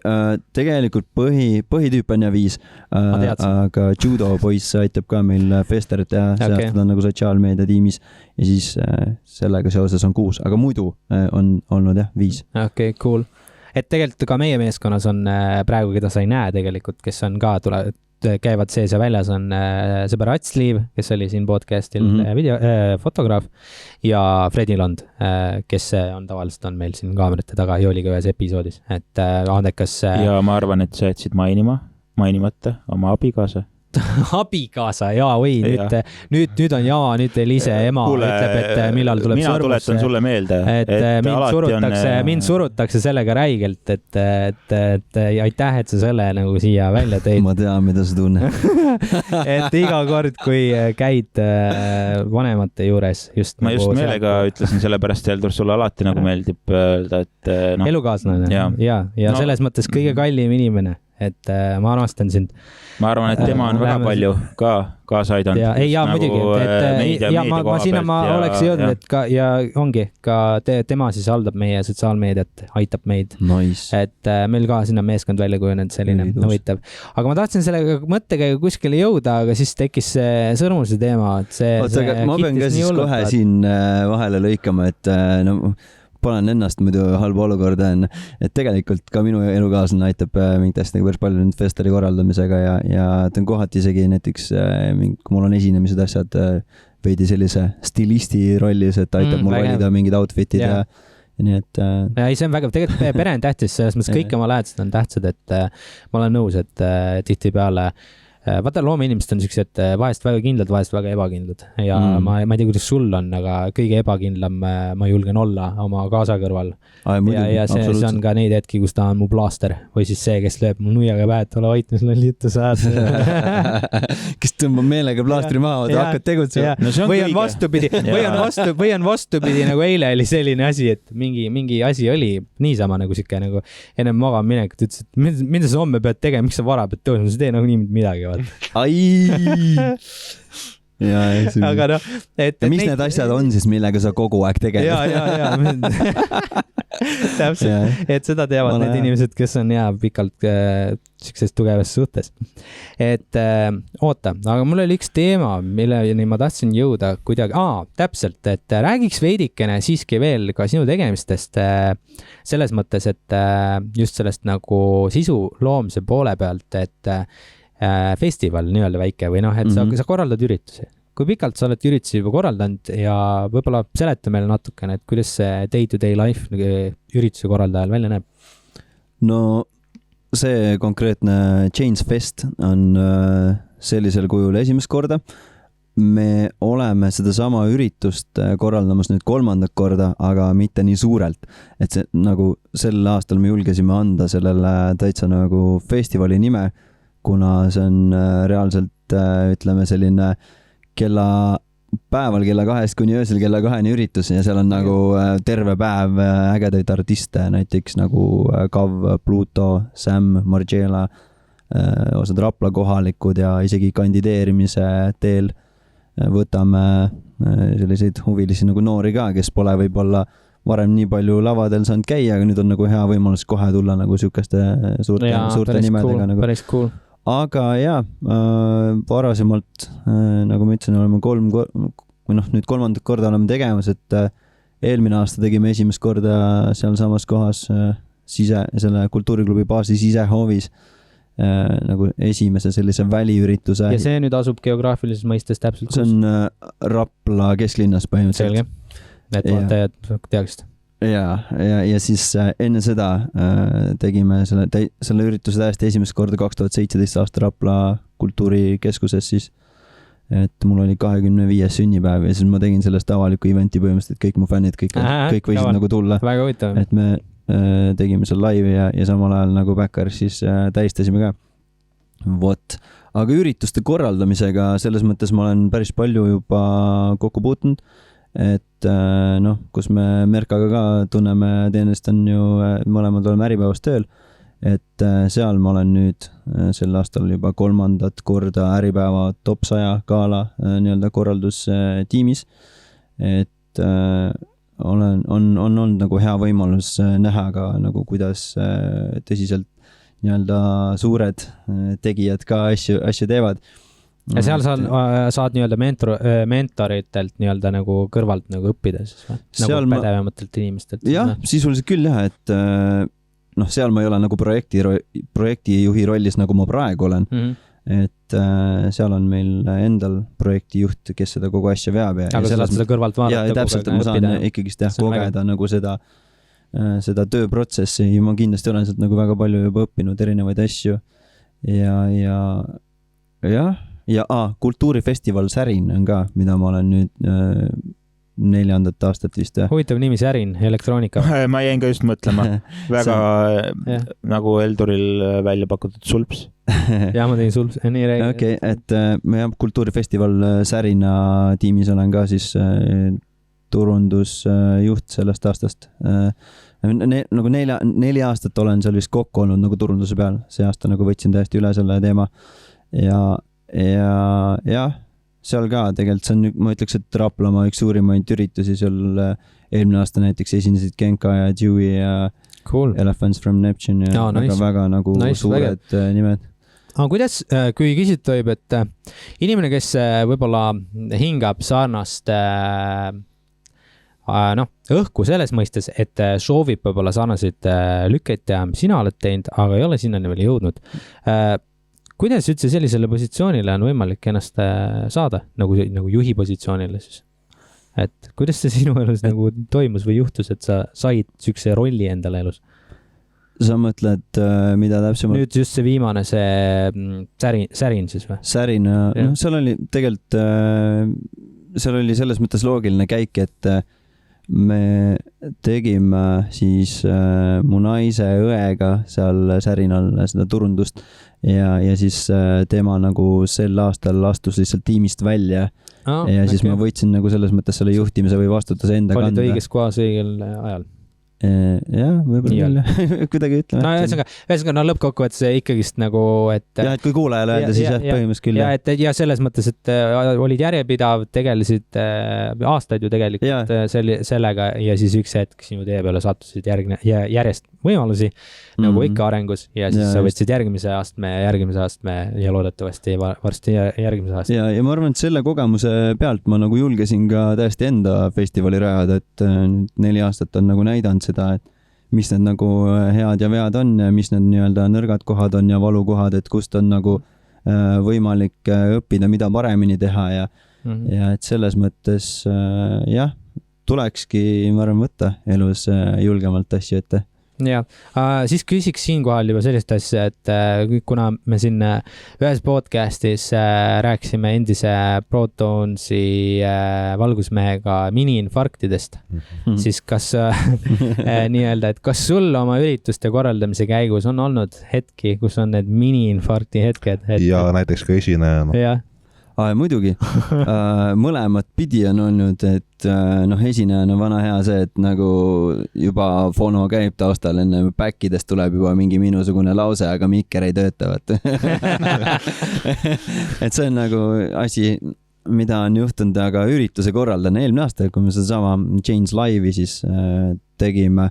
tegelikult põhitüüp on ja 5, aga Judo poiss aitab ka meil festarit teha, sealt on nagu sotsiaalmeedia tiimis ja siis sellega seoses on 6, aga muidu on olnud jah 5. Okei, cool. Et tegelikult ka meie meeskonnas on praegu, keda sa ei näe tegelikult, kes on ka käivad sees ja väljas, on sõber Atsliiv, kes oli siin podcastil fotograaf ja Fredi Lond, kes on tavaliselt on meil siin kaamerate taga ja oli ka ühes episoodis, et andekas. Ja ma arvan, et sa jätsid mainimata oma abikaasa. Abikaasa, nüüd on nüüd teil ise ema ütleb, et millal tuleb mina tuletan sulle meelde, et mind surutakse sellega räigelt, et aitäh, et sa selle nagu siia välja teid. Ma tean, mida sa tunned. Et iga kord, kui käid vanemate juures ma just meelega ütlesin, sellepärast sulle alati nagu meeldib öelda, et elukaaslane ja selles mõttes kõige kallim inimene, et ma armastan sind. Ma arvan, et tema on väga palju ka kaasa aidanud. Ja muidugi, ma oleks jõudnud, et ka, ja ongi, ka tema siis haldab meie sotsiaalmeediat, aitab meid. Nice. Et meil ka sinna meeskond välja kujunenud selline huvitav. Aga ma tahtsin sellega mõttega kuskile jõuda, aga siis tekkis see sõrmuse teema. Ma pean ka siis kohe siin vahele lõikama, et panen ennast muidu halba olukorda, et tegelikult ka minu elukaaslane aitab mingit asjadega päris palju nüüd festari korraldamisega ja ta on kohati isegi näiteks, kui mul on esinemised asjad veidi sellise stilisti rollis, et aitab mul valida mingid outfitid ja nii et... Ei, see on väga, tegelikult pere on tähtis, selles mõttes kõik oma lähedased on tähtsad, et ma olen nõus, et tihtipeale vaata, loomeinimesed on siuksed vahest väga kindlad, vahest väga ebakindlad ja ma ei tea, kuidas sul on, aga kõige ebakindlam ma julgen olla oma kaasa kõrval. Ja see on ka neid hetki, kus ta on mu plaaster või siis see, kes lööb mu nuiaga pähe, et ole vait, mis on liitu saad. Kes tõmbab meelega plaastri maha, et hakkad tegutsema. Või on vastupidi, nagu eile oli selline asi, et mingi asi oli niisama nagu siuke nagu ennem magama minekut, ütles, et mida sa homme pead tegema, miks sa vara pead tõusma, sa tee nagu nii midagi. Aga mis need asjad on siis, millega sa kogu aeg tegeled? täpselt, et seda teavad need inimesed, kes on pikalt siukses tugevas suhtes. Et oota, aga mul oli üks teema, milleni ma tahtsin jõuda kuidagi, täpselt, et räägiks veidikene siiski veel ka sinu tegemistest selles mõttes, et just sellest nagu sisu loomise poole pealt, et festival nii-öelda väike või et sa korraldad üritusi. Kui pikalt sa oled üritusi juba korraldanud ja võib-olla seleta meile natukene, et kuidas see day-to-day life ürituse korraldajal välja näeb? No see konkreetne Change Fest on sellisel kujul esimest korda. Me oleme sedasama üritust korraldamas nüüd 3. korda, aga mitte nii suurelt. Et see, nagu sel aastal me julgesime anda sellele täitsa nagu festivali nime, kuna see on reaalselt, ütleme, selline päeval kella 2 kuni öösel kella 2 üritus ja seal on nagu terve päev ägedaid artiste, näiteks nagu Kav, Pluto, Sam, Margiela, osad Rapla kohalikud ja isegi kandideerimise teel võtame selliseid huvilisi nagu noori ka, kes pole võib-olla varem nii palju lavadel saanud käia, aga nüüd on nagu hea võimalus kohe tulla nagu sükeste suurte nimedega. Nagu. Päris cool. Aga varasemalt, nagu ma ütlesin, oleme nüüd 3. korda oleme tegemas, et eelmine aasta tegime esimest korda seal samas kohas selle kultuuriklubi baasi sisehoovis nagu esimese sellise väliürituse. Ja see nüüd asub geograafilises mõistes täpselt? See on Rapla kesklinnas põhimõtteliselt. Selge, et vaatajad teaksid. Ja siis enne seda tegime selle ürituse täiesti esimest korda 2017 aasta Rapla kultuurikeskuses siis, et mul oli 25. sünnipäev ja siis ma tegin sellest avaliku eventi põhimõtteliselt, kõik mu fännid, kõik võisid nagu tulla. Väga huvitav. Et me tegime seal laivi ja samal ajal nagu backers siis tähistasime ka. Vot. Aga ürituste korraldamisega selles mõttes ma olen päris palju juba kokku puutunud. Et kus me Merkaga ka tunneme, teenest on ju, mõlemad oleme Äripäevas tööl, et seal ma olen nüüd sel aastal juba 3. korda Äripäeva top 100 gala nii-öelda korraldustiimis, et on olnud nagu hea võimalus näha ka nagu kuidas tõsiselt nii-öelda suured tegijad ka asju teevad. Ja seal saad nii-öelda mentoritelt nii-öelda nagu kõrvalt nagu õppida siis või? Nagu pädevamatelt inimestelt? Jah, sisuliselt küll jah, et seal ma ei ole nagu projektijuhi rollis, nagu ma praegu olen. Et seal on meil endal projektijuht, kes seda kogu asja veab. Aga sa saad seda kõrvalt vaadata? Ja täpselt, ma saan ikkagist kogeda nagu seda tööprotsessi ja ma kindlasti olen sealt nagu väga palju juba õppinud erinevaid asju. Ja kultuurifestival Särin on ka, mida ma olen nüüd 4. aastat vist. Huvitav nimi Särin, elektroonika. Ma jäin ka just mõtlema. Väga nagu Elduril välja pakutud sulps. Ja ma tegin sulps. Nii räägi. Okei, et me kultuurifestival Särina tiimis olen ka siis turundusjuht sellest aastast. Nagu 4 aastat olen seal vist kokku olnud nagu turunduse peal. See aasta nagu võtsin täiesti üle selle teema. Ja seal ka tegelikult see on, ma ütleks, et Raplamaa üks suurimaid üritusi seal eelmine aasta näiteks esinesid Genka ja Dewey ja cool. Elephants from Neptune ja väga nagu suured nimed. Aga kuidas, kui küsit tohib, et inimene, kes võib-olla hingab sarnast õhku selles mõistes, et soovib võib-olla sarnaseid lükkeid teha, mis sina oled teinud, aga ei ole sinnani veel jõudnud. Kuidas üldse sellisele positsioonile on võimalik ennast saada, nagu juhi positsioonile siis? Et kuidas see sinu elus nagu toimus või juhtus, et sa said sükse rolli endale elus? Sa mõtled, mida täpsemalt? Nüüd just see viimane, see Särin siis või? Särin, seal oli tegelikult, seal oli selles mõttes loogiline käik, et me tegime siis mu naise õega seal Särinal seda turundust ja siis tema nagu sel aastal astus lihtsalt tiimist välja ja siis ma võtsin nagu selles mõttes selle juhtimise või vastutuse enda kanda. Olid õiges kohas õigel ajal? jah, võib-olla küll, kuidagi ütleme. No ühesõnaga lõppkokkuvõttes ikkagist nagu, et... jah, et kui kuulajale öelda, siis jah, põhimõtteliselt küll. Ja selles mõttes, et olid järjepidav, tegelesid aastaid ju tegelikult sellega ja siis üks hetk sinu tee peale sattusid järjest võimalusi, nagu ikka arengus ja siis sa võtsid järgmise astme ja loodetavasti varsti järgmise astme. Ja ma arvan, et selle kogemuse pealt ma nagu julgesin ka täiesti enda festivali rajada, et 4 aastat on nagu näidanud seda, et mis need nagu head ja vead on ja mis need nii-öelda nõrgad kohad on ja valukohad, et kust on nagu võimalik õppida, mida paremini teha ja et selles mõttes jah, tulekski, ma arvan, võtta elus julgemalt asju ette. Ja, siis küsiks siinkohal juba sellist asja, et kuna me siin ühes podcastis rääkisime endise Protonsi valgusmehega mini-infarktidest, siis kas nii-öelda, et kas sul oma ürituste korraldamise käigus on olnud hetki, kus on need mini-infarkti hetked? Ja näiteks ka esinejana. Jah. Muidugi, mõlemat pidi on olnud, et esinejana vana hea see, et nagu juba fono käib taustal, enne backidest tuleb juba mingi minusugune lause, aga mikker ei tööta, et see on nagu asi, mida on juhtunud, aga ürituse korraldan eelmine aasta, kui me sedasama Change Live'i siis tegime,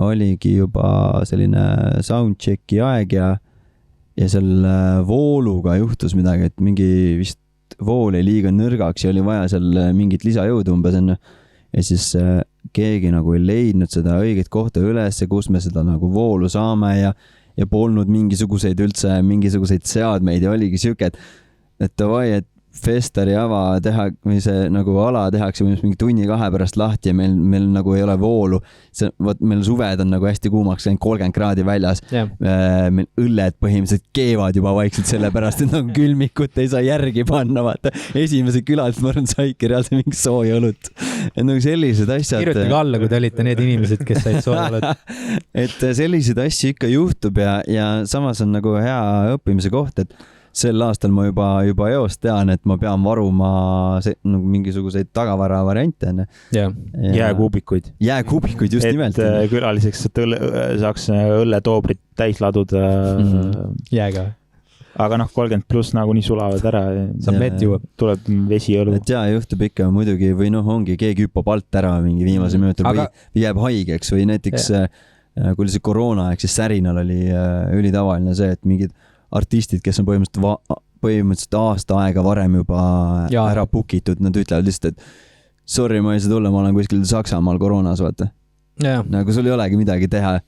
oligi juba selline soundchecki aeg ja seal vooluga juhtus midagi, et mingi vist vool ei liiga nõrgaks ja oli vaja seal mingit lisajõudu umbes enne. Ja siis keegi nagu ei leidnud seda õiget kohta üles, kus me seda nagu voolu saame ja polnud mingisuguseid seadmeid ja oligi siuke, et davai, et Festari ava teha, või see nagu ala tehakse mingi tunni 2 pärast lahti ja meil nagu ei ole voolu. Meil suved on nagu hästi kuumaks, 30 kraadi väljas. Meil õlled põhimõtteliselt keevad juba vaikselt selle pärast, et nagu külmikut ei saa järgi panna, vaata. Esimese külalt ma arvan, saiki reaalselt mingi sooja õlut. Et nagu sellised asjad... Kirjutage alla, kui te olite need inimesed, kes said sooja õlut. Et sellised asju ikka juhtub ja samas on nagu hea õppimise koht, et sel aastal ma juba eos tean, et ma pean varuma nagu mingisuguseid tagavara variante. Jääkuubikuid. Jääkuubikuid, just nimelt. Et külaliseks saaks õlletoobrit täis laduda jääga. Aga 30+ nagunii sulavad ära. Saab vett juua. Tuleb vesi õlu. Et juhtub ikka muidugi või ongi, keegi hüppab alt ära mingi viimase minutil või jääb haigeks või näiteks kui oli see koroona aeg, siis Särinal oli ülitavaline see, et mingid artistid, kes on põhimõtteliselt aasta aega varem juba ära pukitud, nad ütlevad lihtsalt, et sorry, ma ei saa tulla, ma olen kuskil Saksamaal koroonas, vaata. Nagu sul ei olegi midagi teha.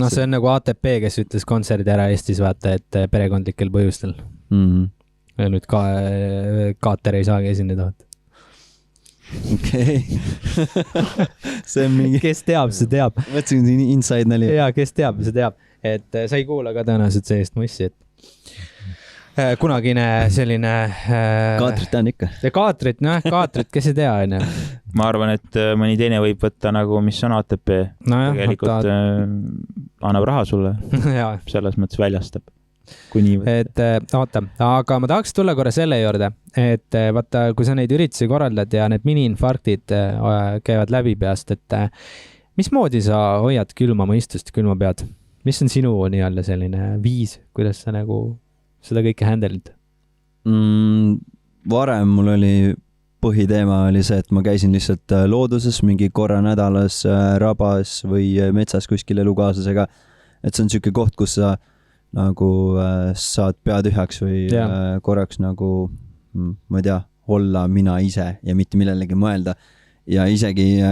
See on nagu ATP, kes ütles kontserdi ära Eestis, vaata, et perekondlikel põhjustel. Ja nüüd Kaater ei saagi esineda, vaata. Okei. See on mingi... Kes teab, see teab. Mõtlesin, inside nali. Kes teab, see teab. Et sa ei kuula ka tõenäoliselt sellist mussi, et kunagine selline... Kaatrit tean ikka. Kaatrit, kes ei tea, on ju. Ma arvan, et mõni teine võib võtta nagu, mis on ATP. Tegelikult annab raha sulle. Selles mõttes väljastab. Et oota, aga ma tahaks tulla korra selle juurde, et vaata, kui sa neid üritusi korraldad ja need mini-infarktid käivad läbi peast, et mismoodi sa hoiad külma mõistust, külma pead? Mis on sinu nii-öelda selline viis, kuidas sa nagu seda kõike händelid? Varem mul oli põhiteema oli see, et ma käisin lihtsalt looduses mingi korra nädalas rabas või metsas kuskil elukaaslasega. Et see on siuke koht, kus sa nagu saad pea tühjaks või korraks nagu, ma ei tea, olla mina ise ja mitte millelegi mõelda. Ja isegi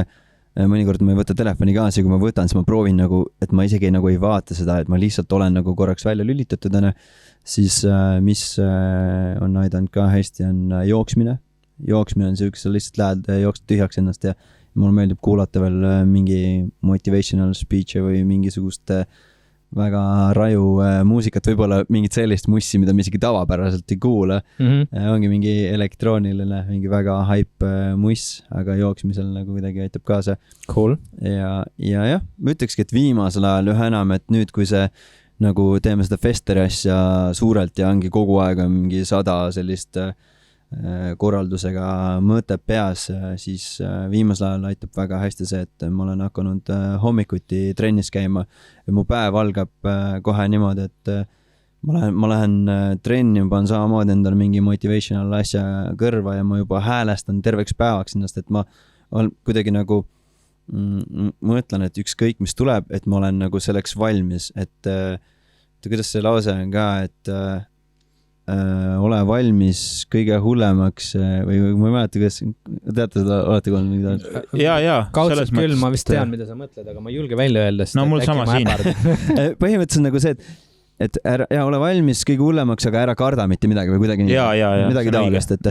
mõnikord ma ei võta telefoni kaasa ja kui ma võtan, siis ma proovin nagu, et ma isegi nagu ei vaata seda, et ma lihtsalt olen nagu korraks välja lülitatud, siis mis on aidanud ka hästi on jooksmine. Jooksmine on see üks, sa lihtsalt lähed jooksed tühjaks ennast ja mulle meeldib kuulata veel mingi motivational speech või mingisugust väga raju muusikat, võib-olla mingit sellist mussi, mida me isegi tavapäraselt ei kuula. Ongi mingi elektrooniline, mingi väga hype muss, aga jooksmisel nagu kuidagi aitab kaasa. Cool. Ja, ma ütlekski, et viimasel ajal üha enam, et nüüd, kui see nagu teeme seda Festeri asja suurelt ja ongi kogu aeg on mingi 100 sellist korraldusega mõõteb peas, siis viimasel ajal aitab väga hästi see, et ma olen hakanud hommikuti trennis käima ja mu päev algab kohe niimoodi, et ma lähen trenni, ma panen samamoodi endale mingi motivational asja kõrva ja ma juba häälestan terveks päevaks ennast, et ma kuidagi nagu mõtlen, et ükskõik mis tuleb, et ma olen nagu selleks valmis, et kuidas see lause on ka, et ole valmis kõige hullemaks või ma ei mäleta, kuidas teate seda, olete kuulnud mingi kaudselt küll, ma vist tean, mida sa mõtled, aga ma ei julge välja öelda, no mul sama siin. Põhimõtteliselt nagu see, et ole valmis kõige hullemaks, aga ära karda mitte midagi või kuidagi midagi taolist, et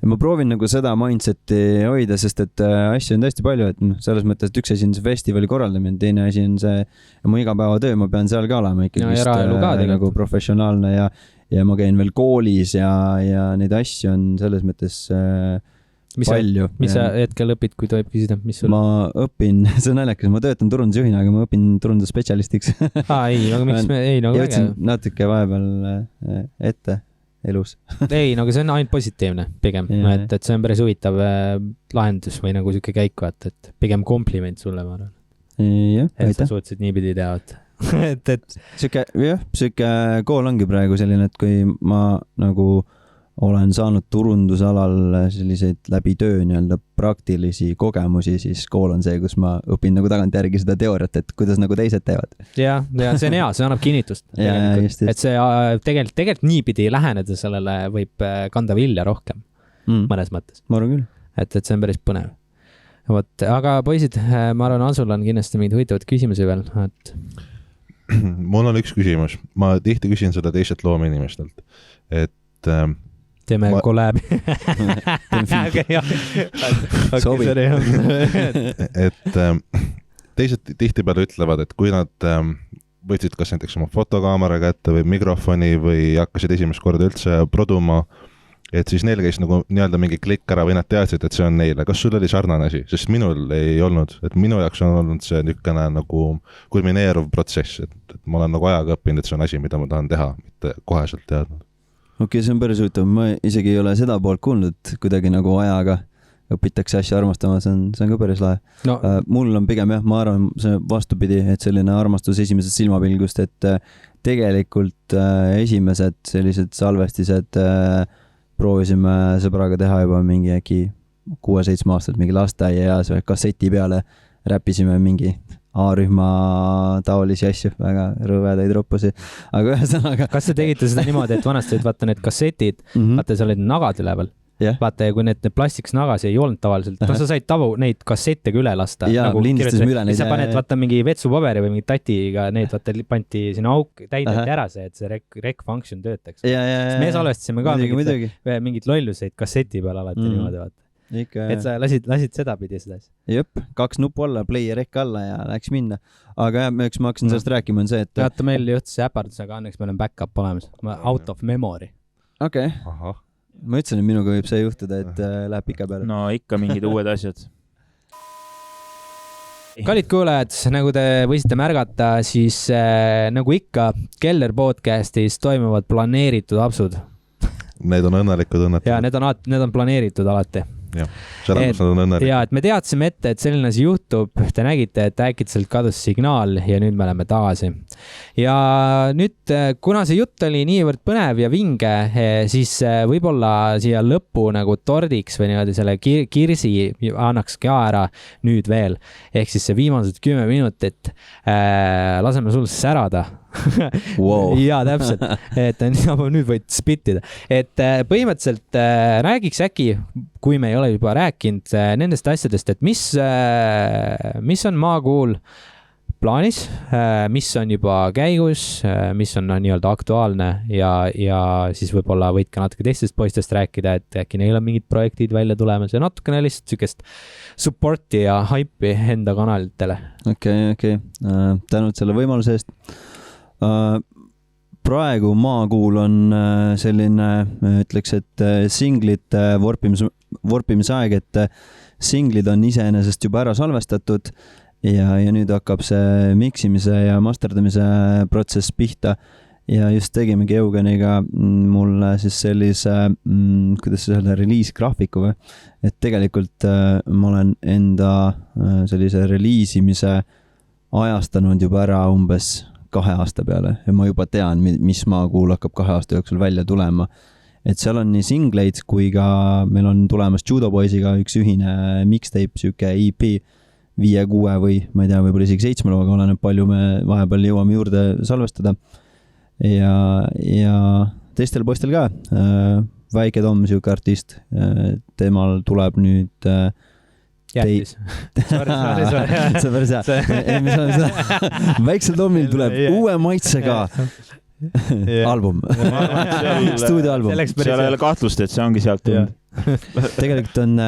ma proovin nagu seda mindseti hoida, sest et asju on tõesti palju, et selles mõttes, et üks asi on see festivali korraldamine, teine asi on see mu igapäevatöö, ma pean seal ka olema ikkagi nagu professionaalne ja ma käin veel koolis ja neid asju on selles mõttes palju. Mis sa hetkel õpid, kui tohib küsida, mis sul? Ma õpin, see on naljakas, ma töötan turundusjuhina, aga ma õpin turundusspetsialistiks. Aga miks me, jõudsin natuke vahepeal ette elus. Ei, aga see on ainult positiivne pigem, et see on päris huvitav lahendus või nagu siuke käik, et pigem kompliment sulle, ma arvan. Et sa suutsid niipidi teha, et siuke kool ongi praegu selline, et kui ma nagu olen saanud turundusalal selliseid läbi töö nii-öelda praktilisi kogemusi, siis kool on see, kus ma õpin nagu tagantjärgi seda teooriat, et kuidas nagu teised teevad. Ja see on hea, see annab kinnitust. Just. Et see tegelikult niipidi läheneda sellele võib kanda vilja rohkem mõnes mõttes. Ma arvan küll. Et see on päris põnev. Aga poisid, ma arvan, Ansul on kindlasti mingid huvitavad küsimusi veel. Mul on üks küsimus. Ma tihti küsin seda teistelt loomeinimestelt, et teeme kolläbi. Et teised tihtipeale ütlevad, et kui nad võtsid kas näiteks oma fotokaamera kätte või mikrofoni või hakkasid esimest korda üldse produma, et siis neil käis nagu nii-öelda mingi klikk ära või nad teadsid, et see on neile. Kas sul oli sarnane asi? Sest minul ei olnud. Et minu jaoks on olnud see niisugune nagu kulmineeruv protsess, et ma olen nagu ajaga õppinud, et see on asi, mida ma tahan teha, mitte koheselt teadnud. Okei, see on päris huvitav. Ma isegi ei ole seda poolt kuulnud, kuidagi nagu ajaga õpitakse asja armastama, see on ka päris lahe. No. Mul on pigem ma arvan, see vastupidi, et selline armastus esimesest silmapilgust, et tegelikult esimesed sellised salvestised proovisime sõbraga teha juba mingi äkki 6-7 aastat mingi lasteaias või kasseti peale, räppisime mingi A-rühma taolisi asju, väga rõvedaid roppusi, aga ühesõnaga. Kas te tegite seda niimoodi, et vanasti olid vaata need kassetid, vaata seal olid nagad üleval, vaata ja kui need plastiks nagasi ei olnud tavaliselt, sa said neid kassettega üle lasta. Nagu lindistasime üle neid. Sa paned vaata mingi vetsupaberi või mingi tatiga, need vaata panti sinna auk, täideti ära see, et see rec function töötaks. Me salvestasime ka mingid lolluseid kasseti peal alati niimoodi vaata. Et sa lasid seda pidi seda asja. Jep, 2 nuppu alla, play ja rec alla ja läks minna. Aga üks ma hakkasin sellest rääkima on see, et... Vaata, meil juhtus see äpardus, aga õnneks meil on backup olemas. Out of memory. Okei. Ma ütlesin, et minuga võib see juhtuda, et läheb pika peale. No ikka mingid uued asjad. Kallid kuulajad, nagu te võisite märgata, siis nagu ikka Keller podcastis toimuvad planeeritud apsud. Need on õnnelikud õnnetud. Ja need on planeeritud alati. Ja, et me teadsime ette, et selline asi juhtub, te nägite, et äkitselt kadus signaal ja nüüd me oleme taasi. Ja nüüd, kuna see jutt oli niivõrd põnev ja vinge, siis võib-olla siia lõppu nagu tordiks või niimoodi selle kirsi annaks ka ära nüüd veel. Ehk siis see viimased 10 minutit laseme sul särada. Wow. Ja täpselt, et nüüd võid spittida, et põhimõtteliselt räägiks äkki, kui me ei ole juba rääkinud nendest asjadest, et mis on Maakuul plaanis, mis on juba käigus, mis on nii-öelda aktuaalne ja siis võib-olla võid ka natuke teistest poistest rääkida, et äkki neil on mingid projektid välja tulemas ja natukene lihtsalt sükest supporti ja hype'i enda kanalitele. Okei. Tänud selle võimaluse eest. Praegu Maakuul on selline, ütleks, et singlite vorpimise aeg, et singlid on iseenesest juba ära salvestatud ja nüüd hakkab see miksimise ja masterdamise protsess pihta ja just tegimegi Euganiga mulle siis sellise, kuidas öelda, reliisgraafiku või, et tegelikult ma olen enda sellise reliisimise ajastanud juba ära umbes 2 aasta peale ja ma juba tean, mis maakuul hakkab 2 aasta jooksul välja tulema. Et seal on nii singleid kui ka meil on tulemas Judo Boysiga üks ühine mixtape, siuke EP 5-6 või ma ei tea, võib-olla isegi 7 looga, oleneb palju me vahepeal jõuame juurde salvestada. Ja teistel poistel ka. Väike Tom, siuke artist, temal tuleb nüüd Jättis. Sorry. See on päris hea. Väiksel Tomil tuleb uue maitsega album. Stuudioalbum. Seal ei ole kahtlust, et see ongi sealt tulnud. Tegelikult on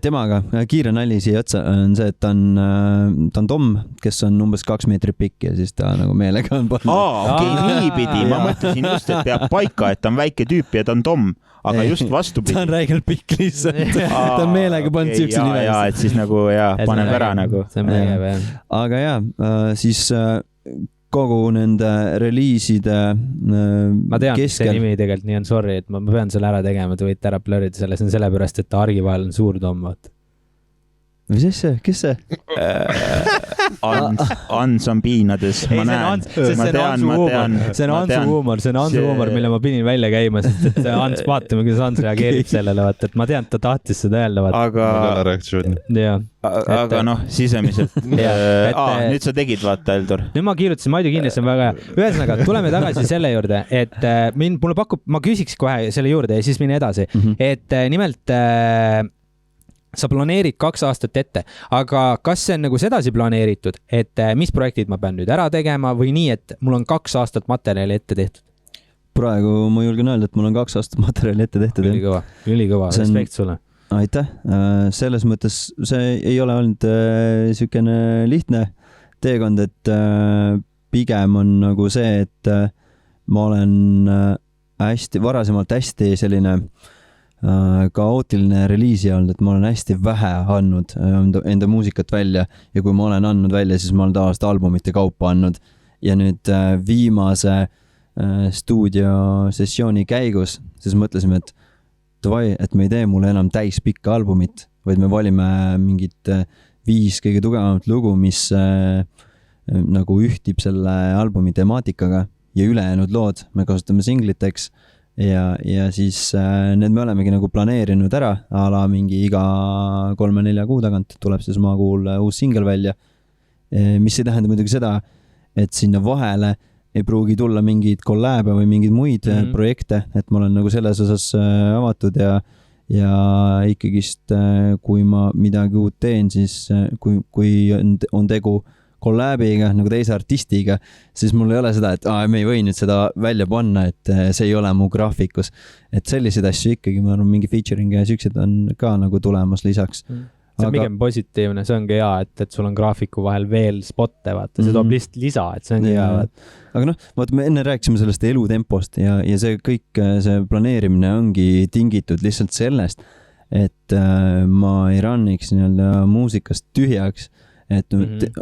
temaga kiire nali siia otsa on see, et ta on Tom, kes on umbes 2 meetrit pikk ja siis ta nagu meelega on pannud. Okei, niipidi. Ma mõtlesin just, et peab paika, et ta on väike tüüp ja ta on Tom, aga just vastupidi. Ta on räigelt pikk lihtsalt. Ta on meelega pannud siukse nime. Jaa, et siis nagu paneb ära nagu. See on meelega veel. Aga siis kogu nende reliiside ma tean, keskel. see nimi tegelikult nii on, sorry, et ma pean selle ära tegema, te võite ära blurrida selle, see on sellepärast, et ta argi vahel on suur Tom, vaat. Mis asja? Kes see? Ans on piinades, ma näen. Ma tean. See on Ansu huumor, mille ma pidin välja käima, sest et Ans, vaatame, kuidas Ans reageerib sellele, vaat, et ma tean, et ta tahtis seda öelda, vaat. Aga noh, sisemiselt. Nüüd sa tegid, vaata, Eldur. Nüüd ma kiirutasin, Maidu kindlasti on väga hea. Ühesõnaga, tuleme tagasi selle juurde, et mulle pakub, ma küsiks kohe selle juurde ja siis mine edasi. Et nimelt sa planeerid 2 aastat ette, aga kas see on nagu sedasi planeeritud, et mis projektid ma pean nüüd ära tegema või nii, et mul on 2 aastat materjali ette tehtud? Praegu ma julgen öelda, et mul on 2 aastat materjali ette tehtud. Ülikõva, respekt sulle. Aitäh. Selles mõttes see ei ole olnud sükene lihtne teekond, et pigem on nagu see, et ma olen varasemalt hästi selline kaootiline reliisi olnud, et ma olen hästi vähe andnud enda muusikat välja ja kui ma olen andnud välja, siis ma olen tavaliselt albumite kaupa andnud ja nüüd viimase stuudiosessiooni käigus siis mõtlesime, et me ei tee mulle enam täispikka albumit, vaid me valime mingit 5 kõige tugevamat lugu, mis nagu ühtib selle albumi temaatikaga ja ülejäänud lood me kasutame singliteks ja siis need me olemegi nagu planeerinud ära, ala mingi iga 3-4 kuu tagant tuleb siis maakuul uus singel välja, mis ei tähenda muidugi seda, et sinna vahele ei pruugi tulla mingeid kollääbe või mingeid muid projekte, et ma olen nagu selles osas avatud ja ikkagist, kui ma midagi uut teen, siis kui on tegu kollääbiga, nagu teise artistiga, siis mul ei ole seda, et me ei või nüüd seda välja panna, et see ei ole mu graafikus. Et selliseid asju ikkagi, ma arvan, mingi featuring ja süksed on ka nagu tulemas lisaks. See on pigem positiivne, see ongi hea, et sul on graafiku vahel veel spotte, vaata, see toob lihtsalt lisa, et see on hea. Aga noh, vaata, me enne rääkisime sellest elutempost ja see kõik, see planeerimine ongi tingitud lihtsalt sellest, et ma ei ranniks nii-öelda muusikast tühjaks, et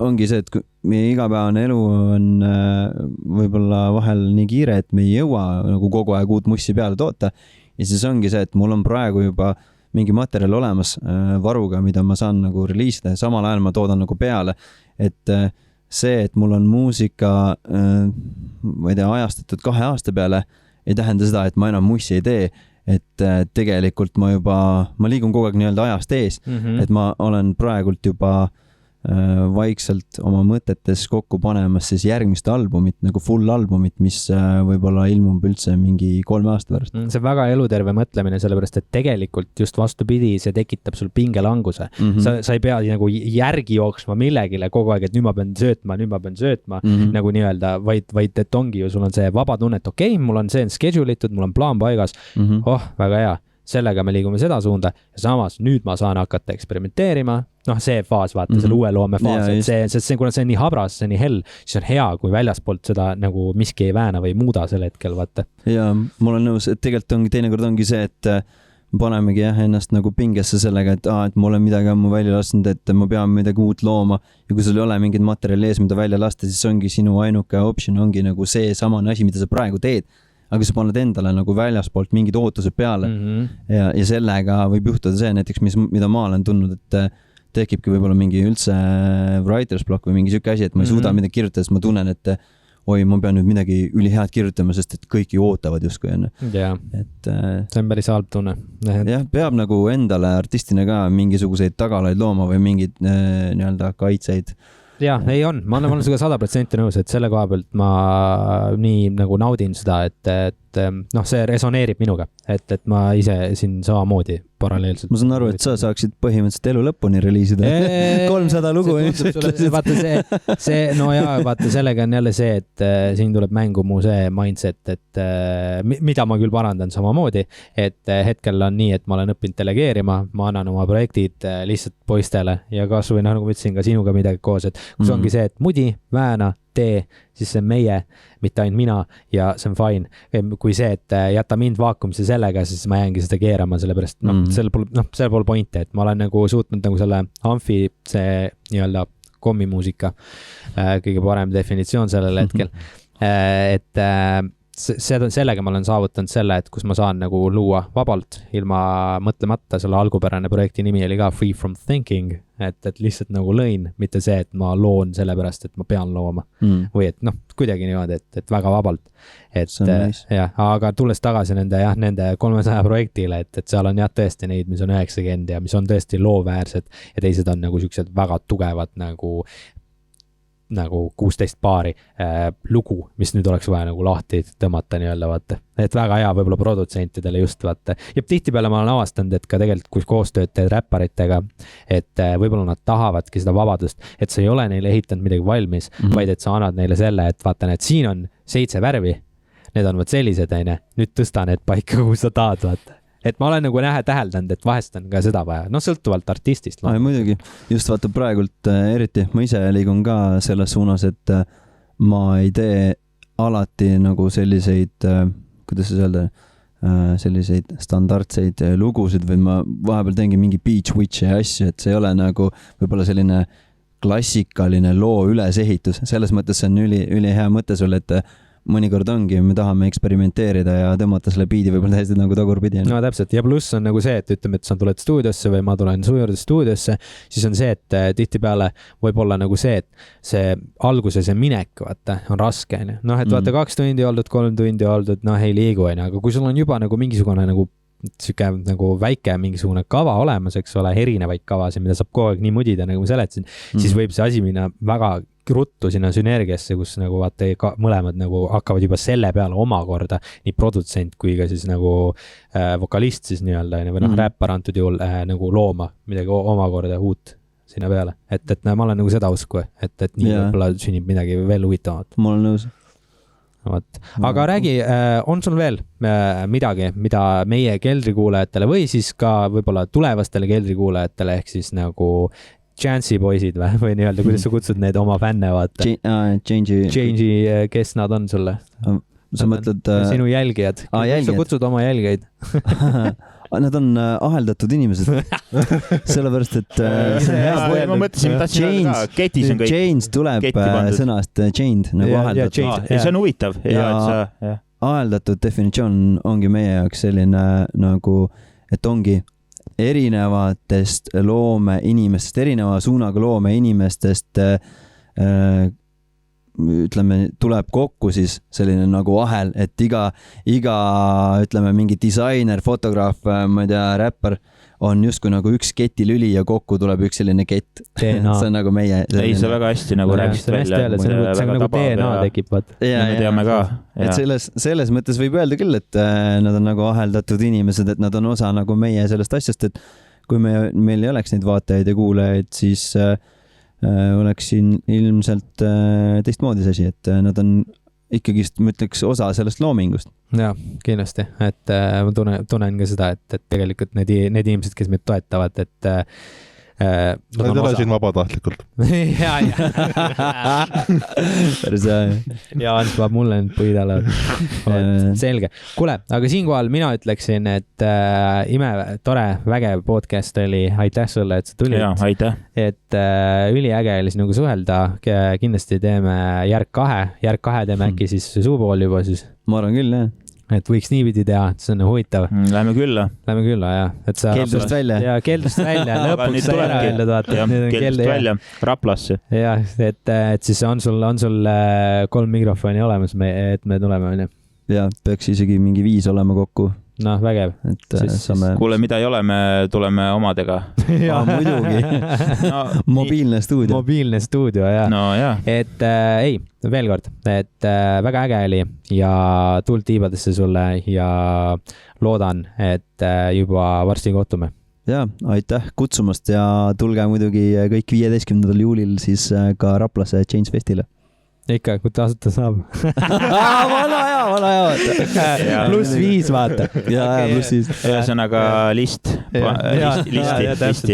ongi see, et meie igapäevane elu on võib-olla vahel nii kiire, et me ei jõua nagu kogu aeg uut mussi peale toota ja siis ongi see, et mul on praegu juba mingi materjal olemas varuga, mida ma saan nagu reliisida ja samal ajal ma toodan nagu peale, et see, et mul on muusika ma ei tea, ajastatud 2 aasta peale ei tähenda seda, et ma enam mussi ei tee, et tegelikult ma liigun kogu aeg nii-öelda ajast ees, et ma olen praegult juba vaikselt oma mõtetes kokku panemas siis järgmist albumit, nagu full albumit, mis võib-olla ilmub üldse mingi 3 aasta pärast. See on väga eluterve mõtlemine, sellepärast, et tegelikult just vastupidi, see tekitab sul pingelanguse. Sa ei pea nagu järgi jooksma millegile kogu aeg, et nüüd ma pean söötma, nagu nii-öelda, vaid et ongi ju, sul on see vaba tunne, et okei, mul on see schedule itud, mul on plaan paigas, väga hea. Sellega me liigume seda suunda ja samas nüüd ma saan hakata eksperimenteerima, see faas, vaata, selle uue loome faas, et see, kuna see on nii habras, see on nii hell, siis on hea, kui väljaspoolt seda nagu miski ei vääna või muuda sel hetkel, vaata. Ja mul on nõus, et tegelikult teinekord ongi see, et panemegi jah ennast nagu pingesse sellega, et ma olen midagi ammu välja lasknud, et ma pean midagi uut looma ja kui sul ei ole mingit materjali ees, mida välja lasta, siis ongi sinu ainuke option ongi nagu see samane asi, mida sa praegu teed, aga sa paned endale nagu väljaspoolt mingid ootused peale ja sellega võib juhtuda see näiteks, mida ma olen tundnud, et tekibki võib-olla mingi üldse writer's block või mingi siuke asi, et ma ei suuda midagi kirjutada, sest ma tunnen, et oi, ma pean nüüd midagi ülihead kirjutama, sest et kõik ju ootavad justkui enne. Et see on päris halb tunne. Jah, peab nagu endale artistina ka mingisuguseid tagalaid looma või mingid nii-öelda kaitseid. Ja, ei on. Ma olen suga 100% nõus, et selle koha pealt ma nii nagu naudin seda, et see resoneerib minuga, et ma ise siin samamoodi paralleelselt. Ma saan aru, et sa saaksid põhimõtteliselt elu lõpuni reliisida. 300 lugu. Vaata sellega on jälle see, et siin tuleb mängu mu see mindset, et mida ma küll parandan samamoodi, et hetkel on nii, et ma olen õppinud delegeerima, ma annan oma projektid lihtsalt poistele ja kas või nagu ma ütlesin ka sinuga midagi koos, et kus ongi see, et mudi, vääna, tee, siis see on meie, mitte ainult mina ja see on fine. Kui see, et jätta mind vaakumisse sellega, siis ma jäängi seda keerama, sellepärast seal pole pointi, et ma olen nagu suutnud nagu selle amfi, see nii-öelda kommimuusika, kõige parem definitsioon sellel hetkel, et sellega ma olen saavutanud selle, et kus ma saan nagu luua vabalt, ilma mõtlemata. Selle algupärane projekti nimi oli ka Free From Thinking, et lihtsalt nagu lõin, mitte see, et ma loon sellepärast, et ma pean looma või et kuidagi niimoodi, et väga vabalt. Aga tulles tagasi nende 300 projektile, et seal on tõesti neid, mis on 90 ja mis on tõesti looväärsed ja teised on nagu siuksed väga tugevad nagu 16 paari lugu, mis nüüd oleks vaja nagu lahti tõmmata nii-öelda, vaata. Et väga hea võib-olla produtsentidele just, vaata. Ja tihtipeale ma olen avastanud, et ka tegelikult, kui koostööd teed räpparitega, et võib-olla nad tahavadki seda vabadust, et sa ei ole neile ehitanud midagi valmis, vaid et sa annad neile selle, et vaata, et siin on 7 värvi, need on võt sellised, nüüd tõsta need paika, kuhu sa tahad, vaata. Et ma olen nagu täheldanud, et vahest on ka seda vaja. Sõltuvalt artistist. Muidugi. Just vaata praegult eriti. Ma ise liigun ka selles suunas, et ma ei tee alati nagu selliseid, kuidas sa öelda, selliseid standardseid lugusid, või ma vahepeal teengi mingi beach witch ja asju, et see ei ole nagu võib-olla selline klassikaline loo ülesehitus. Selles mõttes see on üli hea mõte sulle, et mõnikord ongi, me tahame eksperimenteerida ja tõmmata selle biidi võib-olla täiesti nagu tagurpidi. No täpselt, ja pluss on nagu see, et ütleme, et sa tuled stuudiosse või ma tulen su juurde stuudiosse, siis on see, et tihtipeale võib olla nagu see, et see alguses ja minek, vaata, on raske, et vaata 2 tundi oldud, 3 tundi oldud, ei liigu, aga kui sul on juba nagu mingisugune nagu siuke nagu väike mingisugune kava olemas, eks ole, erinevaid kavasid, mida saab kogu aeg nii mudida, nagu ma seletasin, siis võib see asi minna väga ruttu sinna sünergiasse, kus nagu vaata mõlemad nagu hakkavad juba selle peale omakorda, nii produtsent kui ka siis nagu vokalist siis nii-öelda, või räppar antud juhul nagu looma midagi omakorda uut sinna peale. Et ma olen nagu seda usku, et nii võib-olla sünnib midagi veel huvitavat. Ma olen nõus. Aga räägi, on sul veel midagi, mida meie keldrikuulajatele või siis ka võib-olla tulevastele keldrikuulajatele ehk siis nagu Chance'i poisid või nii-öelda, kuidas sa kutsud need oma fänne, vaata? Change'i, kes nad on sulle? Sa mõtled... Sinu jälgijad. Kuidas sa kutsud oma jälgijaid? Nad on aheldatud inimesed. Sellepärast, et... Ma mõtlesin, tahtsin öelda ka, ketis on kõik. Chains tuleb sõnast chained, nagu aheldatud. See on huvitav. Aheldatud definitsioon ongi meie jaoks selline nagu, et ongi erinevatest loome inimestest, erineva suunaga loome inimestest ütleme, tuleb kokku siis selline nagu ahel, et iga ütleme, mingi disainer, fotograaf, ma ei tea, räppar on justkui nagu üks ketilüli ja kokku tuleb üks selline kett. See on nagu meie... Ei, see väga hästi nagu rääkisid välja. See on nagu DNA tekib, vaat. Me teame ka. Et selles mõttes võib öelda küll, et nad on nagu aheldatud inimesed, et nad on osa nagu meie sellest asjast, et kui meil ei oleks neid vaatajaid ja kuulajaid, siis oleks siin ilmselt teistmoodi see asi, et nad on ikkagi, ma ütleks, osa sellest loomingust. Jaa, kindlasti, et ma tunnen ka seda, et tegelikult need inimesed, kes meid toetavad, et Nad ei ole siin vabatahtlikult. päris hea. ja Ants paneb mulle nüüd puid alla. Selge. Kuule, aga siinkohal mina ütleksin, et imetore, vägev podcast oli. Aitäh sulle, et sa tulid. Ja, aitäh. Et üliäge oli sinuga suhelda. Kindlasti teeme järg 2 teeme äkki siis suupool juba siis. Ma arvan küll, jah. Et võiks niipidi teha, et see on huvitav. Lähme külla, jah. Keldust välja. Ja keldust välja, lõpuks sai ära öeldud, vaata. Keldust välja, Raplasse. Jah, et siis on sul 3 mikrofoni olemas, et me tuleme, on ju. Ja, peaks isegi mingi 5 olema kokku. Noh, vägev. Et saame... Kuule, mida ei ole, me tuleme omadega. Muidugi. Mobiilne stuudio, jah. No, jah. Et ei, veel kord, et väga äge oli ja tuld tiibadesse sulle ja loodan, et juba varsti kohtume. Ja, aitäh kutsumast ja tulge muidugi kõik 15. juulil siis ka Raplasse Change Festile. Ikka, kui tasuta saab. Vana hea. +5 vaata. Ja, +5. Ühesõnaga listi.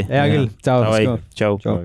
Hea küll, tšau. Tšau.